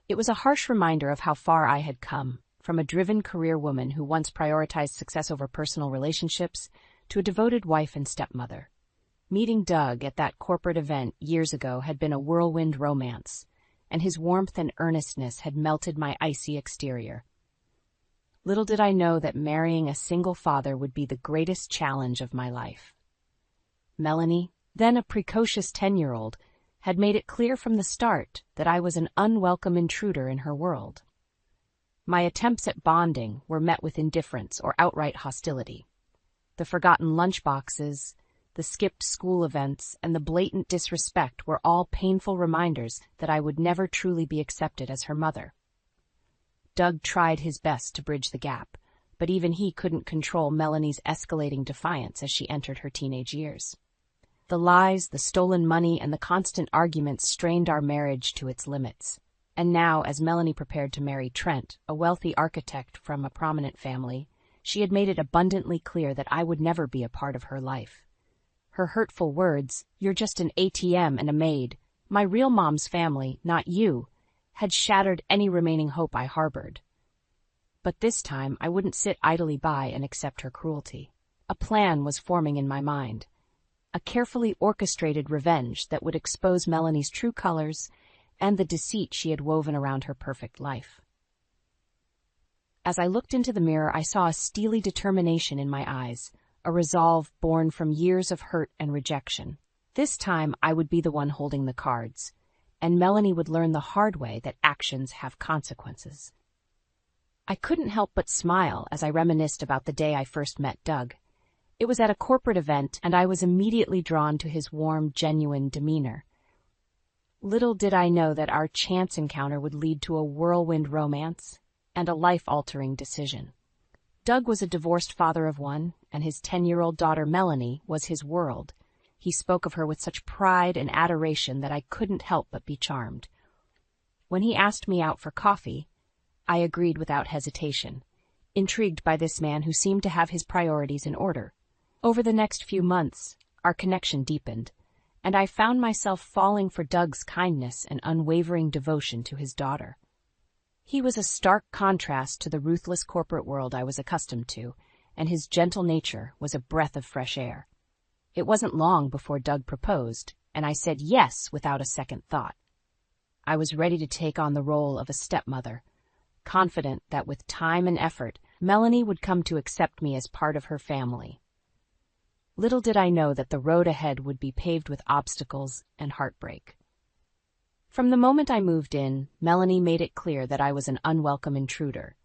It was a harsh reminder of how far I had come, from a driven career woman who once prioritized success over personal relationships to a devoted wife and stepmother. Meeting Doug at that corporate event years ago had been a whirlwind romance, and his warmth and earnestness had melted my icy exterior. Little did I know that marrying a single father would be the greatest challenge of my life. Melanie, then a precocious 10-year-old, had made it clear from the start that I was an unwelcome intruder in her world. My attempts at bonding were met with indifference or outright hostility. The forgotten lunchboxes, the skipped school events, and the blatant disrespect were all painful reminders that I would never truly be accepted as her mother. Doug tried his best to bridge the gap, but even he couldn't control Melanie's escalating defiance as she entered her teenage years. The lies, the stolen money, and the constant arguments strained our marriage to its limits. And now, as Melanie prepared to marry Trent, a wealthy architect from a prominent family, she had made it abundantly clear that I would never be a part of her life. Her hurtful words, "You're just an ATM and a maid, my real mom's family, not you," had shattered any remaining hope I harbored. But this time I wouldn't sit idly by and accept her cruelty. A plan was forming in my mind. A carefully orchestrated revenge that would expose Melanie's true colors and the deceit she had woven around her perfect life. As I looked into the mirror, I saw a steely determination in my eyes, a resolve born from years of hurt and rejection. This time I would be the one holding the cards, and Melanie would learn the hard way that actions have consequences. I couldn't help but smile as I reminisced about the day I first met Doug. It was at a corporate event, and I was immediately drawn to his warm, genuine demeanor. Little did I know that our chance encounter would lead to a whirlwind romance and a life-altering decision. Doug was a divorced father of one, and his 10-year-old daughter Melanie was his world. He spoke of her with such pride and adoration that I couldn't help but be charmed. When he asked me out for coffee, I agreed without hesitation, intrigued by this man who seemed to have his priorities in order. Over the next few months, our connection deepened, and I found myself falling for Doug's kindness and unwavering devotion to his daughter. He was a stark contrast to the ruthless corporate world I was accustomed to, and his gentle nature was a breath of fresh air. It wasn't long before Doug proposed, and I said yes without a second thought. I was ready to take on the role of a stepmother, confident that with time and effort, Melanie would come to accept me as part of her family. Little did I know that the road ahead would be paved with obstacles and heartbreak. From the moment I moved in, Melanie made it clear that I was an unwelcome intruder.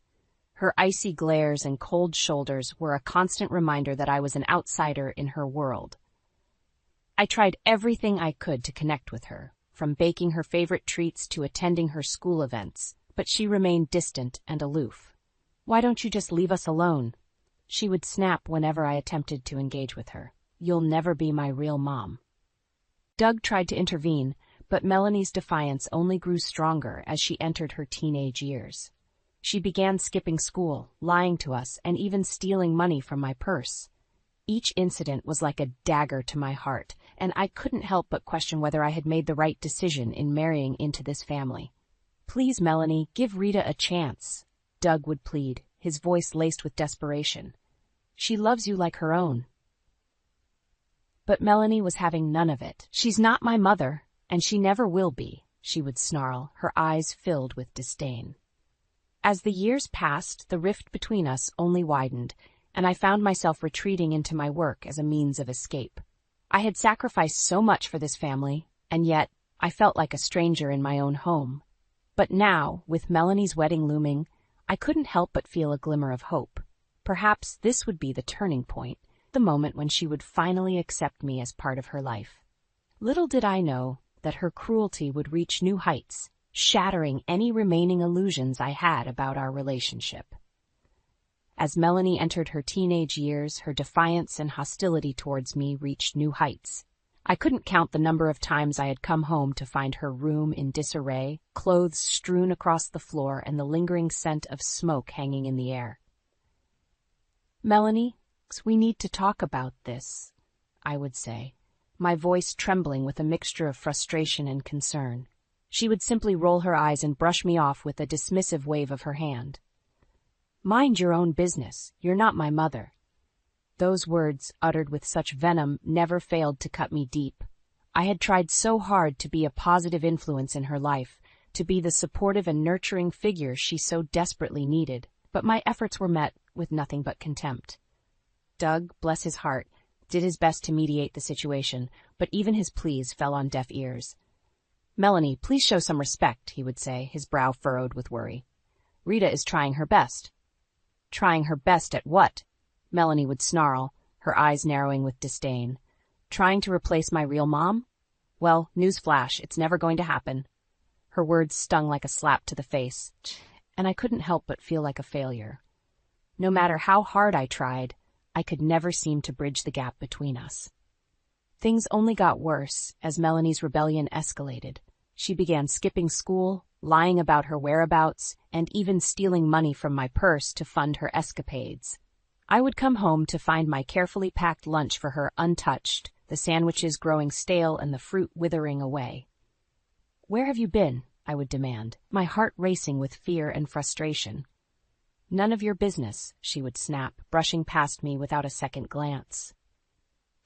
Her icy glares and cold shoulders were a constant reminder that I was an outsider in her world. I tried everything I could to connect with her, from baking her favorite treats to attending her school events, but she remained distant and aloof. "Why don't you just leave us alone?" she would snap whenever I attempted to engage with her. "You'll never be my real mom." Doug tried to intervene, but Melanie's defiance only grew stronger as she entered her teenage years. She began skipping school, lying to us, and even stealing money from my purse. Each incident was like a dagger to my heart, and I couldn't help but question whether I had made the right decision in marrying into this family. "Please, Melanie, give Rita a chance," Doug would plead, his voice laced with desperation. "She loves you like her own." But Melanie was having none of it. "She's not my mother, and she never will be," she would snarl, her eyes filled with disdain. As the years passed, the rift between us only widened, and I found myself retreating into my work as a means of escape. I had sacrificed so much for this family, and yet I felt like a stranger in my own home. But now, with Melanie's wedding looming, I couldn't help but feel a glimmer of hope. Perhaps this would be the turning point, the moment when she would finally accept me as part of her life. Little did I know that her cruelty would reach new heights, shattering any remaining illusions I had about our relationship. As Melanie entered her teenage years, her defiance and hostility towards me reached new heights. I couldn't count the number of times I had come home to find her room in disarray, clothes strewn across the floor, and the lingering scent of smoke hanging in the air. "Melanie, we need to talk about this," I would say, my voice trembling with a mixture of frustration and concern. She would simply roll her eyes and brush me off with a dismissive wave of her hand. "Mind your own business. You're not my mother." Those words, uttered with such venom, never failed to cut me deep. I had tried so hard to be a positive influence in her life, to be the supportive and nurturing figure she so desperately needed, but my efforts were met with nothing but contempt. Doug, bless his heart, did his best to mediate the situation, but even his pleas fell on deaf ears. "Melanie, please show some respect," he would say, his brow furrowed with worry. "Rita is trying her best." "Trying her best at what?" Melanie would snarl, her eyes narrowing with disdain. "Trying to replace my real mom? Well, newsflash, it's never going to happen." Her words stung like a slap to the face. and I couldn't help but feel like a failure. No matter how hard I tried, I could never seem to bridge the gap between us. Things only got worse as Melanie's rebellion escalated. She began skipping school, lying about her whereabouts, and even stealing money from my purse to fund her escapades. I would come home to find my carefully packed lunch for her untouched, the sandwiches growing stale and the fruit withering away. "Where have you been?" I would demand, my heart racing with fear and frustration. "None of your business," she would snap, brushing past me without a second glance.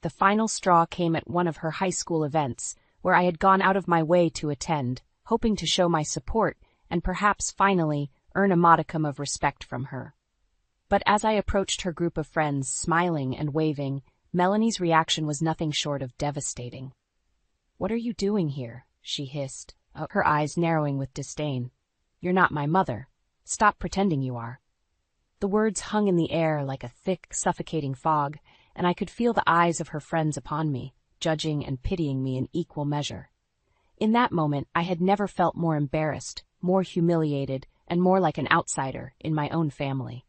The final straw came at one of her high school events, where I had gone out of my way to attend, hoping to show my support and perhaps finally earn a modicum of respect from her. But as I approached her group of friends, smiling and waving, Melanie's reaction was nothing short of devastating. "What are you doing here?" she hissed, her eyes narrowing with disdain. "You're not my mother. Stop pretending you are." The words hung in the air like a thick, suffocating fog, and I could feel the eyes of her friends upon me, judging and pitying me in equal measure. In that moment, I had never felt more embarrassed, more humiliated, and more like an outsider in my own family.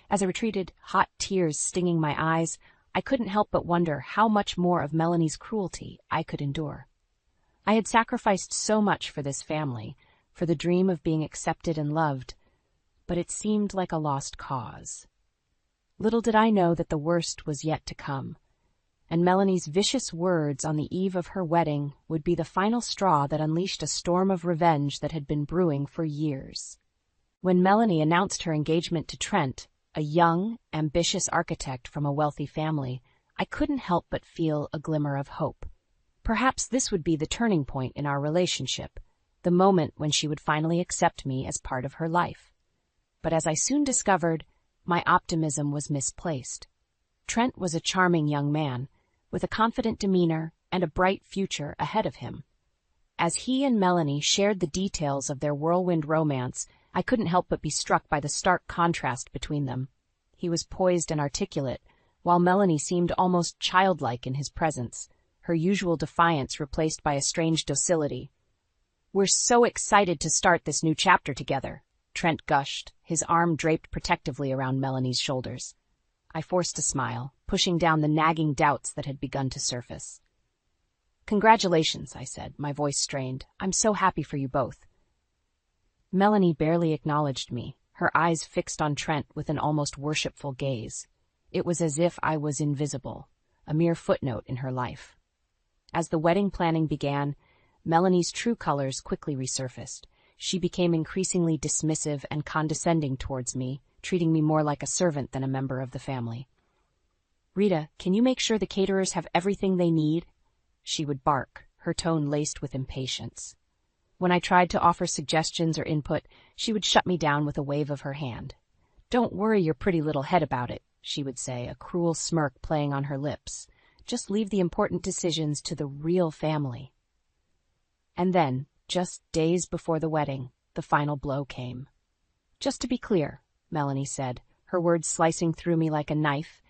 As I retreated, hot tears stinging my eyes, I couldn't help but wonder how much more of Melanie's cruelty I could endure. I had sacrificed so much for this family, for the dream of being accepted and loved, but it seemed like a lost cause. Little did I know that the worst was yet to come, and Melanie's vicious words on the eve of her wedding would be the final straw that unleashed a storm of revenge that had been brewing for years. When Melanie announced her engagement to Trent, a young, ambitious architect from a wealthy family, I couldn't help but feel a glimmer of hope. Perhaps this would be the turning point in our relationship, the moment when she would finally accept me as part of her life. But as I soon discovered, my optimism was misplaced. Trent was a charming young man, with a confident demeanor and a bright future ahead of him. As he and Melanie shared the details of their whirlwind romance, I couldn't help but be struck by the stark contrast between them. He was poised and articulate, while Melanie seemed almost childlike in his presence, her usual defiance replaced by a strange docility. "We're so excited to start this new chapter together," Trent gushed, his arm draped protectively around Melanie's shoulders. I forced a smile, pushing down the nagging doubts that had begun to surface. "Congratulations," I said, my voice strained. "I'm so happy for you both." Melanie barely acknowledged me, her eyes fixed on Trent with an almost worshipful gaze. It was as if I was invisible, a mere footnote in her life. As the wedding planning began, Melanie's true colors quickly resurfaced. She became increasingly dismissive and condescending towards me, treating me more like a servant than a member of the family. "Rita, can you make sure the caterers have everything they need?" she would bark, her tone laced with impatience. When I tried to offer suggestions or input, she would shut me down with a wave of her hand. "Don't worry your pretty little head about it," she would say, a cruel smirk playing on her lips. "Just leave the important decisions to the real family." And then, just days before the wedding, the final blow came. "Just to be clear," Melanie said, her words slicing through me like a knife,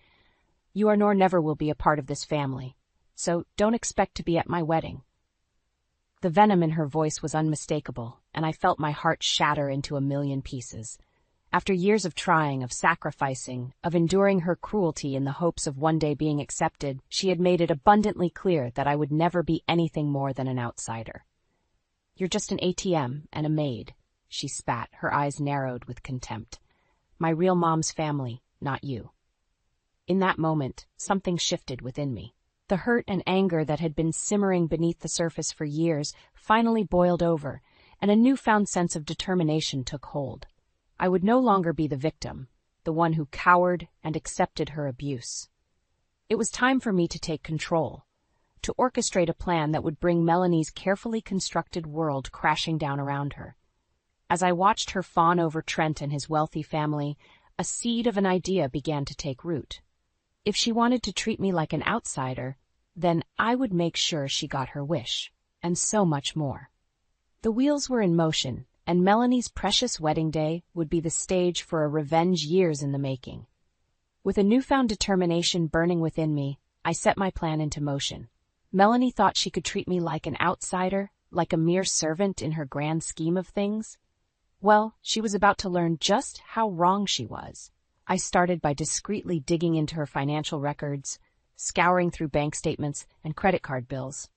"you are nor never will be a part of this family, so don't expect to be at my wedding." The venom in her voice was unmistakable, and I felt my heart shatter into a million pieces. After years of trying, of sacrificing, of enduring her cruelty in the hopes of one day being accepted, she had made it abundantly clear that I would never be anything more than an outsider. "You're just an ATM and a maid," she spat, her eyes narrowed with contempt. "My real mom's family, not you." In that moment, something shifted within me. The hurt and anger that had been simmering beneath the surface for years finally boiled over, and a newfound sense of determination took hold. I would no longer be the victim, the one who cowered and accepted her abuse. It was time for me to take control, to orchestrate a plan that would bring Melanie's carefully constructed world crashing down around her. As I watched her fawn over Trent and his wealthy family, a seed of an idea began to take root. If she wanted to treat me like an outsider, then I would make sure she got her wish, and so much more. The wheels were in motion, and Melanie's precious wedding day would be the stage for a revenge years in the making. With a newfound determination burning within me, I set my plan into motion. Melanie thought she could treat me like an outsider, like a mere servant in her grand scheme of things. Well, she was about to learn just how wrong she was. I started by discreetly digging into her financial records, scouring through bank statements and credit card bills.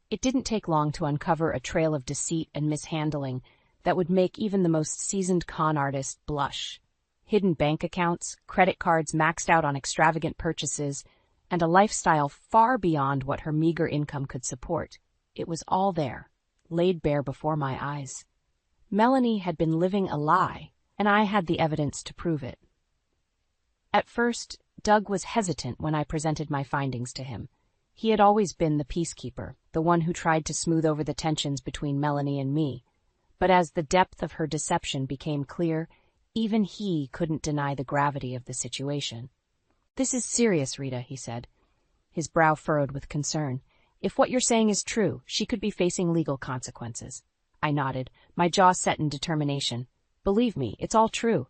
It didn't take long to uncover a trail of deceit and mishandling that would make even the most seasoned con artist blush. Hidden bank accounts, credit cards maxed out on extravagant purchases, and a lifestyle far beyond what her meager income could support. It was all there, laid bare before my eyes. Melanie had been living a lie, and I had the evidence to prove it. At first, Doug was hesitant when I presented my findings to him. He had always been the peacekeeper, the one who tried to smooth over the tensions between Melanie and me. But as the depth of her deception became clear, even he couldn't deny the gravity of the situation. "This is serious, Rita," he said, his brow furrowed with concern. "If what you're saying is true, she could be facing legal consequences." I nodded, my jaw set in determination. "Believe me, it's all true.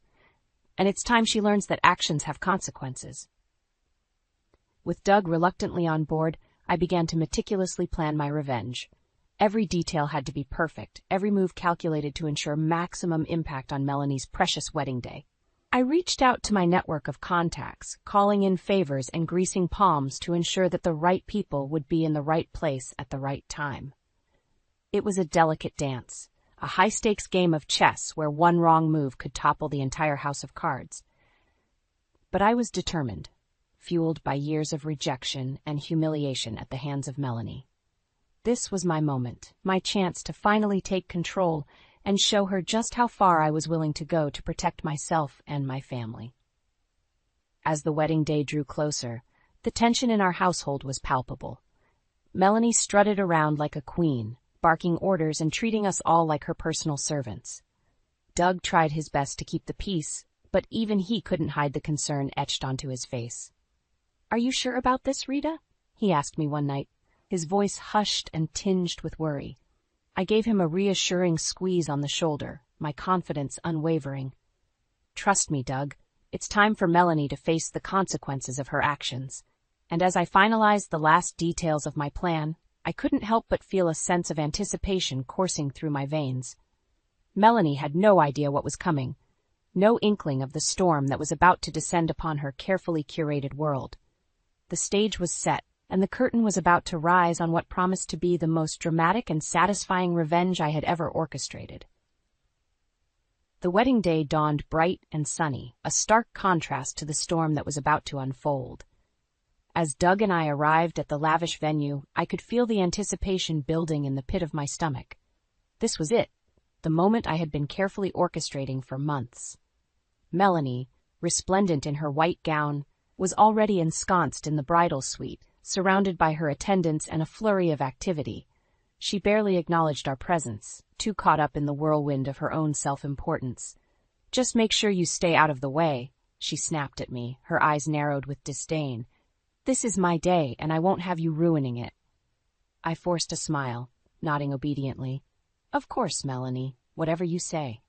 And it's time she learns that actions have consequences." With Doug reluctantly on board, I began to meticulously plan my revenge. Every detail had to be perfect, every move calculated to ensure maximum impact on Melanie's precious wedding day. I reached out to my network of contacts, calling in favors and greasing palms to ensure that the right people would be in the right place at the right time. It was a delicate dance, a high-stakes game of chess where one wrong move could topple the entire house of cards. But I was determined, fueled by years of rejection and humiliation at the hands of Melanie. This was my moment, my chance to finally take control and show her just how far I was willing to go to protect myself and my family. As the wedding day drew closer, the tension in our household was palpable. Melanie strutted around like a queen, barking orders and treating us all like her personal servants. Doug tried his best to keep the peace, but even he couldn't hide the concern etched onto his face. "Are you sure about this, Rita?" he asked me one night, his voice hushed and tinged with worry. I gave him a reassuring squeeze on the shoulder, my confidence unwavering. "Trust me, Doug. It's time for Melanie to face the consequences of her actions." And as I finalized the last details of my plan, I couldn't help but feel a sense of anticipation coursing through my veins. Melanie had no idea what was coming, no inkling of the storm that was about to descend upon her carefully curated world. The stage was set, and the curtain was about to rise on what promised to be the most dramatic and satisfying revenge I had ever orchestrated. The wedding day dawned bright and sunny, a stark contrast to the storm that was about to unfold. As Doug and I arrived at the lavish venue, I could feel the anticipation building in the pit of my stomach. This was it, the moment I had been carefully orchestrating for months. Melanie, resplendent in her white gown, was already ensconced in the bridal suite, surrounded by her attendants and a flurry of activity. She barely acknowledged our presence, too caught up in the whirlwind of her own self-importance. "Just make sure you stay out of the way," she snapped at me, her eyes narrowed with disdain. "This is my day, and I won't have you ruining it." I forced a smile, nodding obediently. "Of course, Melanie, whatever you say."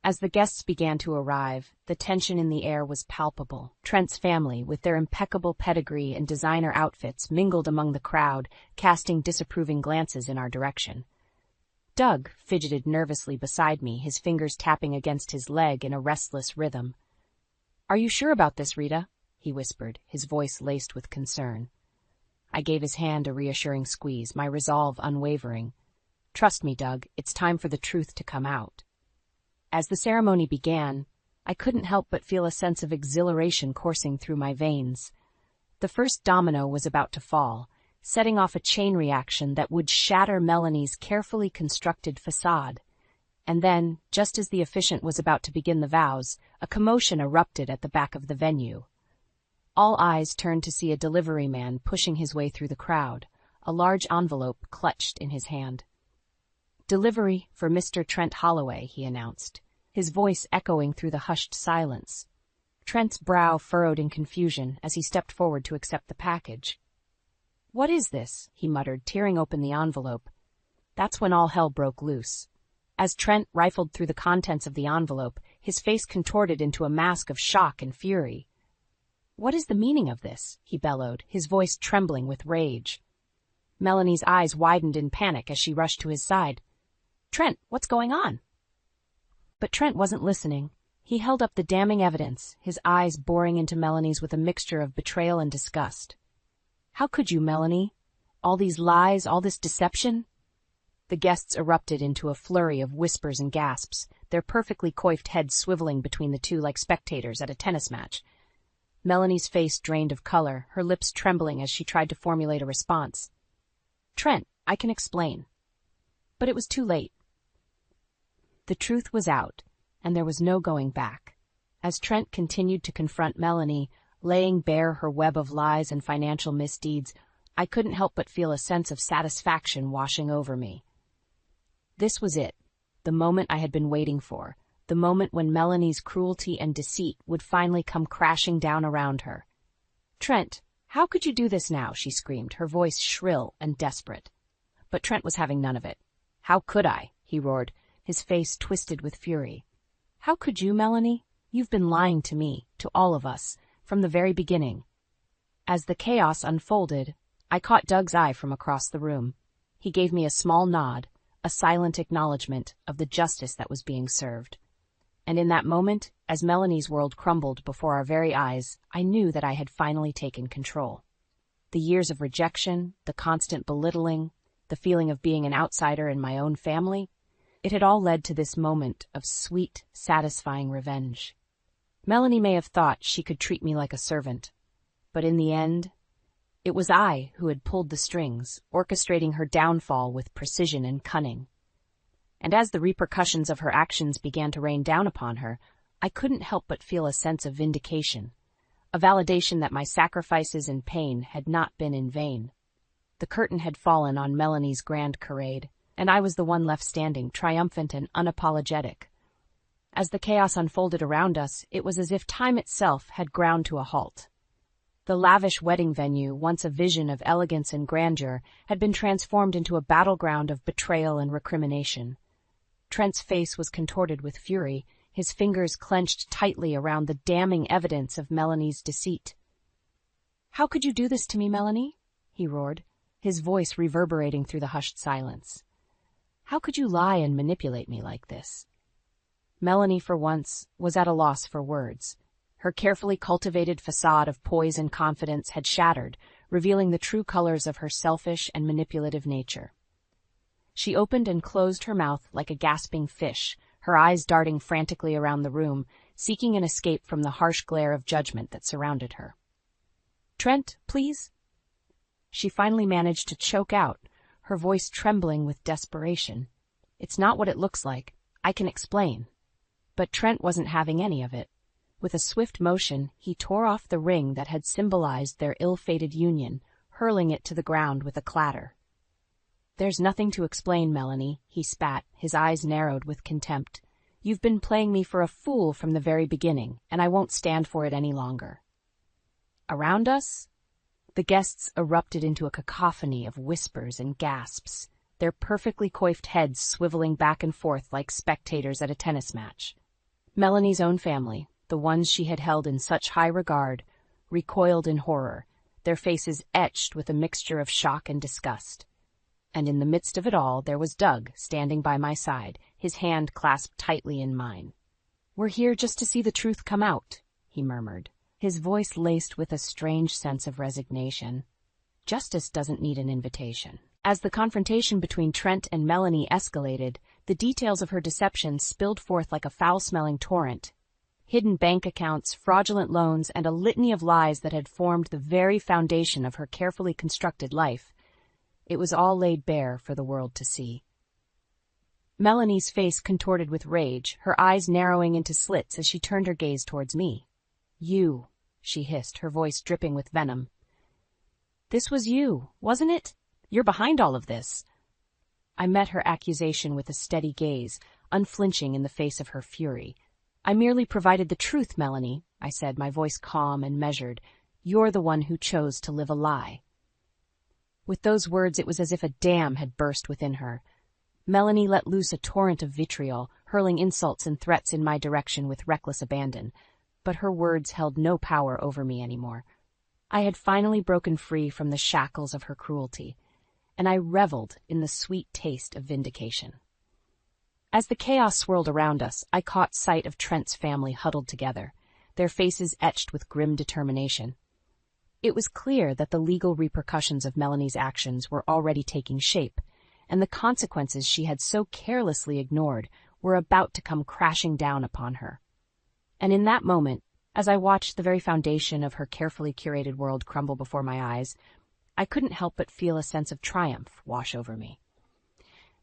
As the guests began to arrive, the tension in the air was palpable. Trent's family, with their impeccable pedigree and designer outfits, mingled among the crowd, casting disapproving glances in our direction. Doug fidgeted nervously beside me, his fingers tapping against his leg in a restless rhythm. "Are you sure about this, Rita?" he whispered, his voice laced with concern. I gave his hand a reassuring squeeze, my resolve unwavering. "Trust me, Doug, it's time for the truth to come out." As the ceremony began, I couldn't help but feel a sense of exhilaration coursing through my veins. The first domino was about to fall, setting off a chain reaction that would shatter Melanie's carefully constructed facade. And then, just as the officiant was about to begin the vows, a commotion erupted at the back of the venue. All eyes turned to see a delivery man pushing his way through the crowd, a large envelope clutched in his hand. "Delivery for Mr. Trent Holloway," he announced, his voice echoing through the hushed silence. Trent's brow furrowed in confusion as he stepped forward to accept the package. "What is this?" he muttered, tearing open the envelope. That's when all hell broke loose. As Trent rifled through the contents of the envelope, his face contorted into a mask of shock and fury. "What is the meaning of this?" he bellowed, his voice trembling with rage. Melanie's eyes widened in panic as she rushed to his side. "Trent, what's going on?" But Trent wasn't listening. He held up the damning evidence, his eyes boring into Melanie's with a mixture of betrayal and disgust. "How could you, Melanie? All these lies, all this deception?" The guests erupted into a flurry of whispers and gasps, their perfectly coiffed heads swiveling between the two like spectators at a tennis match. Melanie's face drained of color, her lips trembling as she tried to formulate a response. "Trent, I can explain." But it was too late. The truth was out, and there was no going back. As Trent continued to confront Melanie, laying bare her web of lies and financial misdeeds, I couldn't help but feel a sense of satisfaction washing over me. This was it, the moment I had been waiting for, the moment when Melanie's cruelty and deceit would finally come crashing down around her. "Trent, how could you do this now?" she screamed, her voice shrill and desperate. But Trent was having none of it. "How could I?" he roared, his face twisted with fury. "How could you, Melanie? You've been lying to me, to all of us, from the very beginning." As the chaos unfolded, I caught Doug's eye from across the room. He gave me a small nod, a silent acknowledgement of the justice that was being served. And in that moment, as Melanie's world crumbled before our very eyes, I knew that I had finally taken control. The years of rejection, the constant belittling, the feeling of being an outsider in my own family, it had all led to this moment of sweet, satisfying revenge. Melanie may have thought she could treat me like a servant, but in the end, it was I who had pulled the strings, orchestrating her downfall with precision and cunning. And as the repercussions of her actions began to rain down upon her, I couldn't help but feel a sense of vindication, a validation that my sacrifices and pain had not been in vain. The curtain had fallen on Melanie's grand charade, and I was the one left standing, triumphant and unapologetic. As the chaos unfolded around us, it was as if time itself had ground to a halt. The lavish wedding venue, once a vision of elegance and grandeur, had been transformed into a battleground of betrayal and recrimination. Trent's face was contorted with fury, his fingers clenched tightly around the damning evidence of Melanie's deceit. "How could you do this to me, Melanie?" he roared, his voice reverberating through the hushed silence. "How could you lie and manipulate me like this?" Melanie, for once, was at a loss for words. Her carefully cultivated facade of poise and confidence had shattered, revealing the true colors of her selfish and manipulative nature. She opened and closed her mouth like a gasping fish, her eyes darting frantically around the room, seeking an escape from the harsh glare of judgment that surrounded her. "Trent, please?" She finally managed to choke out, her voice trembling with desperation. "It's not what it looks like. I can explain." But Trent wasn't having any of it. With a swift motion, he tore off the ring that had symbolized their ill-fated union, hurling it to the ground with a clatter. "There's nothing to explain, Melanie," he spat, his eyes narrowed with contempt. "You've been playing me for a fool from the very beginning, and I won't stand for it any longer." Around us, the guests erupted into a cacophony of whispers and gasps, their perfectly coiffed heads swiveling back and forth like spectators at a tennis match. Melanie's own family, the ones she had held in such high regard, recoiled in horror, their faces etched with a mixture of shock and disgust. And in the midst of it all, there was Doug, standing by my side, his hand clasped tightly in mine. "We're here just to see the truth come out," he murmured, his voice laced with a strange sense of resignation. "Justice doesn't need an invitation." As the confrontation between Trent and Melanie escalated, the details of her deception spilled forth like a foul-smelling torrent. Hidden bank accounts, fraudulent loans, and a litany of lies that had formed the very foundation of her carefully constructed life. It was all laid bare for the world to see. Melanie's face contorted with rage, her eyes narrowing into slits as she turned her gaze towards me. "You," she hissed, her voice dripping with venom. "This was you, wasn't it? You're behind all of this." I met her accusation with a steady gaze, unflinching in the face of her fury. "I merely provided the truth, Melanie," I said, my voice calm and measured. "You're the one who chose to live a lie." With those words, it was as if a dam had burst within her. Melanie let loose a torrent of vitriol, hurling insults and threats in my direction with reckless abandon. But her words held no power over me anymore. I had finally broken free from the shackles of her cruelty, and I reveled in the sweet taste of vindication. As the chaos swirled around us, I caught sight of Trent's family huddled together, their faces etched with grim determination. It was clear that the legal repercussions of Melanie's actions were already taking shape, and the consequences she had so carelessly ignored were about to come crashing down upon her. And in that moment, as I watched the very foundation of her carefully curated world crumble before my eyes, I couldn't help but feel a sense of triumph wash over me.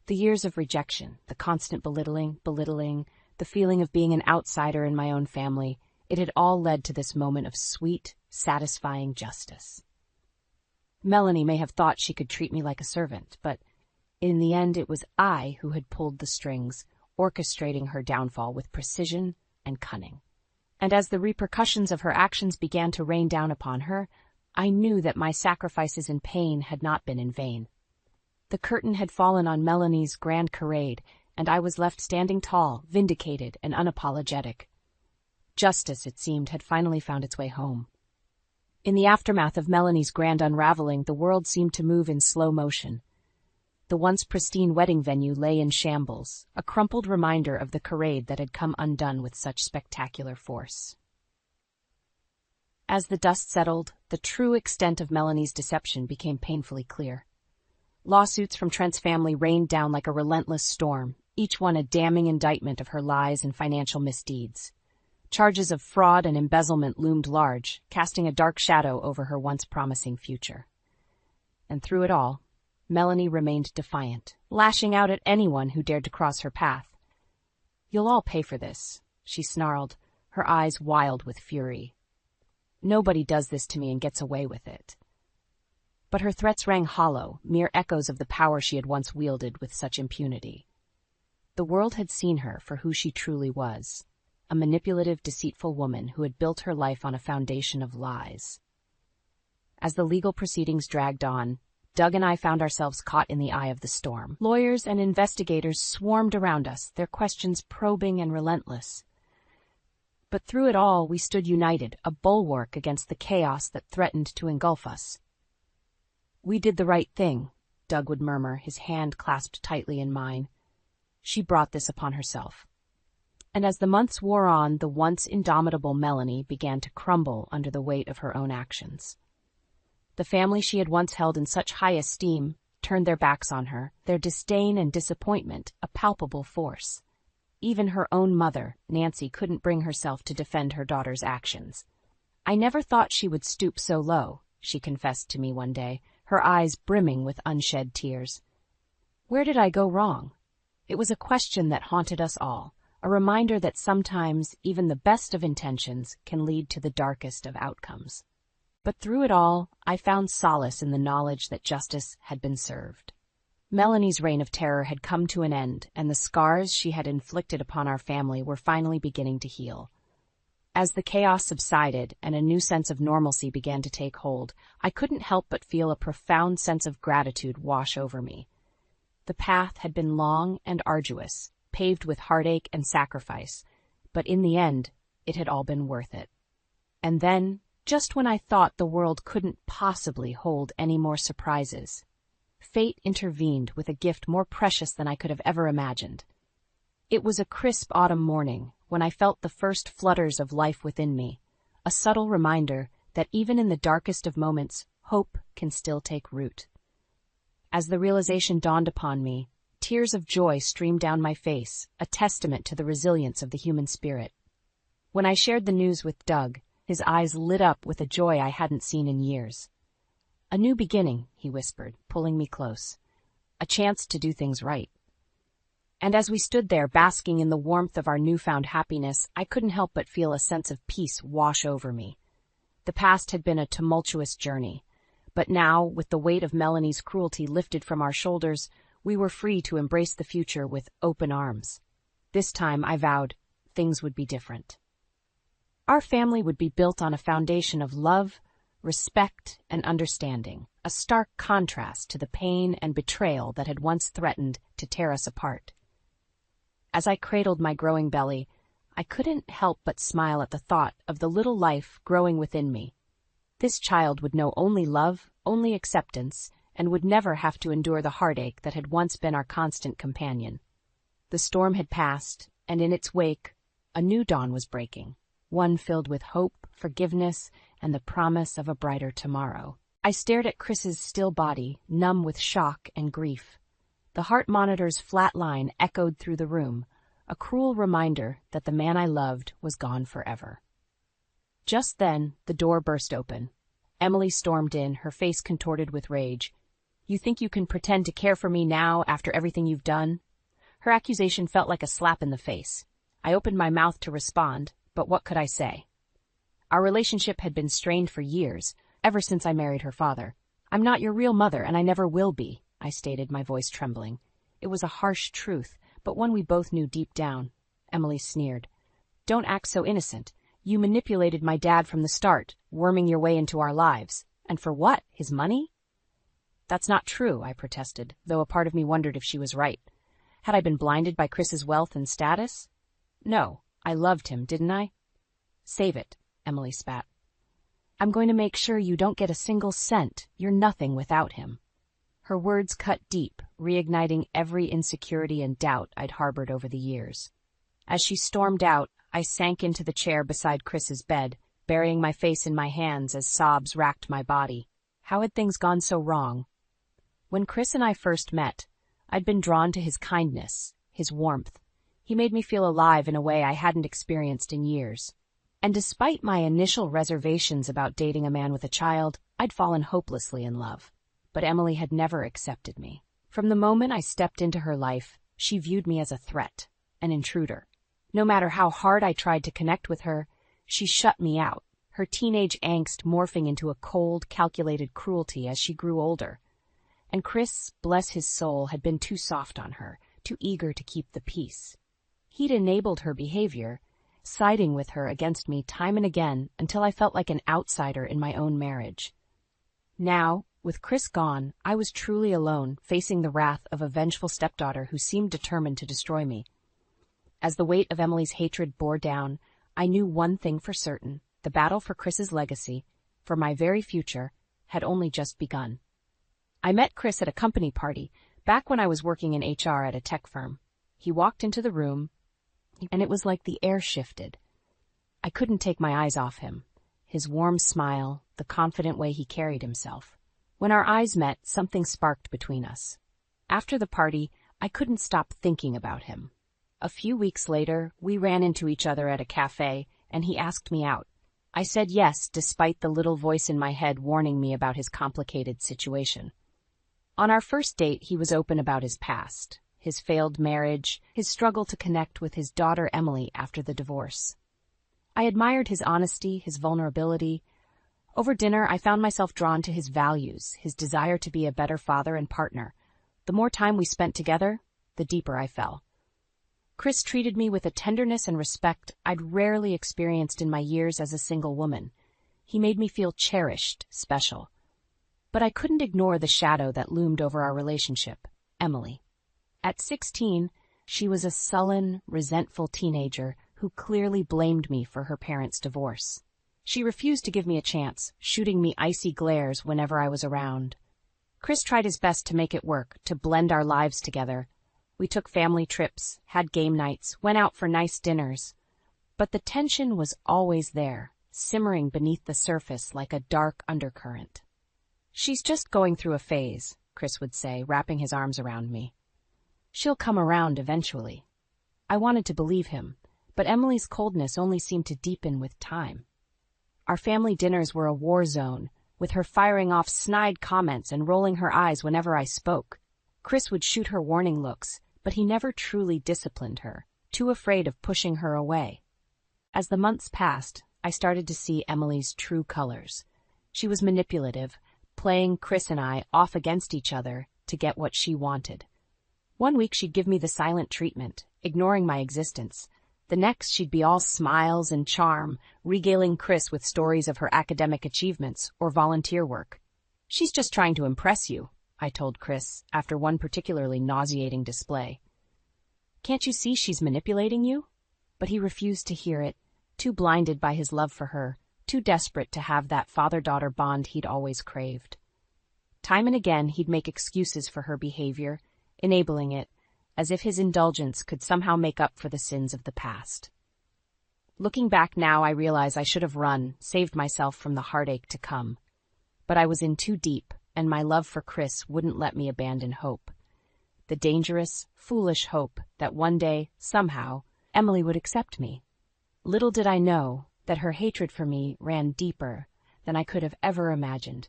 The years of rejection, the constant belittling, the feeling of being an outsider in my own family, it had all led to this moment of sweet, satisfying justice. Melanie may have thought she could treat me like a servant, but in the end it was I who had pulled the strings, orchestrating her downfall with precision and cunning. And as the repercussions of her actions began to rain down upon her, I knew that my sacrifices and pain had not been in vain. The curtain had fallen on Melanie's grand charade, and I was left standing tall, vindicated, and unapologetic. Justice, it seemed, had finally found its way home. In the aftermath of Melanie's grand unraveling, the world seemed to move in slow motion. The once pristine wedding venue lay in shambles, a crumpled reminder of the charade that had come undone with such spectacular force. As the dust settled, the true extent of Melanie's deception became painfully clear. Lawsuits from Trent's family rained down like a relentless storm, each one a damning indictment of her lies and financial misdeeds. Charges of fraud and embezzlement loomed large, casting a dark shadow over her once promising future. And through it all, Melanie remained defiant, lashing out at anyone who dared to cross her path. "You'll all pay for this," she snarled, her eyes wild with fury. "Nobody does this to me and gets away with it." But her threats rang hollow, mere echoes of the power she had once wielded with such impunity. The world had seen her for who she truly was, a manipulative, deceitful woman who had built her life on a foundation of lies. As the legal proceedings dragged on, Doug and I found ourselves caught in the eye of the storm. Lawyers and investigators swarmed around us, their questions probing and relentless. But through it all, we stood united, a bulwark against the chaos that threatened to engulf us. "We did the right thing," Doug would murmur, his hand clasped tightly in mine. "She brought this upon herself." And as the months wore on, the once indomitable Melanie began to crumble under the weight of her own actions. The family she had once held in such high esteem turned their backs on her, their disdain and disappointment a palpable force. Even her own mother, Nancy, couldn't bring herself to defend her daughter's actions. "I never thought she would stoop so low," she confessed to me one day, her eyes brimming with unshed tears. Where did I go wrong? It was a question that haunted us all, a reminder that sometimes even the best of intentions can lead to the darkest of outcomes. But through it all, I found solace in the knowledge that justice had been served. Melanie's reign of terror had come to an end, and the scars she had inflicted upon our family were finally beginning to heal. As the chaos subsided and a new sense of normalcy began to take hold, I couldn't help but feel a profound sense of gratitude wash over me. The path had been long and arduous, paved with heartache and sacrifice, but in the end, it had all been worth it. And then, just when I thought the world couldn't possibly hold any more surprises, fate intervened with a gift more precious than I could have ever imagined. It was a crisp autumn morning when I felt the first flutters of life within me, a subtle reminder that even in the darkest of moments, hope can still take root. As the realization dawned upon me, tears of joy streamed down my face, a testament to the resilience of the human spirit. When I shared the news with Doug, his eyes lit up with a joy I hadn't seen in years. "A new beginning," he whispered, pulling me close. "A chance to do things right." And as we stood there basking in the warmth of our newfound happiness, I couldn't help but feel a sense of peace wash over me. The past had been a tumultuous journey, but now, with the weight of Melanie's cruelty lifted from our shoulders, we were free to embrace the future with open arms. This time, I vowed, things would be different. Our family would be built on a foundation of love, respect, and understanding, a stark contrast to the pain and betrayal that had once threatened to tear us apart. As I cradled my growing belly, I couldn't help but smile at the thought of the little life growing within me. This child would know only love, only acceptance, and would never have to endure the heartache that had once been our constant companion. The storm had passed, and in its wake, a new dawn was breaking, one filled with hope, forgiveness, and the promise of a brighter tomorrow. I stared at Chris's still body, numb with shock and grief. The heart monitor's flat line echoed through the room, a cruel reminder that the man I loved was gone forever. Just then, the door burst open. Emily stormed in, her face contorted with rage. "You think you can pretend to care for me now after everything you've done?" Her accusation felt like a slap in the face. I opened my mouth to respond, but what could I say? Our relationship had been strained for years, ever since I married her father. "I'm not your real mother, and I never will be," I stated, my voice trembling. It was a harsh truth, but one we both knew deep down. Emily sneered. "Don't act so innocent. You manipulated my dad from the start, worming your way into our lives. And for what? His money?" "That's not true," I protested, though a part of me wondered if she was right. Had I been blinded by Chris's wealth and status? No, I loved him, didn't I? "Save it," Emily spat. "I'm going to make sure you don't get a single cent. You're nothing without him." Her words cut deep, reigniting every insecurity and doubt I'd harbored over the years. As she stormed out, I sank into the chair beside Chris's bed, burying my face in my hands as sobs racked my body. How had things gone so wrong? When Chris and I first met, I'd been drawn to his kindness, his warmth. He made me feel alive in a way I hadn't experienced in years. And despite my initial reservations about dating a man with a child, I'd fallen hopelessly in love. But Emily had never accepted me. From the moment I stepped into her life, she viewed me as a threat, an intruder. No matter how hard I tried to connect with her, she shut me out, her teenage angst morphing into a cold, calculated cruelty as she grew older. And Chris, bless his soul, had been too soft on her, too eager to keep the peace. He'd enabled her behavior, siding with her against me time and again until I felt like an outsider in my own marriage. Now, with Chris gone, I was truly alone, facing the wrath of a vengeful stepdaughter who seemed determined to destroy me. As the weight of Emily's hatred bore down, I knew one thing for certain: the battle for Chris's legacy, for my very future, had only just begun. I met Chris at a company party, back when I was working in HR at a tech firm. He walked into the room, and it was like the air shifted. I couldn't take my eyes off him. His warm smile, the confident way he carried himself. When our eyes met, something sparked between us. After the party, I couldn't stop thinking about him. A few weeks later, we ran into each other at a cafe, and he asked me out. I said yes, despite the little voice in my head warning me about his complicated situation. On our first date, he was open about his past, his failed marriage, his struggle to connect with his daughter Emily after the divorce. I admired his honesty, his vulnerability. Over dinner, I found myself drawn to his values, his desire to be a better father and partner. The more time we spent together, the deeper I fell. Chris treated me with a tenderness and respect I'd rarely experienced in my years as a single woman. He made me feel cherished, special. But I couldn't ignore the shadow that loomed over our relationship, Emily. At 16, she was a sullen, resentful teenager who clearly blamed me for her parents' divorce. She refused to give me a chance, shooting me icy glares whenever I was around. Chris tried his best to make it work, to blend our lives together. We took family trips, had game nights, went out for nice dinners. But the tension was always there, simmering beneath the surface like a dark undercurrent. "She's just going through a phase," Chris would say, wrapping his arms around me. "She'll come around eventually." I wanted to believe him, but Emily's coldness only seemed to deepen with time. Our family dinners were a war zone, with her firing off snide comments and rolling her eyes whenever I spoke. Chris would shoot her warning looks, but he never truly disciplined her, too afraid of pushing her away. As the months passed, I started to see Emily's true colors. She was manipulative, playing Chris and I off against each other to get what she wanted. One week she'd give me the silent treatment, ignoring my existence. The next she'd be all smiles and charm, regaling Chris with stories of her academic achievements or volunteer work. "She's just trying to impress you," I told Chris after one particularly nauseating display. "Can't you see she's manipulating you?" But he refused to hear it, too blinded by his love for her, too desperate to have that father-daughter bond he'd always craved. Time and again he'd make excuses for her behavior, enabling it, as if his indulgence could somehow make up for the sins of the past. Looking back now, I realize I should have run, saved myself from the heartache to come. But I was in too deep, and my love for Chris wouldn't let me abandon hope. The dangerous, foolish hope that one day, somehow, Emily would accept me. Little did I know that her hatred for me ran deeper than I could have ever imagined,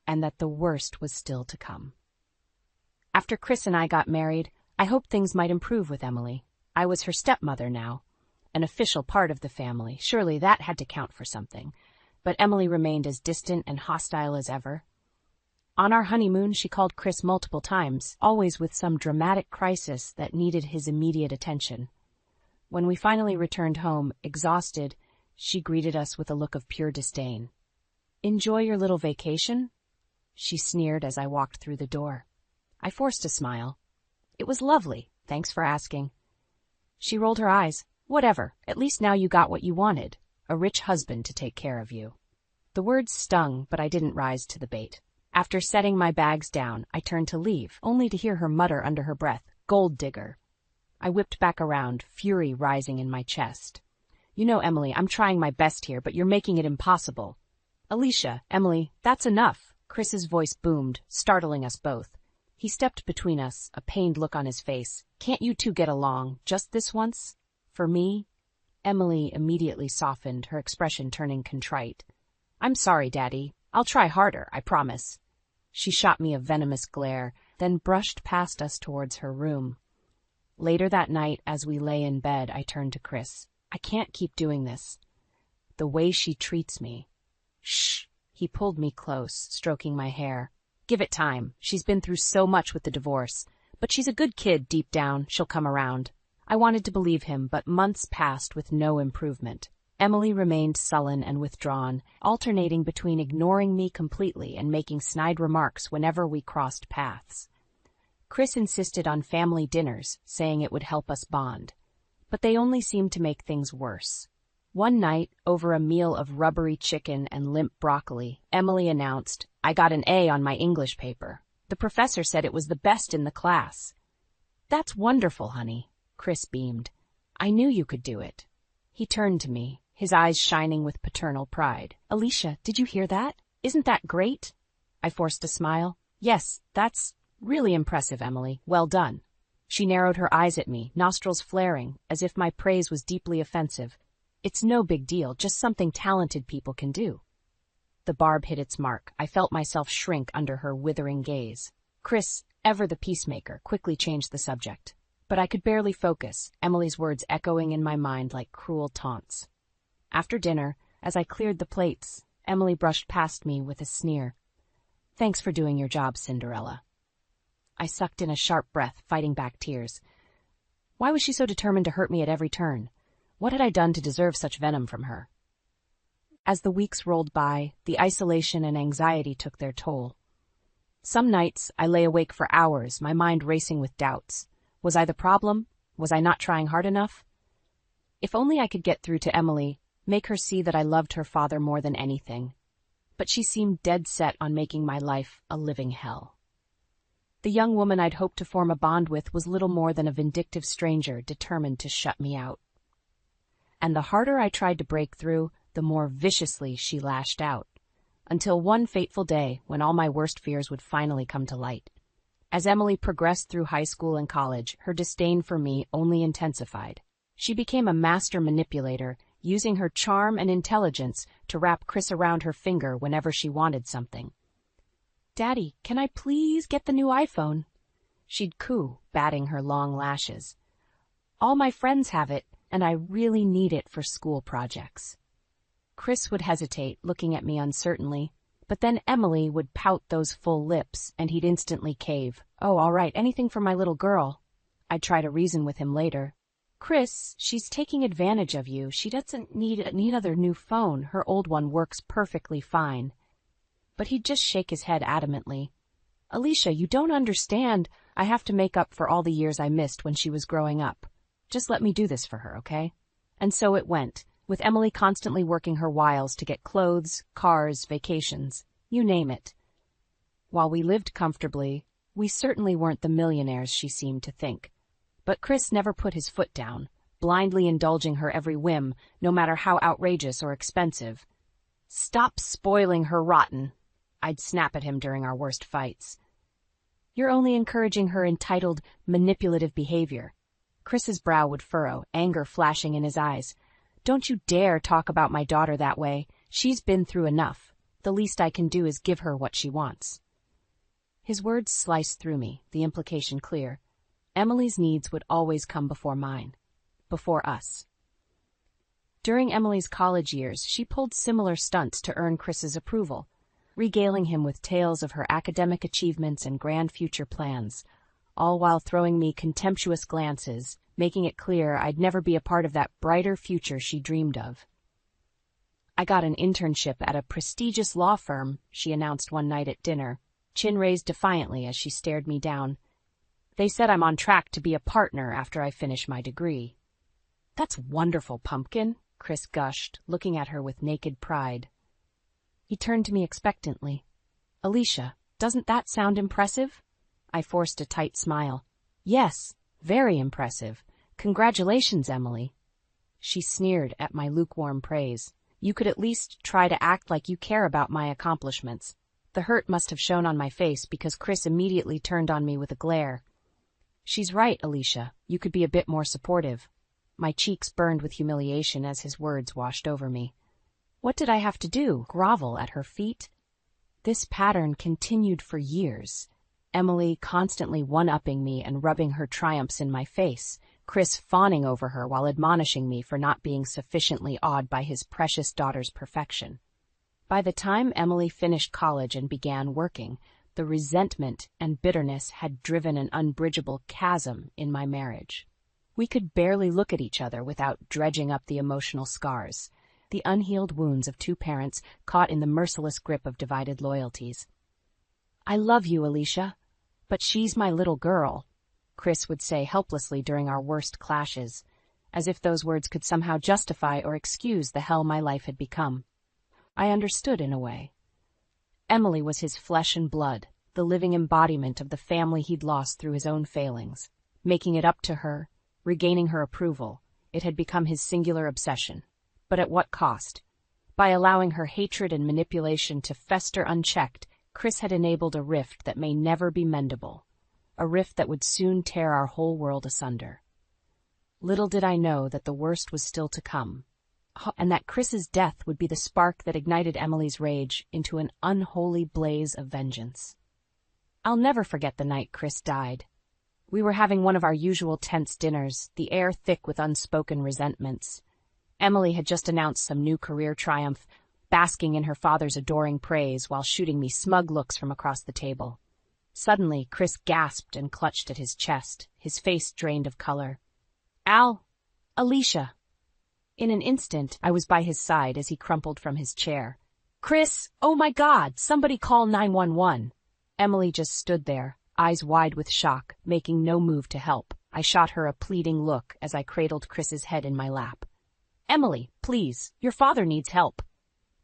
and that the worst was still to come. After Chris and I got married, I hoped things might improve with Emily. I was her stepmother now, an official part of the family. Surely that had to count for something. But Emily remained as distant and hostile as ever. On our honeymoon, she called Chris multiple times, always with some dramatic crisis that needed his immediate attention. When we finally returned home, exhausted, she greeted us with a look of pure disdain. "Enjoy your little vacation?" she sneered as I walked through the door. I forced a smile. "It was lovely, thanks for asking." She rolled her eyes. "Whatever, at least now you got what you wanted, a rich husband to take care of you." The words stung, but I didn't rise to the bait. After setting my bags down, I turned to leave, only to hear her mutter under her breath, "Gold digger." I whipped back around, fury rising in my chest. "You know, Emily, I'm trying my best here, but you're making it impossible." "Alicia, Emily, that's enough." Chris's voice boomed, startling us both. He stepped between us, a pained look on his face. "Can't you two get along, just this once? For me?" Emily immediately softened, her expression turning contrite. "I'm sorry, Daddy. I'll try harder, I promise." She shot me a venomous glare, then brushed past us towards her room. Later that night, as we lay in bed, I turned to Chris. "I can't keep doing this. The way she treats me." "Shh." He pulled me close, stroking my hair. "Give it time. She's been through so much with the divorce. But she's a good kid deep down. She'll come around." I wanted to believe him, but months passed with no improvement. Emily remained sullen and withdrawn, alternating between ignoring me completely and making snide remarks whenever we crossed paths. Chris insisted on family dinners, saying it would help us bond. But they only seemed to make things worse. One night, over a meal of rubbery chicken and limp broccoli, Emily announced, "I got an A on my English paper. The professor said it was the best in the class." "That's wonderful, honey," Chris beamed. "I knew you could do it." He turned to me, his eyes shining with paternal pride. "Alicia, did you hear that? Isn't that great?" I forced a smile. "Yes, that's really impressive, Emily. Well done." She narrowed her eyes at me, nostrils flaring, as if my praise was deeply offensive. "It's no big deal, just something talented people can do." The barb hit its mark. I felt myself shrink under her withering gaze. Chris, ever the peacemaker, quickly changed the subject. But I could barely focus, Emily's words echoing in my mind like cruel taunts. After dinner, as I cleared the plates, Emily brushed past me with a sneer. "Thanks for doing your job, Cinderella." I sucked in a sharp breath, fighting back tears. Why was she so determined to hurt me at every turn? What had I done to deserve such venom from her? As the weeks rolled by, the isolation and anxiety took their toll. Some nights, I lay awake for hours, my mind racing with doubts. Was I the problem? Was I not trying hard enough? If only I could get through to Emily, make her see that I loved her father more than anything. But she seemed dead set on making my life a living hell. The young woman I'd hoped to form a bond with was little more than a vindictive stranger determined to shut me out. And the harder I tried to break through, the more viciously she lashed out, until one fateful day when all my worst fears would finally come to light. As Emily progressed through high school and college, her disdain for me only intensified. She became a master manipulator, using her charm and intelligence to wrap Chris around her finger whenever she wanted something. "Daddy, can I please get the new iPhone?" She'd coo, batting her long lashes. "All my friends have it, and I really need it for school projects." Chris would hesitate, looking at me uncertainly, but then Emily would pout those full lips, and he'd instantly cave. "Oh, all right, anything for my little girl." I'd try to reason with him later. "Chris, she's taking advantage of you. She doesn't need another new phone. Her old one works perfectly fine." But he'd just shake his head adamantly. "Alicia, you don't understand. I have to make up for all the years I missed when she was growing up. Just let me do this for her, okay?" And so it went, with Emily constantly working her wiles to get clothes, cars, vacations, you name it. While we lived comfortably, we certainly weren't the millionaires she seemed to think. But Chris never put his foot down, blindly indulging her every whim, no matter how outrageous or expensive. "Stop spoiling her rotten," I'd snap at him during our worst fights. "You're only encouraging her entitled, manipulative behavior." Chris's brow would furrow, anger flashing in his eyes. "Don't you dare talk about my daughter that way. She's been through enough. The least I can do is give her what she wants." His words sliced through me, the implication clear. Emily's needs would always come before mine. Before us. During Emily's college years, she pulled similar stunts to earn Chris's approval, regaling him with tales of her academic achievements and grand future plans, all while throwing me contemptuous glances, making it clear I'd never be a part of that brighter future she dreamed of. "I got an internship at a prestigious law firm," she announced one night at dinner, chin raised defiantly as she stared me down. "They said I'm on track to be a partner after I finish my degree." "That's wonderful, pumpkin," Chris gushed, looking at her with naked pride. He turned to me expectantly. "Alicia, doesn't that sound impressive?" I forced a tight smile. "Yes, very impressive. Congratulations, Emily." She sneered at my lukewarm praise. "You could at least try to act like you care about my accomplishments." The hurt must have shown on my face because Chris immediately turned on me with a glare. "She's right, Alicia. You could be a bit more supportive." My cheeks burned with humiliation as his words washed over me. What did I have to do? Grovel at her feet? This pattern continued for years. Emily constantly one-upping me and rubbing her triumphs in my face, Chris fawning over her while admonishing me for not being sufficiently awed by his precious daughter's perfection. By the time Emily finished college and began working, the resentment and bitterness had driven an unbridgeable chasm in my marriage. We could barely look at each other without dredging up the emotional scars, the unhealed wounds of two parents caught in the merciless grip of divided loyalties. "I love you, Alicia, but she's my little girl," Chris would say helplessly during our worst clashes, as if those words could somehow justify or excuse the hell my life had become. I understood in a way. Emily was his flesh and blood, the living embodiment of the family he'd lost through his own failings. Making it up to her, regaining her approval, it had become his singular obsession. But at what cost? By allowing her hatred and manipulation to fester unchecked, Chris had enabled a rift that may never be mendable, a rift that would soon tear our whole world asunder. Little did I know that the worst was still to come, and that Chris's death would be the spark that ignited Emily's rage into an unholy blaze of vengeance. I'll never forget the night Chris died. We were having one of our usual tense dinners, the air thick with unspoken resentments. Emily had just announced some new career triumph, basking in her father's adoring praise while shooting me smug looks from across the table. Suddenly, Chris gasped and clutched at his chest, his face drained of color. "Al! Alicia!" In an instant, I was by his side as he crumpled from his chair. "Chris! Oh my God! Somebody call 911!" Emily just stood there, eyes wide with shock, making no move to help. I shot her a pleading look as I cradled Chris's head in my lap. "Emily, please, your father needs help."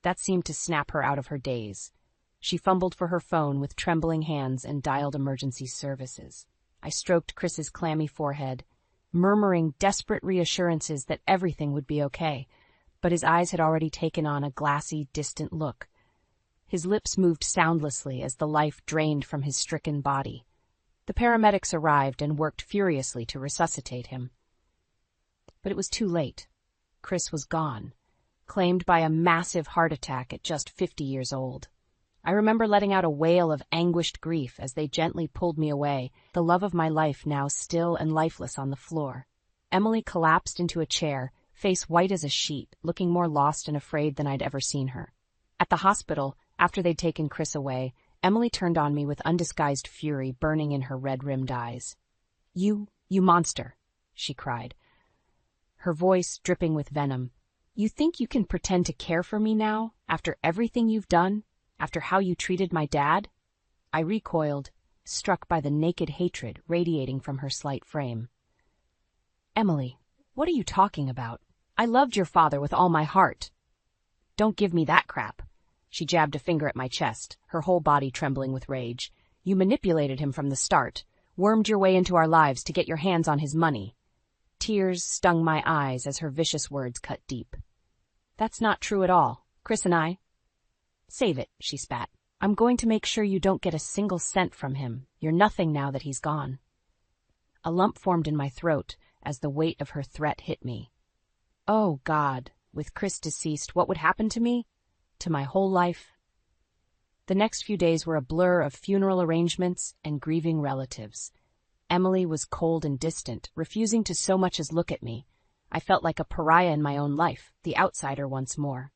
That seemed to snap her out of her daze. She fumbled for her phone with trembling hands and dialed emergency services. I stroked Chris's clammy forehead, murmuring desperate reassurances that everything would be okay, but his eyes had already taken on a glassy, distant look. His lips moved soundlessly as the life drained from his stricken body. The paramedics arrived and worked furiously to resuscitate him. But it was too late. Chris was gone, claimed by a massive heart attack at just 50 years old. I remember letting out a wail of anguished grief as they gently pulled me away, the love of my life now still and lifeless on the floor. Emily collapsed into a chair, face white as a sheet, looking more lost and afraid than I'd ever seen her. At the hospital, after they'd taken Chris away, Emily turned on me with undisguised fury burning in her red-rimmed eyes. You monster," she cried, her voice dripping with venom. "You think you can pretend to care for me now, after everything you've done? After how you treated my dad?" I recoiled, struck by the naked hatred radiating from her slight frame. "Emily, what are you talking about? I loved your father with all my heart." "Don't give me that crap." She jabbed a finger at my chest, her whole body trembling with rage. "You manipulated him from the start. wormed your way into our lives to get your hands on his money. Tears stung my eyes as her vicious words cut deep. That's not true at all. Chris and I... Save it, she spat. I'm going to make sure you don't get a single cent from him. You're nothing now that he's gone. A lump formed in my throat as the weight of her threat hit me. Oh, God, with Chris deceased, what would happen to me? To my whole life? The next few days were a blur of funeral arrangements and grieving relatives. Emily was cold and distant, refusing to so much as look at me. I felt like a pariah in my own life, the outsider once more.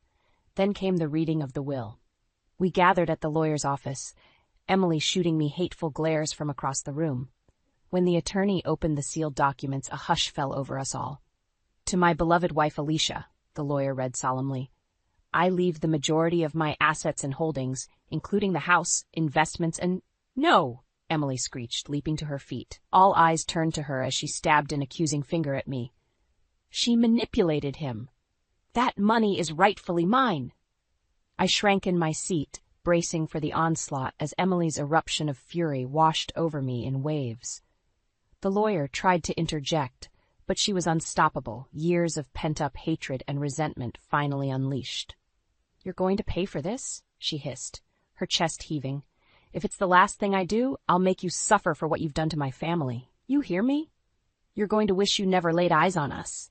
Then came the reading of the will. We gathered at the lawyer's office, Emily shooting me hateful glares from across the room. When the attorney opened the sealed documents, a hush fell over us all. To my beloved wife Alicia, the lawyer read solemnly, I leave the majority of my assets and holdings, including the house, investments, and... No! Emily screeched, leaping to her feet. All eyes turned to her as she stabbed an accusing finger at me. She manipulated him. That money is rightfully mine. I shrank in my seat, bracing for the onslaught as Emily's eruption of fury washed over me in waves. The lawyer tried to interject, but she was unstoppable, years of pent-up hatred and resentment finally unleashed. You're going to pay for this? She hissed, her chest heaving. If it's the last thing I do, I'll make you suffer for what you've done to my family. You hear me? You're going to wish you never laid eyes on us.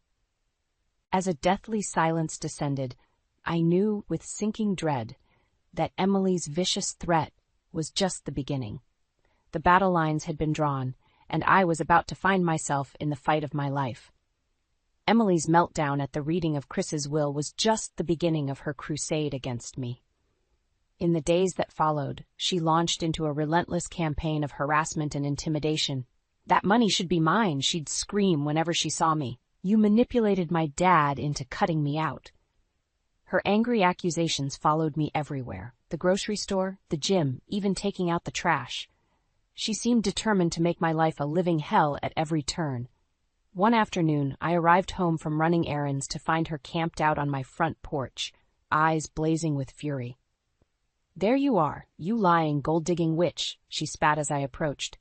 As a deathly silence descended, I knew with sinking dread that Emily's vicious threat was just the beginning. The battle lines had been drawn, and I was about to find myself in the fight of my life. Emily's meltdown at the reading of Chris's will was just the beginning of her crusade against me. In the days that followed, she launched into a relentless campaign of harassment and intimidation. That money should be mine, she'd scream whenever she saw me. You manipulated my dad into cutting me out. Her angry accusations followed me everywhere, the grocery store, the gym, even taking out the trash. She seemed determined to make my life a living hell at every turn. One afternoon, I arrived home from running errands to find her camped out on my front porch, eyes blazing with fury. There you are, you lying, gold-digging witch, she spat as I approached.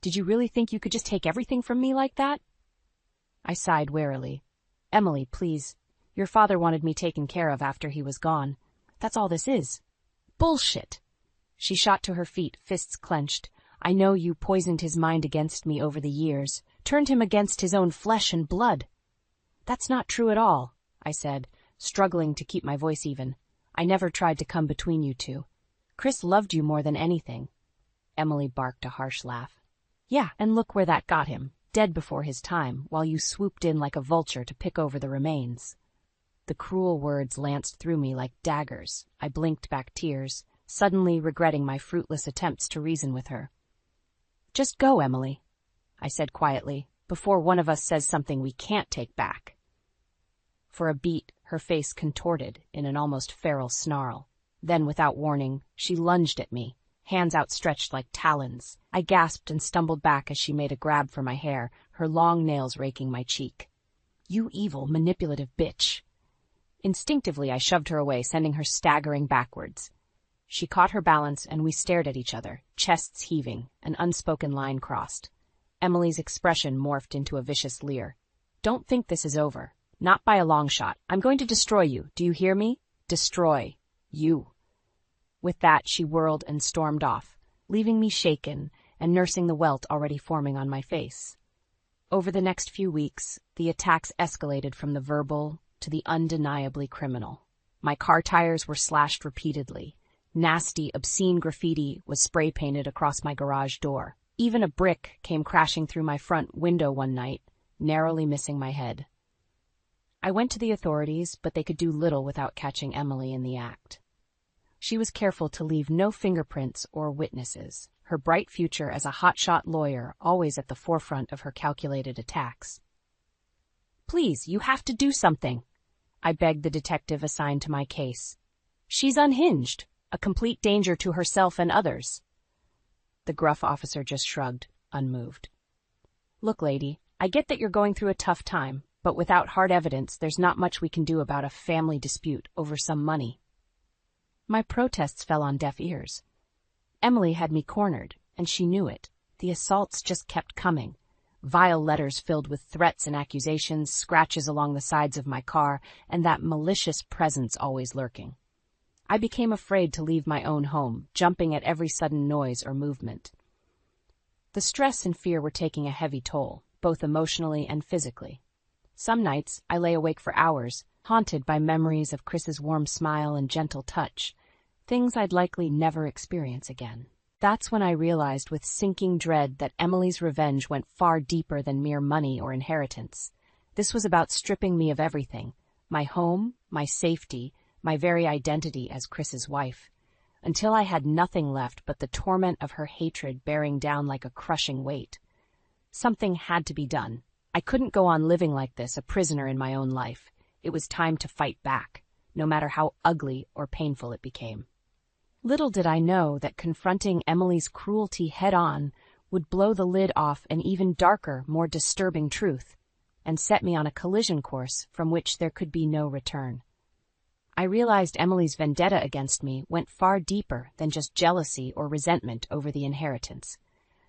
Did you really think you could just take everything from me like that? I sighed wearily. Emily, please. Your father wanted me taken care of after he was gone. That's all this is. Bullshit! She shot to her feet, fists clenched. I know you poisoned his mind against me over the years, turned him against his own flesh and blood. That's not true at all, I said, struggling to keep my voice even. I never tried to come between you two. Chris loved you more than anything. Emily barked a harsh laugh. Yeah, and look where that got him, dead before his time, while you swooped in like a vulture to pick over the remains. The cruel words lanced through me like daggers. I blinked back tears, suddenly regretting my fruitless attempts to reason with her. Just go, Emily, I said quietly, before one of us says something we can't take back. For a beat, her face contorted in an almost feral snarl. Then, without warning, she lunged at me, hands outstretched like talons. I gasped and stumbled back as she made a grab for my hair, her long nails raking my cheek. You evil, manipulative bitch. Instinctively, I shoved her away, sending her staggering backwards. She caught her balance, and we stared at each other, chests heaving, an unspoken line crossed. Emily's expression morphed into a vicious leer. Don't think this is over. Not by a long shot. I'm going to destroy you. Do you hear me? Destroy. You. With that, she whirled and stormed off, leaving me shaken and nursing the welt already forming on my face. Over the next few weeks, the attacks escalated from the verbal to the undeniably criminal. My car tires were slashed repeatedly. Nasty, obscene graffiti was spray-painted across my garage door. Even a brick came crashing through my front window one night, narrowly missing my head. I went to the authorities, but they could do little without catching Emily in the act. She was careful to leave no fingerprints or witnesses, her bright future as a hotshot lawyer always at the forefront of her calculated attacks. Please, you have to do something, I begged the detective assigned to my case. She's unhinged, a complete danger to herself and others. The gruff officer just shrugged, unmoved. Look, lady, I get that you're going through a tough time, but without hard evidence, there's not much we can do about a family dispute over some money. My protests fell on deaf ears. Emily had me cornered, and she knew it. The assaults just kept coming. Vile letters filled with threats and accusations, scratches along the sides of my car, and that malicious presence always lurking. I became afraid to leave my own home, jumping at every sudden noise or movement. The stress and fear were taking a heavy toll, both emotionally and physically. Some nights I lay awake for hours, haunted by memories of Chris's warm smile and gentle touch, things I'd likely never experience again. That's when I realized with sinking dread that Emily's revenge went far deeper than mere money or inheritance. This was about stripping me of everything: my home, my safety, my very identity as Chris's wife, until I had nothing left but the torment of her hatred bearing down like a crushing weight. Something had to be done. I couldn't go on living like this, a prisoner in my own life. It was time to fight back, no matter how ugly or painful it became. Little did I know that confronting Emily's cruelty head-on would blow the lid off an even darker, more disturbing truth, and set me on a collision course from which there could be no return. I realized Emily's vendetta against me went far deeper than just jealousy or resentment over the inheritance.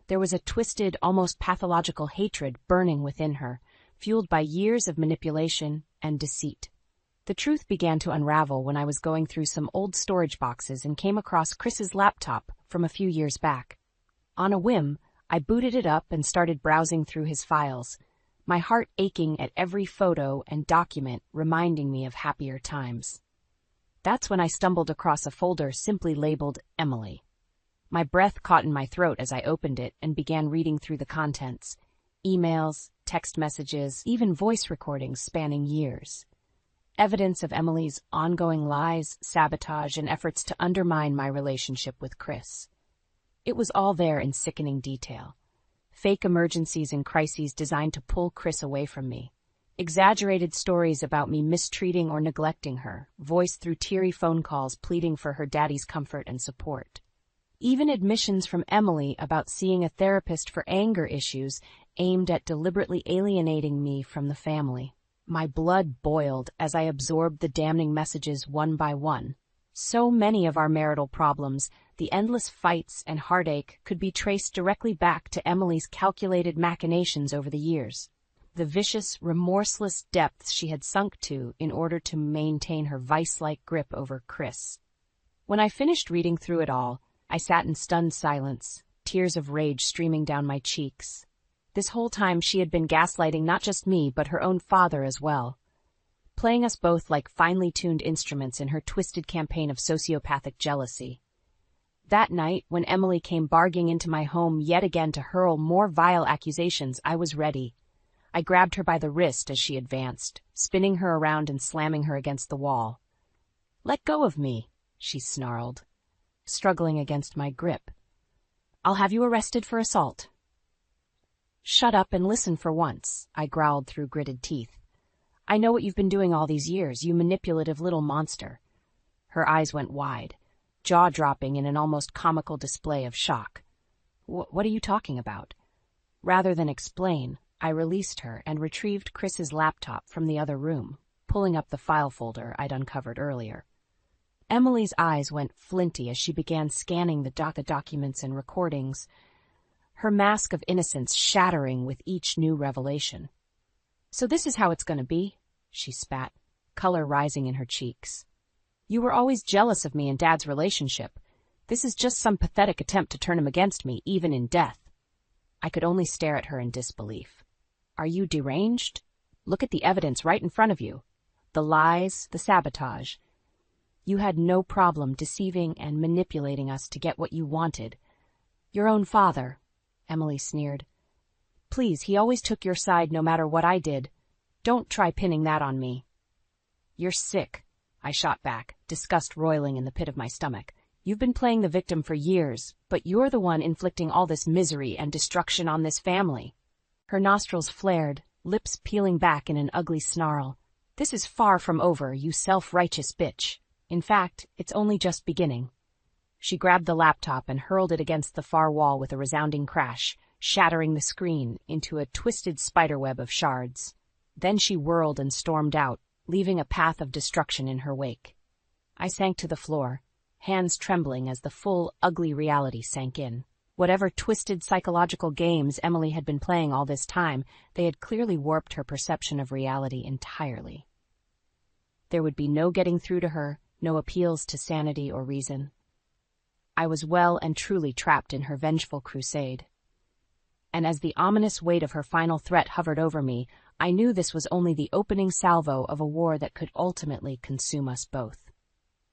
There was a twisted, almost pathological hatred burning within her, fueled by years of manipulation and deceit. The truth began to unravel when I was going through some old storage boxes and came across Chris's laptop from a few years back. On a whim, I booted it up and started browsing through his files, my heart aching at every photo and document reminding me of happier times. That's when I stumbled across a folder simply labeled Emily. My breath caught in my throat as I opened it and began reading through the contents: emails, text messages, even voice recordings spanning years. Evidence of Emily's ongoing lies, sabotage, and efforts to undermine my relationship with Chris. It was all there in sickening detail. Fake emergencies and crises designed to pull Chris away from me. Exaggerated stories about me mistreating or neglecting her, voiced through teary phone calls pleading for her daddy's comfort and support. Even admissions from Emily about seeing a therapist for anger issues aimed at deliberately alienating me from the family. My blood boiled as I absorbed the damning messages one by one. So many of our marital problems, the endless fights and heartache, could be traced directly back to Emily's calculated machinations over the years. The vicious, remorseless depths she had sunk to in order to maintain her vice-like grip over Chris. When I finished reading through it all, I sat in stunned silence, tears of rage streaming down my cheeks. This whole time she had been gaslighting not just me, but her own father as well, playing us both like finely tuned instruments in her twisted campaign of sociopathic jealousy. That night, when Emily came barging into my home yet again to hurl more vile accusations, I was ready. I grabbed her by the wrist as she advanced, spinning her around and slamming her against the wall. "Let go of me," she snarled, struggling against my grip. "I'll have you arrested for assault." "Shut up and listen for once," I growled through gritted teeth. "I know what you've been doing all these years, you manipulative little monster." Her eyes went wide, jaw-dropping in an almost comical display of shock. What are you talking about?" Rather than explain, I released her and retrieved Chris's laptop from the other room, pulling up the file folder I'd uncovered earlier. Emily's eyes went flinty as she began scanning the documents and recordings, her mask of innocence shattering with each new revelation. "So this is how it's going to be," she spat, color rising in her cheeks. "You were always jealous of me and Dad's relationship. This is just some pathetic attempt to turn him against me, even in death." I could only stare at her in disbelief. "Are you deranged? Look at the evidence right in front of you. The lies, the sabotage. You had no problem deceiving and manipulating us to get what you wanted. Your own father," Emily sneered. "Please, he always took your side no matter what I did. Don't try pinning that on me." "You're sick," I shot back, disgust roiling in the pit of my stomach. "You've been playing the victim for years, but you're the one inflicting all this misery and destruction on this family." Her nostrils flared, lips peeling back in an ugly snarl. "This is far from over, you self-righteous bitch. In fact, it's only just beginning." She grabbed the laptop and hurled it against the far wall with a resounding crash, shattering the screen into a twisted spiderweb of shards. Then she whirled and stormed out, leaving a path of destruction in her wake. I sank to the floor, hands trembling as the full, ugly reality sank in. Whatever twisted psychological games Emily had been playing all this time, they had clearly warped her perception of reality entirely. There would be no getting through to her, no appeals to sanity or reason. I was well and truly trapped in her vengeful crusade. And as the ominous weight of her final threat hovered over me, I knew this was only the opening salvo of a war that could ultimately consume us both.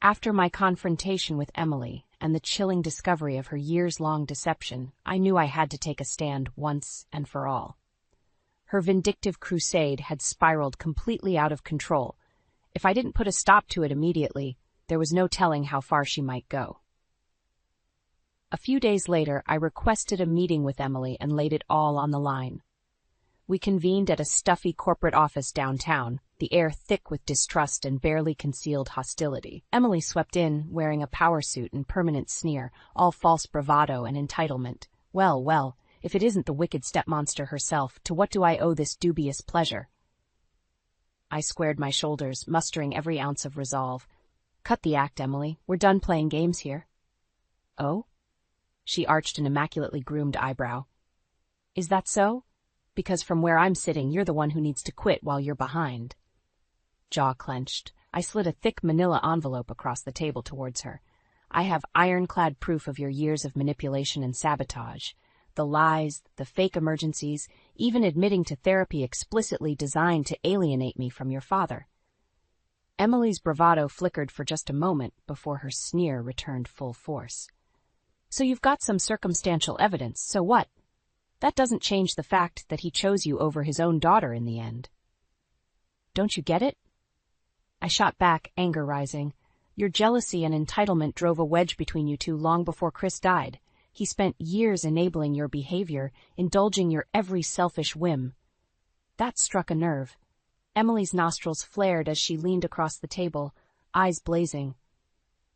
After my confrontation with Emily and the chilling discovery of her years-long deception, I knew I had to take a stand once and for all. Her vindictive crusade had spiraled completely out of control. If I didn't put a stop to it immediately, there was no telling how far she might go. A few days later, I requested a meeting with Emily and laid it all on the line. We convened at a stuffy corporate office downtown, the air thick with distrust and barely concealed hostility. Emily swept in, wearing a power suit and permanent sneer, all false bravado and entitlement. Well, if it isn't the wicked stepmonster herself, to what do I owe this dubious pleasure? I squared my shoulders, mustering every ounce of resolve. Cut the act, Emily. We're done playing games here. Oh? She arched an immaculately groomed eyebrow. Is that so? Because from where I'm sitting, you're the one who needs to quit while you're behind. Jaw clenched. I slid a thick manila envelope across the table towards her. I have ironclad proof of your years of manipulation and sabotage. The lies, the fake emergencies, even admitting to therapy explicitly designed to alienate me from your father. Emily's bravado flickered for just a moment before her sneer returned full force. So you've got some circumstantial evidence, so what? That doesn't change the fact that he chose you over his own daughter in the end. Don't you get it? I shot back, anger rising. Your jealousy and entitlement drove a wedge between you two long before Chris died. He spent years enabling your behavior, indulging your every selfish whim. That struck a nerve. Emily's nostrils flared as she leaned across the table, eyes blazing.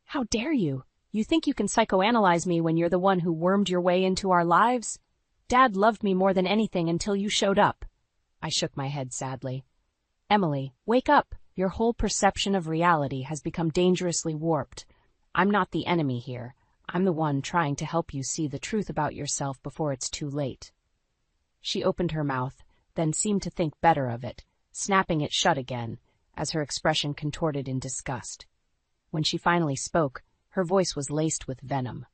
How dare you? You think you can psychoanalyze me when you're the one who wormed your way into our lives? Dad loved me more than anything until you showed up. I shook my head sadly. Emily, wake up. Your whole perception of reality has become dangerously warped. I'm not the enemy here. I'm the one trying to help you see the truth about yourself before it's too late. She opened her mouth, then seemed to think better of it, snapping it shut again, as her expression contorted in disgust. When she finally spoke, her voice was laced with venom.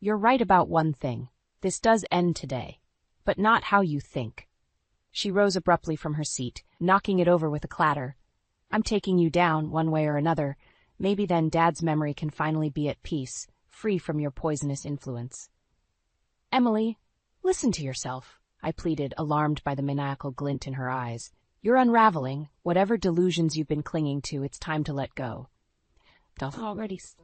You're right about one thing. This does end today, but not how you think. She rose abruptly from her seat, knocking it over with a clatter. I'm taking you down, one way or another. Maybe then Dad's memory can finally be at peace, free from your poisonous influence. Emily, listen to yourself, I pleaded, alarmed by the maniacal glint in her eyes. You're unraveling. Whatever delusions you've been clinging to, it's time to let go.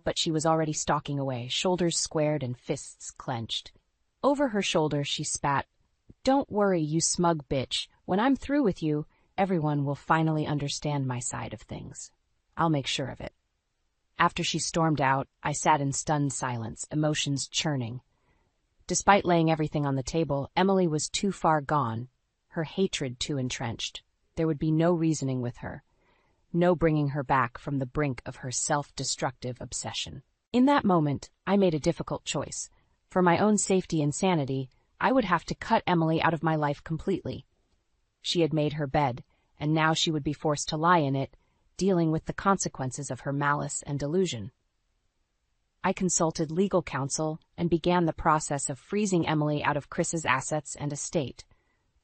But she was already stalking away, shoulders squared and fists clenched. Over her shoulder, she spat. Don't worry, you smug bitch. When I'm through with you, everyone will finally understand my side of things. I'll make sure of it. After she stormed out, I sat in stunned silence, emotions churning. Despite laying everything on the table, Emily was too far gone, her hatred too entrenched. There would be no reasoning with her. No bringing her back from the brink of her self-destructive obsession. In that moment, I made a difficult choice. For my own safety and sanity, I would have to cut Emily out of my life completely. She had made her bed, and now she would be forced to lie in it, dealing with the consequences of her malice and delusion. I consulted legal counsel and began the process of freezing Emily out of Chris's assets and estate.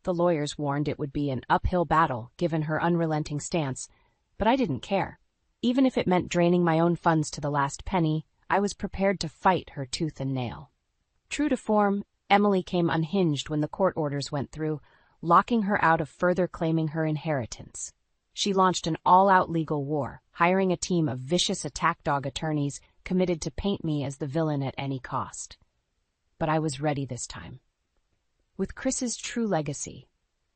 The lawyers warned it would be an uphill battle, given her unrelenting stance, but I didn't care. Even if it meant draining my own funds to the last penny, I was prepared to fight her tooth and nail. True to form, Emily came unhinged when the court orders went through, locking her out of further claiming her inheritance. She launched an all-out legal war, hiring a team of vicious attack dog attorneys committed to paint me as the villain at any cost. But I was ready this time. With Chris's true legacy,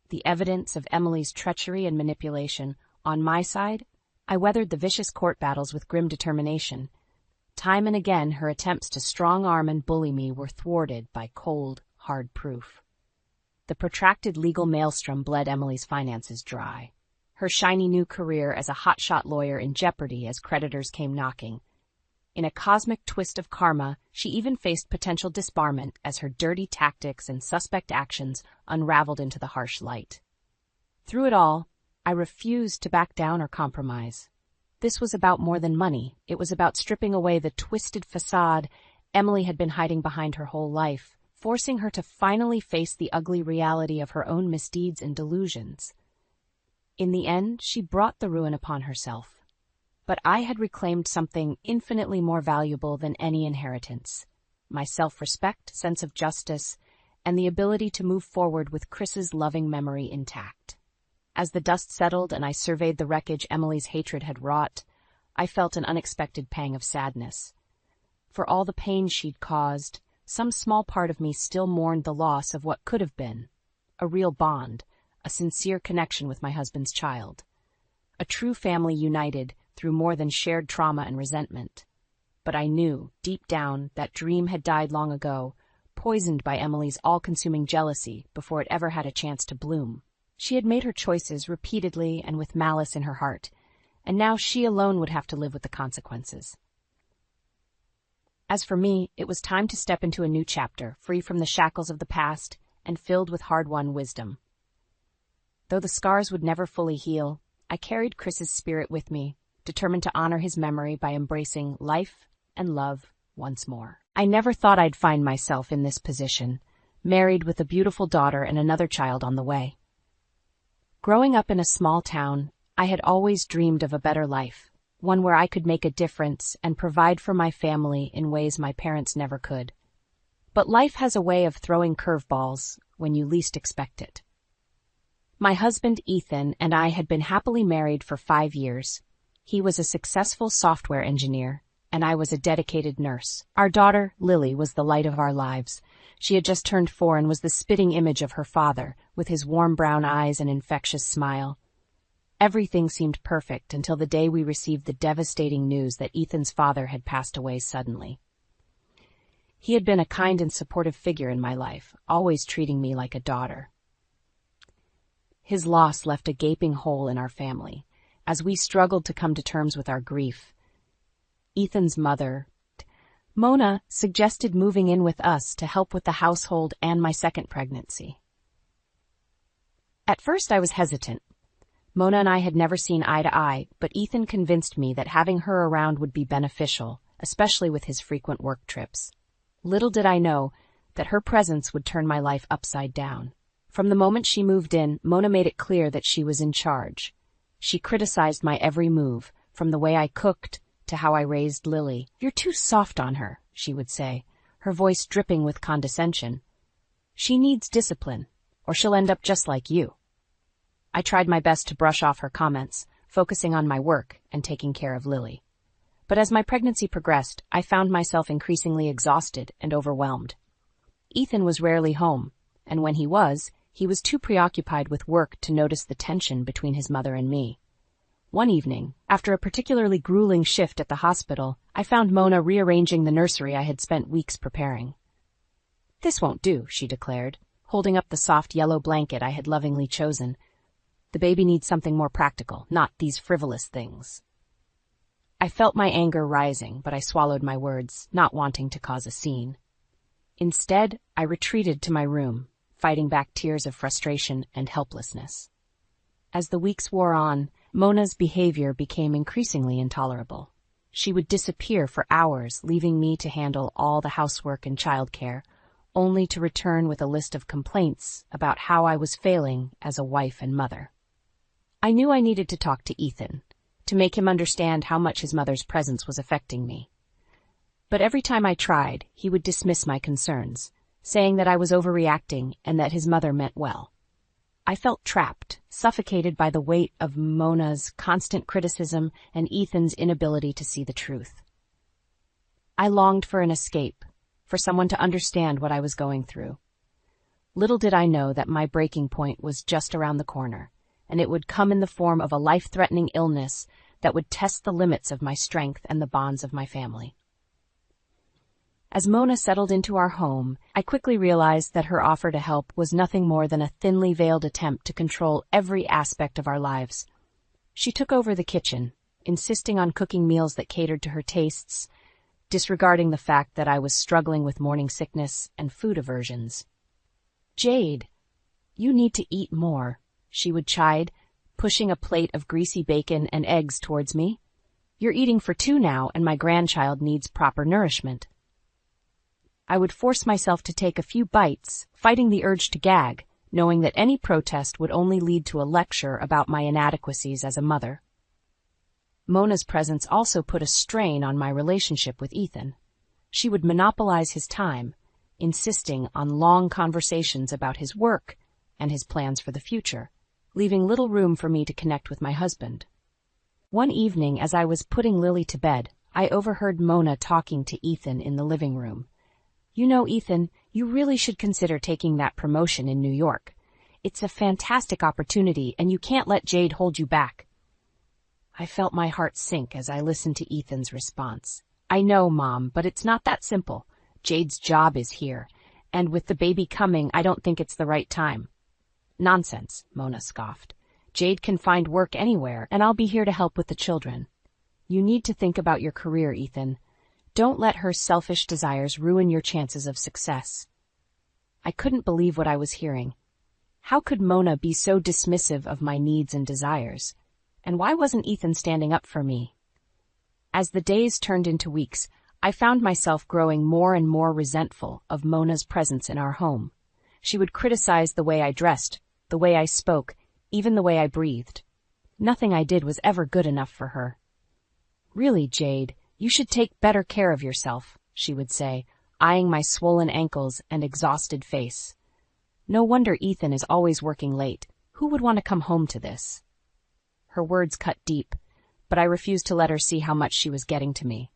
the evidence of Emily's treachery and manipulation, on my side, I weathered the vicious court battles with grim determination. Time and again, her attempts to strong-arm and bully me were thwarted by cold, hard proof. The protracted legal maelstrom bled Emily's finances dry, her shiny new career as a hotshot lawyer in jeopardy as creditors came knocking. In a cosmic twist of karma, she even faced potential disbarment as her dirty tactics and suspect actions unraveled into the harsh light. Through it all, I refused to back down or compromise. This was about more than money. It was about stripping away the twisted facade Emily had been hiding behind her whole life, forcing her to finally face the ugly reality of her own misdeeds and delusions. In the end, she brought the ruin upon herself. But I had reclaimed something infinitely more valuable than any inheritance: my self-respect, sense of justice, and the ability to move forward with Chris's loving memory intact. As the dust settled and I surveyed the wreckage Emily's hatred had wrought, I felt an unexpected pang of sadness. For all the pain she'd caused, some small part of me still mourned the loss of what could have been a real bond, a sincere connection with my husband's child. A true family united through more than shared trauma and resentment. But I knew, deep down, that dream had died long ago, poisoned by Emily's all-consuming jealousy before it ever had a chance to bloom. She had made her choices repeatedly and with malice in her heart, and now she alone would have to live with the consequences. As for me, it was time to step into a new chapter, free from the shackles of the past and filled with hard-won wisdom. Though the scars would never fully heal, I carried Chris's spirit with me, determined to honor his memory by embracing life and love once more. I never thought I'd find myself in this position, married with a beautiful daughter and another child on the way. Growing up in a small town, I had always dreamed of a better life, one where I could make a difference and provide for my family in ways my parents never could. But life has a way of throwing curveballs when you least expect it. My husband, Ethan, and I had been happily married for 5 years. He was a successful software engineer, and I was a dedicated nurse. Our daughter, Lily, was the light of our lives. She had just turned 4 and was the spitting image of her father, with his warm brown eyes and infectious smile. Everything seemed perfect until the day we received the devastating news that Ethan's father had passed away suddenly. He had been a kind and supportive figure in my life, always treating me like a daughter. His loss left a gaping hole in our family, as we struggled to come to terms with our grief. Ethan's mother, Mona, suggested moving in with us to help with the household and my second pregnancy. At first I was hesitant. Mona and I had never seen eye to eye, but Ethan convinced me that having her around would be beneficial, especially with his frequent work trips. Little did I know that her presence would turn my life upside down. From the moment she moved in, Mona made it clear that she was in charge. She criticized my every move, from the way I cooked to how I raised Lily. "You're too soft on her," she would say, her voice dripping with condescension. "She needs discipline, or she'll end up just like you." I tried my best to brush off her comments, focusing on my work and taking care of Lily. But as my pregnancy progressed, I found myself increasingly exhausted and overwhelmed. Ethan was rarely home, and when he was too preoccupied with work to notice the tension between his mother and me. One evening, after a particularly grueling shift at the hospital, I found Mona rearranging the nursery I had spent weeks preparing. "This won't do," she declared, holding up the soft yellow blanket I had lovingly chosen. "The baby needs something more practical, not these frivolous things." I felt my anger rising, but I swallowed my words, not wanting to cause a scene. Instead, I retreated to my room, fighting back tears of frustration and helplessness. As the weeks wore on, Mona's behavior became increasingly intolerable. She would disappear for hours, leaving me to handle all the housework and childcare, only to return with a list of complaints about how I was failing as a wife and mother. I knew I needed to talk to Ethan, to make him understand how much his mother's presence was affecting me. But every time I tried, he would dismiss my concerns, saying that I was overreacting and that his mother meant well. I felt trapped, suffocated by the weight of Mona's constant criticism and Ethan's inability to see the truth. I longed for an escape, for someone to understand what I was going through. Little did I know that my breaking point was just around the corner, and it would come in the form of a life-threatening illness that would test the limits of my strength and the bonds of my family. As Mona settled into our home, I quickly realized that her offer to help was nothing more than a thinly veiled attempt to control every aspect of our lives. She took over the kitchen, insisting on cooking meals that catered to her tastes, disregarding the fact that I was struggling with morning sickness and food aversions. "Jade, you need to eat more," she would chide, pushing a plate of greasy bacon and eggs towards me. "You're eating for two now, and my grandchild needs proper nourishment." I would force myself to take a few bites, fighting the urge to gag, knowing that any protest would only lead to a lecture about my inadequacies as a mother. Mona's presence also put a strain on my relationship with Ethan. She would monopolize his time, insisting on long conversations about his work and his plans for the future, leaving little room for me to connect with my husband. One evening, as I was putting Lily to bed, I overheard Mona talking to Ethan in the living room. "You know, Ethan, you really should consider taking that promotion in New York. It's a fantastic opportunity, and you can't let Jade hold you back." I felt my heart sink as I listened to Ethan's response. "I know, Mom, but it's not that simple. Jade's job is here, and with the baby coming, I don't think it's the right time." "Nonsense," Mona scoffed. "Jade can find work anywhere, and I'll be here to help with the children. You need to think about your career, Ethan. Don't let her selfish desires ruin your chances of success." I couldn't believe what I was hearing. How could Mona be so dismissive of my needs and desires? And why wasn't Ethan standing up for me? As the days turned into weeks, I found myself growing more and more resentful of Mona's presence in our home. She would criticize the way I dressed, the way I spoke, even the way I breathed. Nothing I did was ever good enough for her. "Really, Jade, you should take better care of yourself," she would say, eyeing my swollen ankles and exhausted face. "No wonder Ethan is always working late. Who would want to come home to this?" Her words cut deep, but I refused to let her see how much she was getting to me.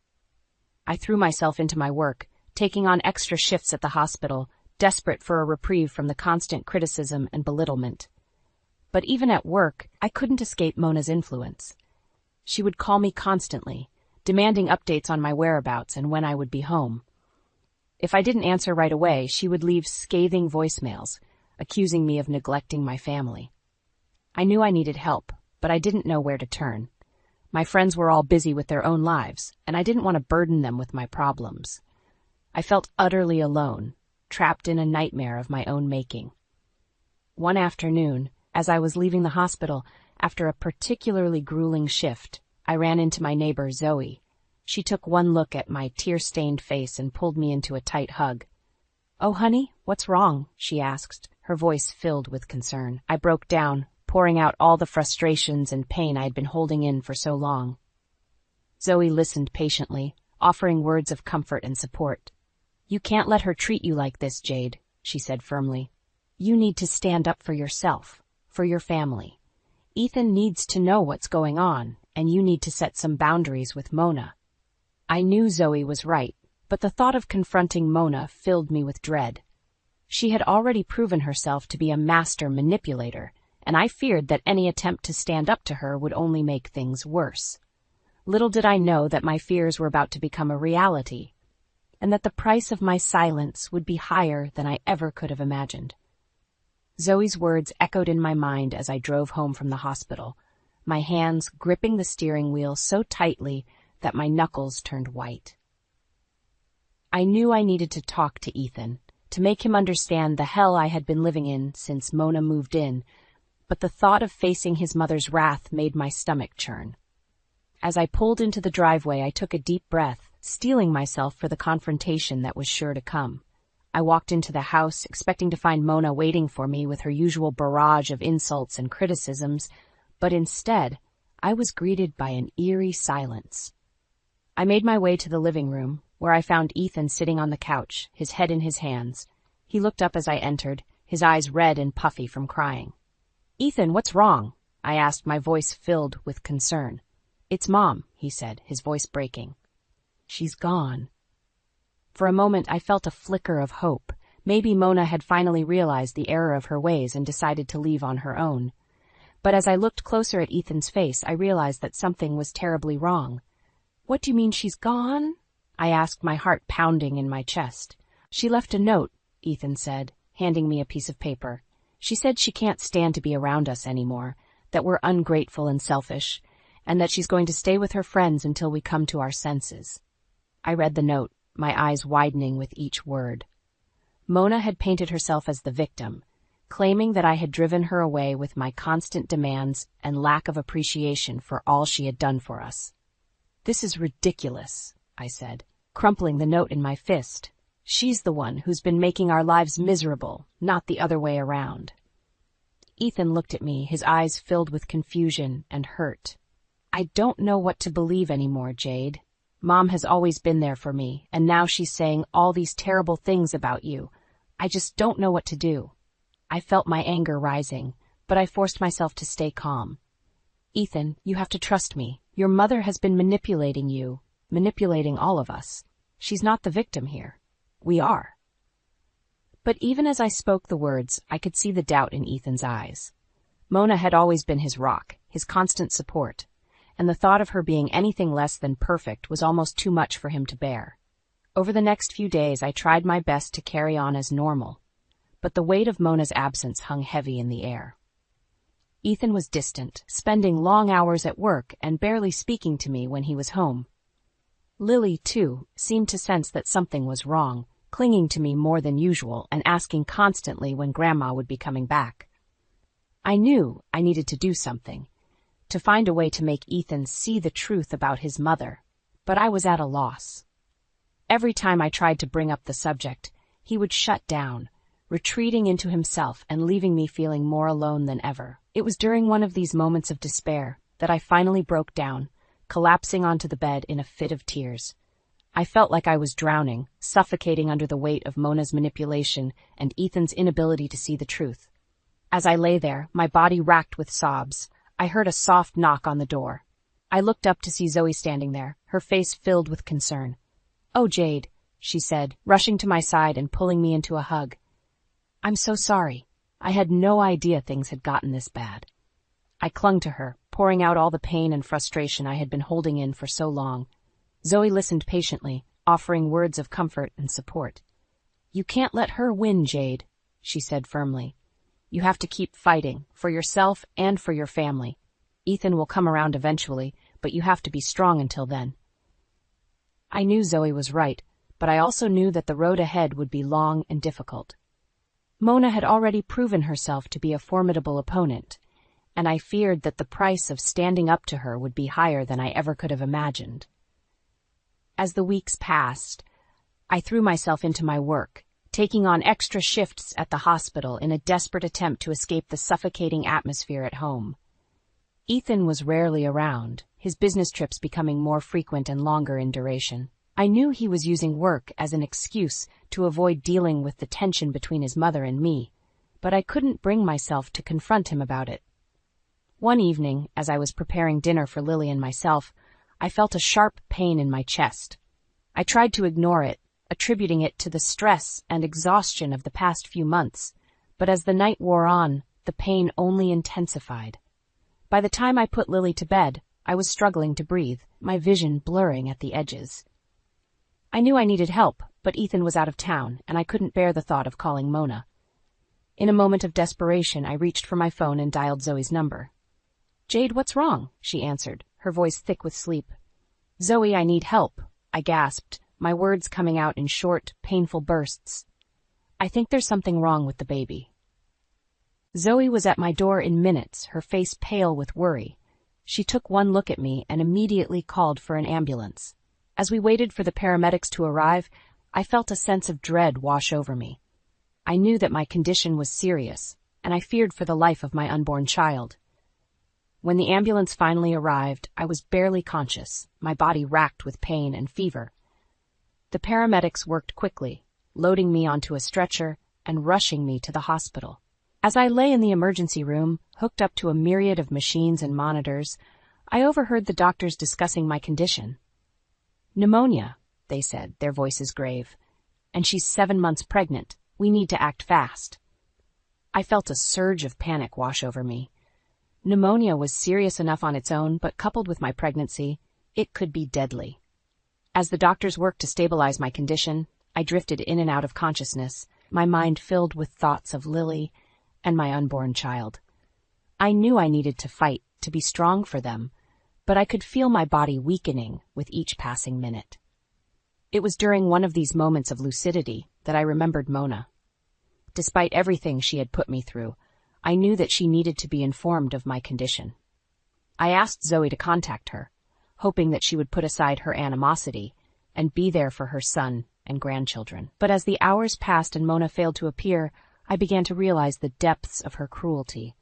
I threw myself into my work, taking on extra shifts at the hospital, desperate for a reprieve from the constant criticism and belittlement. But even at work, I couldn't escape Mona's influence. She would call me constantly, demanding updates on my whereabouts and when I would be home. If I didn't answer right away, she would leave scathing voicemails, accusing me of neglecting my family. I knew I needed help, but I didn't know where to turn. My friends were all busy with their own lives, and I didn't want to burden them with my problems. I felt utterly alone, trapped in a nightmare of my own making. One afternoon, as I was leaving the hospital after a particularly grueling shift, I ran into my neighbor, Zoe. She took one look at my tear-stained face and pulled me into a tight hug. "Oh, honey, what's wrong?" she asked, her voice filled with concern. I broke down, pouring out all the frustrations and pain I had been holding in for so long. Zoe listened patiently, offering words of comfort and support. "You can't let her treat you like this, Jade," she said firmly. "You need to stand up for yourself, for your family. Ethan needs to know what's going on, and you need to set some boundaries with Mona." I knew Zoe was right, but the thought of confronting Mona filled me with dread. She had already proven herself to be a master manipulator, and I feared that any attempt to stand up to her would only make things worse. Little did I know that my fears were about to become a reality, and that the price of my silence would be higher than I ever could have imagined. Zoe's words echoed in my mind as I drove home from the hospital, my hands gripping the steering wheel so tightly that my knuckles turned white. I knew I needed to talk to Ethan, to make him understand the hell I had been living in since Mona moved in, but the thought of facing his mother's wrath made my stomach churn. As I pulled into the driveway, I took a deep breath, steeling myself for the confrontation that was sure to come. I walked into the house, expecting to find Mona waiting for me with her usual barrage of insults and criticisms, but instead, I was greeted by an eerie silence. I made my way to the living room, where I found Ethan sitting on the couch, his head in his hands. He looked up as I entered, his eyes red and puffy from crying. "Ethan, what's wrong?" I asked, my voice filled with concern. "It's Mom," he said, his voice breaking. "She's gone." For a moment I felt a flicker of hope. Maybe Mona had finally realized the error of her ways and decided to leave on her own. But as I looked closer at Ethan's face, I realized that something was terribly wrong. "What do you mean she's gone?" I asked, my heart pounding in my chest. "She left a note," Ethan said, handing me a piece of paper. "She said she can't stand to be around us anymore, that we're ungrateful and selfish, and that she's going to stay with her friends until we come to our senses." I read the note, my eyes widening with each word. Mona had painted herself as the victim, claiming that I had driven her away with my constant demands and lack of appreciation for all she had done for us. "This is ridiculous," I said, crumpling the note in my fist. "She's the one who's been making our lives miserable, not the other way around." Ethan looked at me, his eyes filled with confusion and hurt. "I don't know what to believe anymore, Jade. Mom has always been there for me, and now she's saying all these terrible things about you. I just don't know what to do." I felt my anger rising, but I forced myself to stay calm. "Ethan, you have to trust me. Your mother has been manipulating you, manipulating all of us. She's not the victim here. We are." But even as I spoke the words, I could see the doubt in Ethan's eyes. Mona had always been his rock, his constant support, and the thought of her being anything less than perfect was almost too much for him to bear. Over the next few days, I tried my best to carry on as normal, but the weight of Mona's absence hung heavy in the air. Ethan was distant, spending long hours at work and barely speaking to me when he was home. Lily, too, seemed to sense that something was wrong, clinging to me more than usual and asking constantly when Grandma would be coming back. I knew I needed to do something, to find a way to make Ethan see the truth about his mother, but I was at a loss. Every time I tried to bring up the subject, he would shut down, retreating into himself and leaving me feeling more alone than ever. It was during one of these moments of despair that I finally broke down, collapsing onto the bed in a fit of tears. I felt like I was drowning, suffocating under the weight of Mona's manipulation and Ethan's inability to see the truth. As I lay there, my body racked with sobs, I heard a soft knock on the door. I looked up to see Zoe standing there, her face filled with concern. "Oh, Jade," she said, rushing to my side and pulling me into a hug. "I'm so sorry. I had no idea things had gotten this bad." I clung to her, pouring out all the pain and frustration I had been holding in for so long. Zoe listened patiently, offering words of comfort and support. "You can't let her win, Jade," she said firmly. "You have to keep fighting, for yourself and for your family. Ethan will come around eventually, but you have to be strong until then." I knew Zoe was right, but I also knew that the road ahead would be long and difficult. Mona had already proven herself to be a formidable opponent, and I feared that the price of standing up to her would be higher than I ever could have imagined. As the weeks passed, I threw myself into my work, taking on extra shifts at the hospital in a desperate attempt to escape the suffocating atmosphere at home. Ethan was rarely around, his business trips becoming more frequent and longer in duration. I knew he was using work as an excuse to avoid dealing with the tension between his mother and me, but I couldn't bring myself to confront him about it. One evening, as I was preparing dinner for Lily and myself, I felt a sharp pain in my chest. I tried to ignore it, attributing it to the stress and exhaustion of the past few months, but as the night wore on, the pain only intensified. By the time I put Lily to bed, I was struggling to breathe, my vision blurring at the edges. I knew I needed help, but Ethan was out of town, and I couldn't bear the thought of calling Mona. In a moment of desperation, I reached for my phone and dialed Zoe's number. "Jade, what's wrong?" she answered, her voice thick with sleep. "Zoe, I need help," I gasped, my words coming out in short, painful bursts. "I think there's something wrong with the baby." Zoe was at my door in minutes, her face pale with worry. She took one look at me and immediately called for an ambulance. As we waited for the paramedics to arrive, I felt a sense of dread wash over me. I knew that my condition was serious, and I feared for the life of my unborn child. When the ambulance finally arrived, I was barely conscious, my body racked with pain and fever. The paramedics worked quickly, loading me onto a stretcher and rushing me to the hospital. As I lay in the emergency room, hooked up to a myriad of machines and monitors, I overheard the doctors discussing my condition. "Pneumonia," they said, their voices grave. "And she's 7 months pregnant. We need to act fast." I felt a surge of panic wash over me. Pneumonia was serious enough on its own, but coupled with my pregnancy, it could be deadly. As the doctors worked to stabilize my condition, I drifted in and out of consciousness, my mind filled with thoughts of Lily and my unborn child. I knew I needed to fight, to be strong for them, but I could feel my body weakening with each passing minute. It was during one of these moments of lucidity that I remembered Mona. Despite everything she had put me through, I knew that she needed to be informed of my condition. I asked Zoe to contact her, hoping that she would put aside her animosity and be there for her son and grandchildren. But as the hours passed and Mona failed to appear, I began to realize the depths of her cruelty.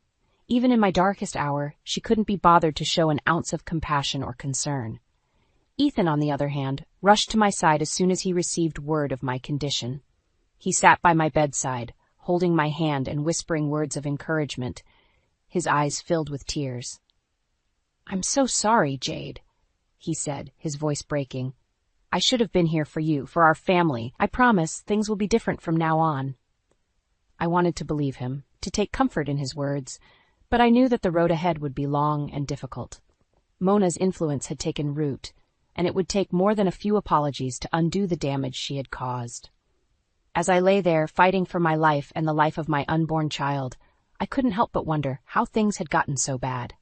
Even in my darkest hour, she couldn't be bothered to show an ounce of compassion or concern. Ethan, on the other hand, rushed to my side as soon as he received word of my condition. He sat by my bedside, holding my hand and whispering words of encouragement, his eyes filled with tears. "I'm so sorry, Jade," he said, his voice breaking. "I should have been here for you, for our family. I promise things will be different from now on." I wanted to believe him, to take comfort in his words, but I knew that the road ahead would be long and difficult. Mona's influence had taken root, and it would take more than a few apologies to undo the damage she had caused. As I lay there, fighting for my life and the life of my unborn child, I couldn't help but wonder how things had gotten so bad.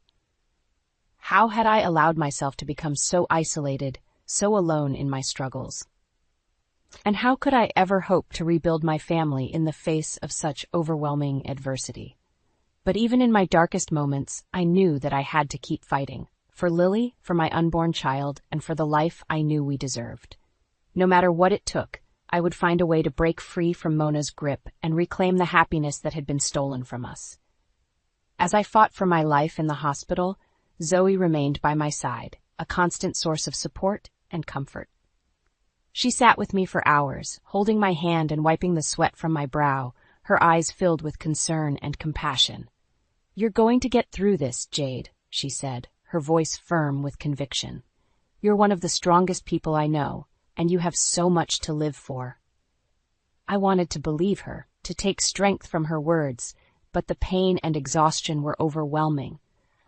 How had I allowed myself to become so isolated, so alone in my struggles? And how could I ever hope to rebuild my family in the face of such overwhelming adversity? But even in my darkest moments, I knew that I had to keep fighting. For Lily, for my unborn child, and for the life I knew we deserved. No matter what it took, I would find a way to break free from Mona's grip and reclaim the happiness that had been stolen from us. As I fought for my life in the hospital, Zoe remained by my side, a constant source of support and comfort. She sat with me for hours, holding my hand and wiping the sweat from my brow, her eyes filled with concern and compassion. "You're going to get through this, Jade," she said, her voice firm with conviction. "You're one of the strongest people I know, and you have so much to live for." I wanted to believe her, to take strength from her words, but the pain and exhaustion were overwhelming.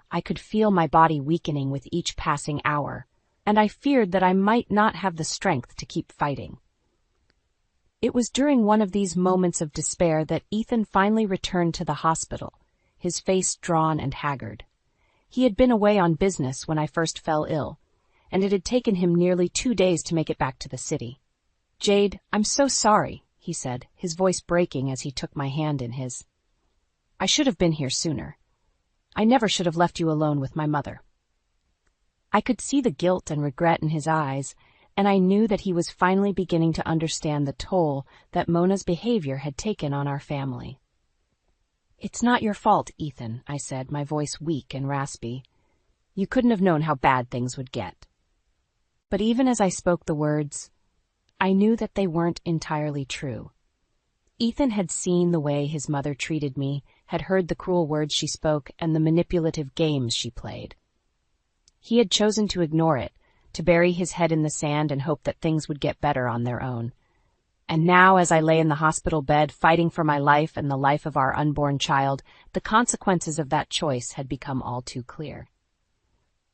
I could feel my body weakening with each passing hour, and I feared that I might not have the strength to keep fighting. It was during one of these moments of despair that Ethan finally returned to the hospital, his face drawn and haggard. He had been away on business when I first fell ill, and it had taken him nearly 2 days to make it back to the city. "Jade, I'm so sorry," he said, his voice breaking as he took my hand in his. "I should have been here sooner. I never should have left you alone with my mother." I could see the guilt and regret in his eyes, and I knew that he was finally beginning to understand the toll that Mona's behavior had taken on our family. "It's not your fault, Ethan," I said, my voice weak and raspy. "You couldn't have known how bad things would get." But even as I spoke the words, I knew that they weren't entirely true. Ethan had seen the way his mother treated me, had heard the cruel words she spoke and the manipulative games she played. He had chosen to ignore it, to bury his head in the sand and hope that things would get better on their own. And now, as I lay in the hospital bed, fighting for my life and the life of our unborn child, the consequences of that choice had become all too clear.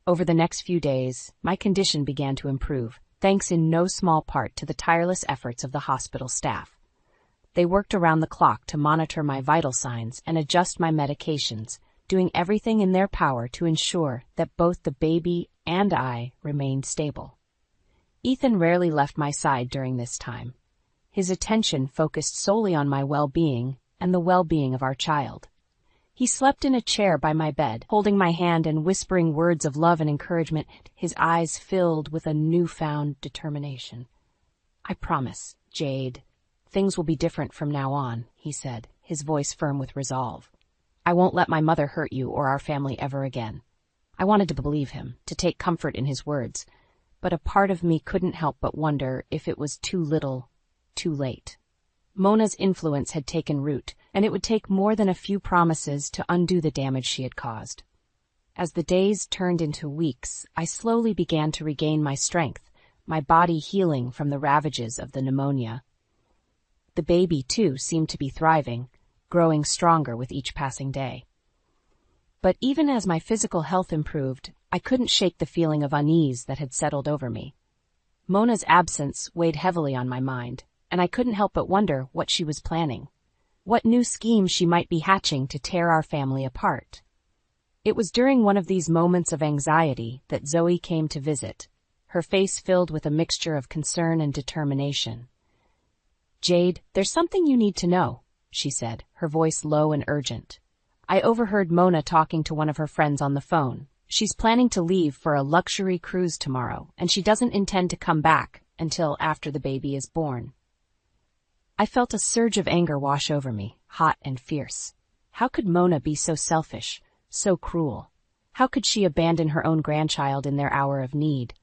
Over the next few days, my condition began to improve, thanks in no small part to the tireless efforts of the hospital staff. They worked around the clock to monitor my vital signs and adjust my medications, doing everything in their power to ensure that both the baby and I remained stable. Ethan rarely left my side during this time. His attention focused solely on my well-being and the well-being of our child. He slept in a chair by my bed, holding my hand and whispering words of love and encouragement, his eyes filled with a newfound determination. "I promise, Jade, things will be different from now on," he said, his voice firm with resolve. "I won't let my mother hurt you or our family ever again." I wanted to believe him, to take comfort in his words, but a part of me couldn't help but wonder if it was too little, too late. Mona's influence had taken root, and it would take more than a few promises to undo the damage she had caused. As the days turned into weeks, I slowly began to regain my strength, my body healing from the ravages of the pneumonia. The baby, too, seemed to be thriving, growing stronger with each passing day. But even as my physical health improved, I couldn't shake the feeling of unease that had settled over me. Mona's absence weighed heavily on my mind, and I couldn't help but wonder what she was planning, what new scheme she might be hatching to tear our family apart. It was during one of these moments of anxiety that Zoe came to visit, her face filled with a mixture of concern and determination. "Jade, there's something you need to know," she said, her voice low and urgent. "I overheard Mona talking to one of her friends on the phone. She's planning to leave for a luxury cruise tomorrow, and she doesn't intend to come back until after the baby is born." I felt a surge of anger wash over me, hot and fierce. How could Mona be so selfish, so cruel? How could she abandon her own grandchild in their hour of need?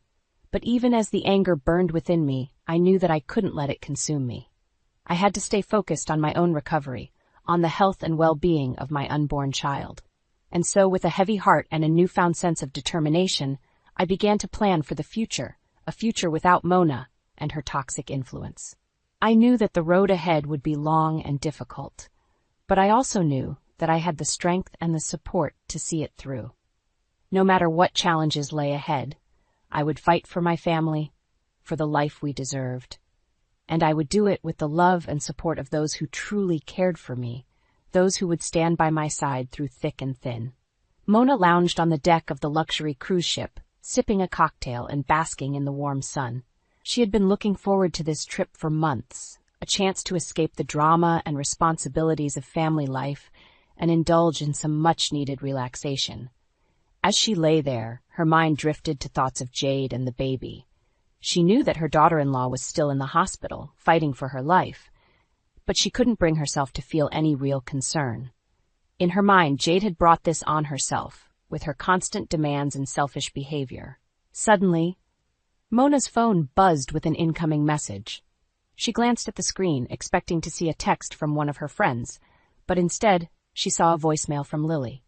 But even as the anger burned within me, I knew that I couldn't let it consume me. I had to stay focused on my own recovery, on the health and well-being of my unborn child. And so, with a heavy heart and a newfound sense of determination, I began to plan for the future, a future without Mona and her toxic influence. I knew that the road ahead would be long and difficult, but I also knew that I had the strength and the support to see it through. No matter what challenges lay ahead, I would fight for my family, for the life we deserved. And I would do it with the love and support of those who truly cared for me, those who would stand by my side through thick and thin. Mona lounged on the deck of the luxury cruise ship, sipping a cocktail and basking in the warm sun. She had been looking forward to this trip for months, a chance to escape the drama and responsibilities of family life and indulge in some much-needed relaxation. As she lay there, her mind drifted to thoughts of Jade and the baby. She knew that her daughter-in-law was still in the hospital, fighting for her life, but she couldn't bring herself to feel any real concern. In her mind, Jade had brought this on herself, with her constant demands and selfish behavior. Suddenly, Mona's phone buzzed with an incoming message. She glanced at the screen, expecting to see a text from one of her friends, but instead, she saw a voicemail from Lily.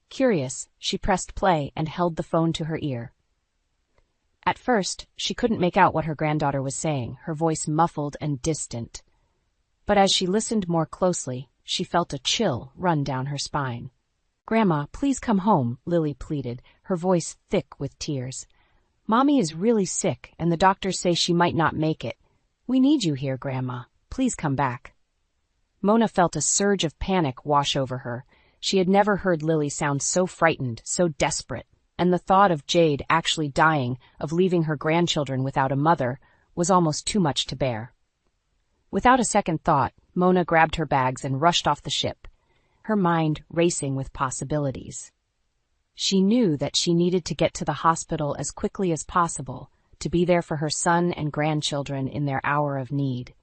Curious, she pressed play and held the phone to her ear. At first, she couldn't make out what her granddaughter was saying, her voice muffled and distant. But as she listened more closely, she felt a chill run down her spine. "Grandma, please come home," Lily pleaded, her voice thick with tears. "Mommy is really sick, and the doctors say she might not make it. We need you here, Grandma. Please come back." Mona felt a surge of panic wash over her. She had never heard Lily sound so frightened, so desperate, and the thought of Jade actually dying, of leaving her grandchildren without a mother, was almost too much to bear. Without a second thought, Mona grabbed her bags and rushed off the ship, her mind racing with possibilities. She knew that she needed to get to the hospital as quickly as possible, to be there for her son and grandchildren in their hour of need.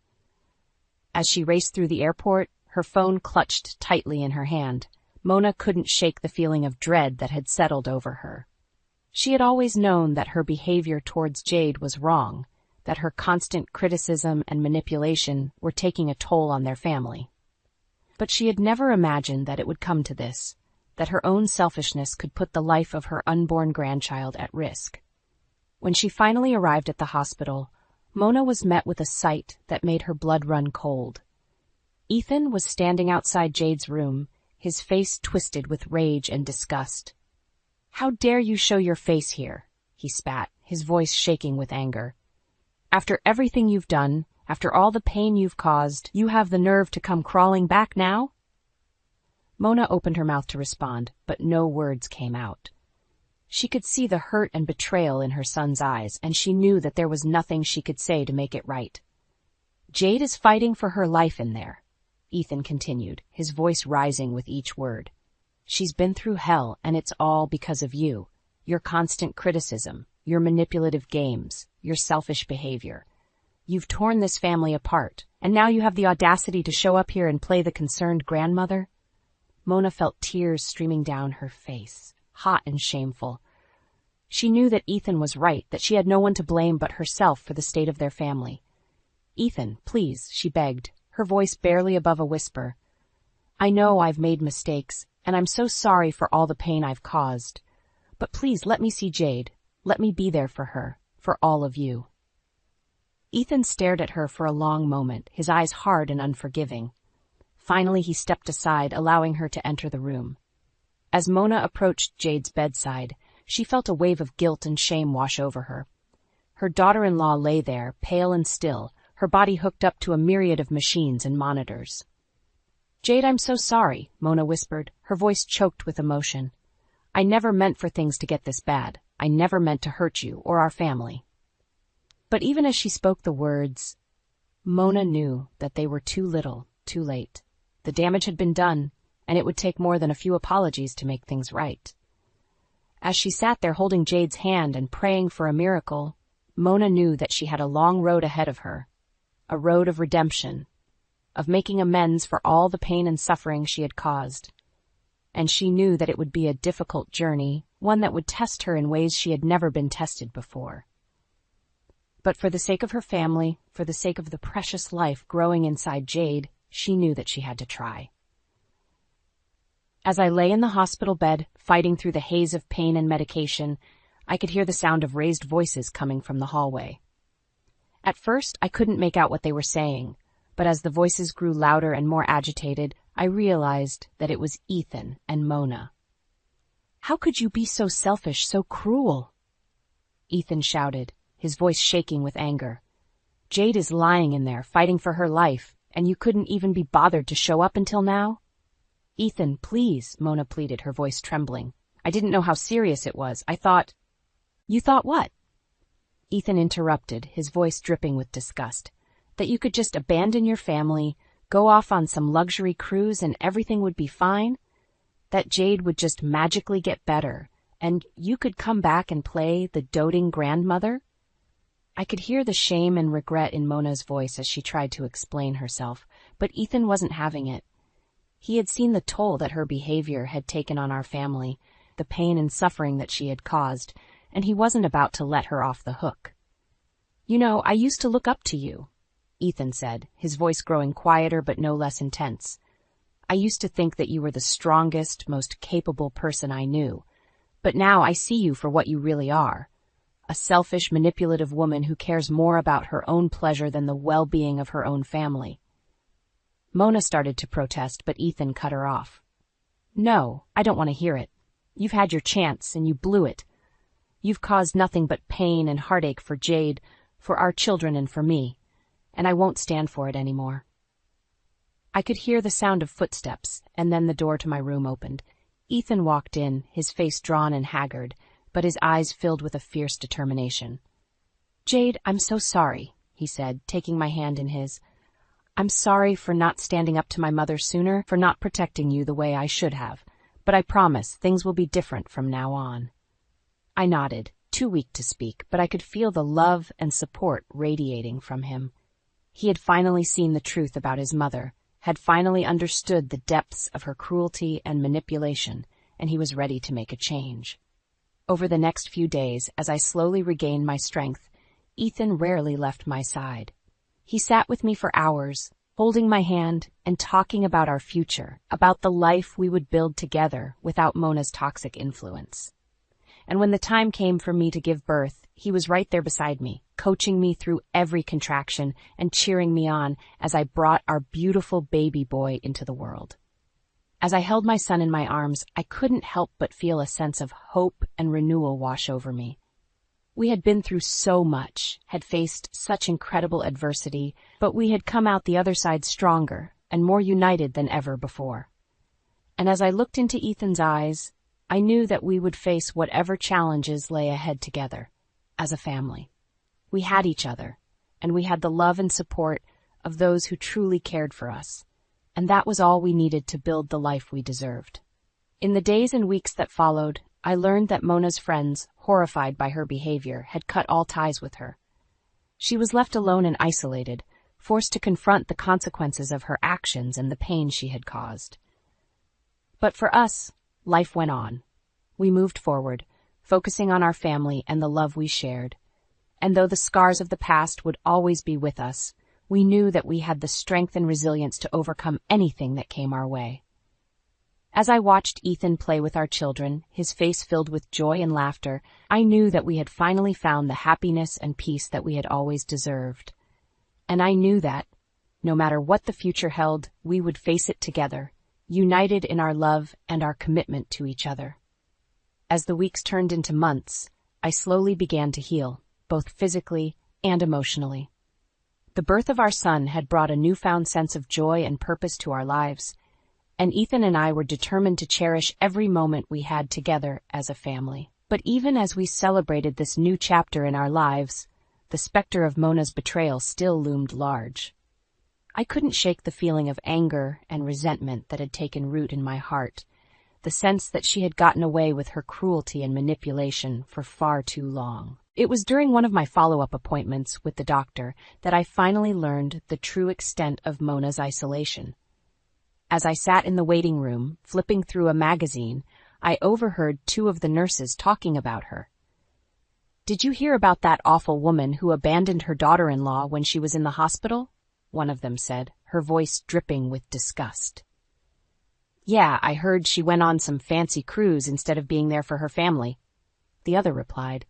As she raced through the airport, her phone clutched tightly in her hand. Mona couldn't shake the feeling of dread that had settled over her. She had always known that her behavior towards Jade was wrong, that her constant criticism and manipulation were taking a toll on their family. But she had never imagined that it would come to this, that her own selfishness could put the life of her unborn grandchild at risk. When she finally arrived at the hospital, Mona was met with a sight that made her blood run cold. Ethan was standing outside Jade's room, his face twisted with rage and disgust. "How dare you show your face here?" he spat, his voice shaking with anger. "After everything you've done, after all the pain you've caused, you have the nerve to come crawling back now?" Mona opened her mouth to respond, but no words came out. She could see the hurt and betrayal in her son's eyes, and she knew that there was nothing she could say to make it right. "Jade is fighting for her life in there," Ethan continued, his voice rising with each word. "She's been through hell, and it's all because of you. Your constant criticism, your manipulative games, your selfish behavior. You've torn this family apart, and now you have the audacity to show up here and play the concerned grandmother?" Mona felt tears streaming down her face, hot and shameful. She knew that Ethan was right, that she had no one to blame but herself for the state of their family. "Ethan, please," she begged, her voice barely above a whisper. "I know I've made mistakes, and I'm so sorry for all the pain I've caused. But please let me see Jade. Let me be there for her, for all of you." Ethan stared at her for a long moment, his eyes hard and unforgiving. Finally, he stepped aside, allowing her to enter the room. As Mona approached Jade's bedside, she felt a wave of guilt and shame wash over her. Her daughter-in-law lay there, pale and still, her body hooked up to a myriad of machines and monitors. "Jade, I'm so sorry," Mona whispered, her voice choked with emotion. "I never meant for things to get this bad. I never meant to hurt you or our family." But even as she spoke the words, Mona knew that they were too little, too late. The damage had been done, and it would take more than a few apologies to make things right. As she sat there holding Jade's hand and praying for a miracle, Mona knew that she had a long road ahead of her, a road of redemption, of making amends for all the pain and suffering she had caused. And she knew that it would be a difficult journey, one that would test her in ways she had never been tested before. But for the sake of her family, for the sake of the precious life growing inside Jade, she knew that she had to try. As I lay in the hospital bed, fighting through the haze of pain and medication, I could hear the sound of raised voices coming from the hallway. At first, I couldn't make out what they were saying, but as the voices grew louder and more agitated, I realized that it was Ethan and Mona. "How could you be so selfish, so cruel?" Ethan shouted, his voice shaking with anger. "Jade is lying in there, fighting for her life, and you couldn't even be bothered to show up until now?" "Ethan, please," Mona pleaded, her voice trembling. "I didn't know how serious it was. I thought—" "You thought what?" Ethan interrupted, his voice dripping with disgust. "That you could just abandon your family, go off on some luxury cruise and everything would be fine? That Jade would just magically get better, and you could come back and play the doting grandmother?" I could hear the shame and regret in Mona's voice as she tried to explain herself, but Ethan wasn't having it. He had seen the toll that her behavior had taken on our family, the pain and suffering that she had caused, and he wasn't about to let her off the hook. "You know, I used to look up to you," Ethan said, his voice growing quieter but no less intense. "I used to think that you were the strongest, most capable person I knew, but now I see you for what you really are. A selfish, manipulative woman who cares more about her own pleasure than the well-being of her own family." Mona started to protest, but Ethan cut her off. "No, I don't want to hear it. You've had your chance, and you blew it. You've caused nothing but pain and heartache for Jade, for our children, and for me, and I won't stand for it anymore." I could hear the sound of footsteps, and then the door to my room opened. Ethan walked in, his face drawn and haggard, but his eyes filled with a fierce determination. "Jade, I'm so sorry," he said, taking my hand in his. "I'm sorry for not standing up to my mother sooner, for not protecting you the way I should have, but I promise things will be different from now on." I nodded, too weak to speak, but I could feel the love and support radiating from him. He had finally seen the truth about his mother, had finally understood the depths of her cruelty and manipulation, and he was ready to make a change. Over the next few days, as I slowly regained my strength, Ethan rarely left my side. He sat with me for hours, holding my hand and talking about our future, about the life we would build together without Mona's toxic influence. And when the time came for me to give birth, he was right there beside me, coaching me through every contraction and cheering me on as I brought our beautiful baby boy into the world. As I held my son in my arms, I couldn't help but feel a sense of hope and renewal wash over me. We had been through so much, had faced such incredible adversity, but we had come out the other side stronger and more united than ever before. And as I looked into Ethan's eyes, I knew that we would face whatever challenges lay ahead together, as a family. We had each other, and we had the love and support of those who truly cared for us, and that was all we needed to build the life we deserved. In the days and weeks that followed, I learned that Mona's friends, horrified by her behavior, had cut all ties with her. She was left alone and isolated, forced to confront the consequences of her actions and the pain she had caused. But for us, life went on. We moved forward, focusing on our family and the love we shared. And though the scars of the past would always be with us, we knew that we had the strength and resilience to overcome anything that came our way. As I watched Ethan play with our children, his face filled with joy and laughter, I knew that we had finally found the happiness and peace that we had always deserved. And I knew that, no matter what the future held, we would face it together, united in our love and our commitment to each other. As the weeks turned into months, I slowly began to heal, both physically and emotionally. The birth of our son had brought a newfound sense of joy and purpose to our lives, and Ethan and I were determined to cherish every moment we had together as a family. But even as we celebrated this new chapter in our lives, the specter of Mona's betrayal still loomed large. I couldn't shake the feeling of anger and resentment that had taken root in my heart, the sense that she had gotten away with her cruelty and manipulation for far too long. It was during one of my follow-up appointments with the doctor that I finally learned the true extent of Mona's isolation. As I sat in the waiting room, flipping through a magazine, I overheard two of the nurses talking about her. "Did you hear about that awful woman who abandoned her daughter-in-law when she was in the hospital?" one of them said, her voice dripping with disgust. "Yeah, I heard she went on some fancy cruise instead of being there for her family," the other replied.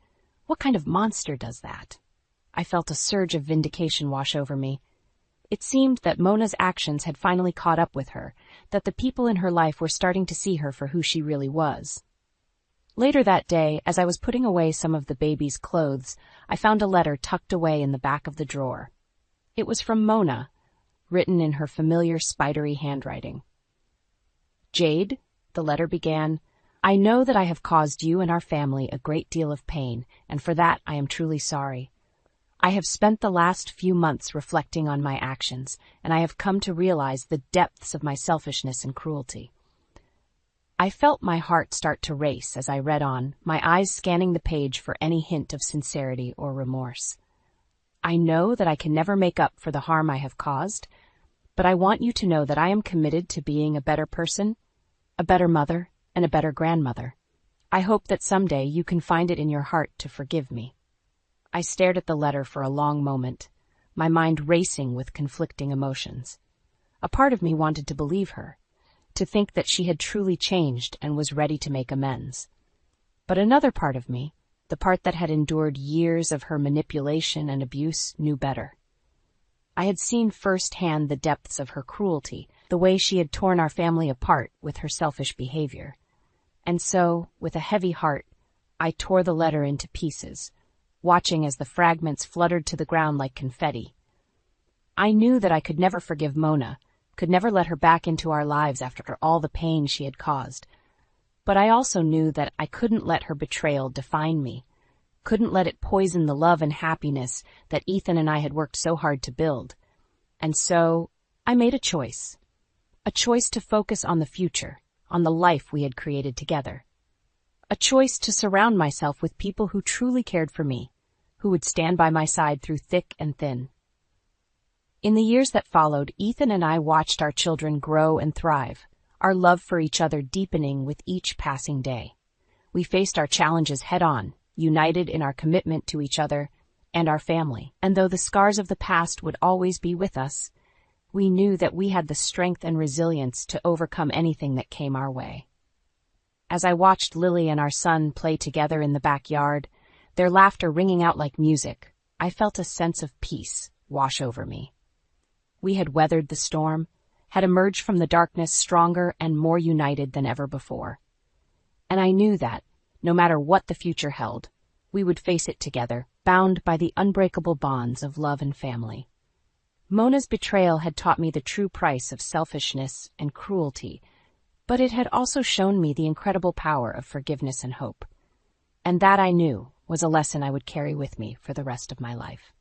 "What kind of monster does that?" I felt a surge of vindication wash over me. It seemed that Mona's actions had finally caught up with her, that the people in her life were starting to see her for who she really was. Later that day, as I was putting away some of the baby's clothes, I found a letter tucked away in the back of the drawer. It was from Mona, written in her familiar spidery handwriting. "Jade," the letter began, "I know that I have caused you and our family a great deal of pain, and for that I am truly sorry. I have spent the last few months reflecting on my actions, and I have come to realize the depths of my selfishness and cruelty." I felt my heart start to race as I read on, my eyes scanning the page for any hint of sincerity or remorse. "I know that I can never make up for the harm I have caused, but I want you to know that I am committed to being a better person, a better mother, and a better grandmother. I hope that someday you can find it in your heart to forgive me." I stared at the letter for a long moment, my mind racing with conflicting emotions. A part of me wanted to believe her, to think that she had truly changed and was ready to make amends. But another part of me, the part that had endured years of her manipulation and abuse, knew better. I had seen firsthand the depths of her cruelty, the way she had torn our family apart with her selfish behavior. And so, with a heavy heart, I tore the letter into pieces, watching as the fragments fluttered to the ground like confetti. I knew that I could never forgive Mona, could never let her back into our lives after all the pain she had caused. But I also knew that I couldn't let her betrayal define me, couldn't let it poison the love and happiness that Ethan and I had worked so hard to build. And so, I made a choice to focus on the future, on the life we had created together. A choice to surround myself with people who truly cared for me, who would stand by my side through thick and thin. In the years that followed, Ethan and I watched our children grow and thrive, our love for each other deepening with each passing day. We faced our challenges head-on, united in our commitment to each other and our family. And though the scars of the past would always be with us, we knew that we had the strength and resilience to overcome anything that came our way. As I watched Lily and our son play together in the backyard, their laughter ringing out like music, I felt a sense of peace wash over me. We had weathered the storm, had emerged from the darkness stronger and more united than ever before. And I knew that, no matter what the future held, we would face it together, bound by the unbreakable bonds of love and family. Mona's betrayal had taught me the true price of selfishness and cruelty, but it had also shown me the incredible power of forgiveness and hope. And that, I knew, was a lesson I would carry with me for the rest of my life.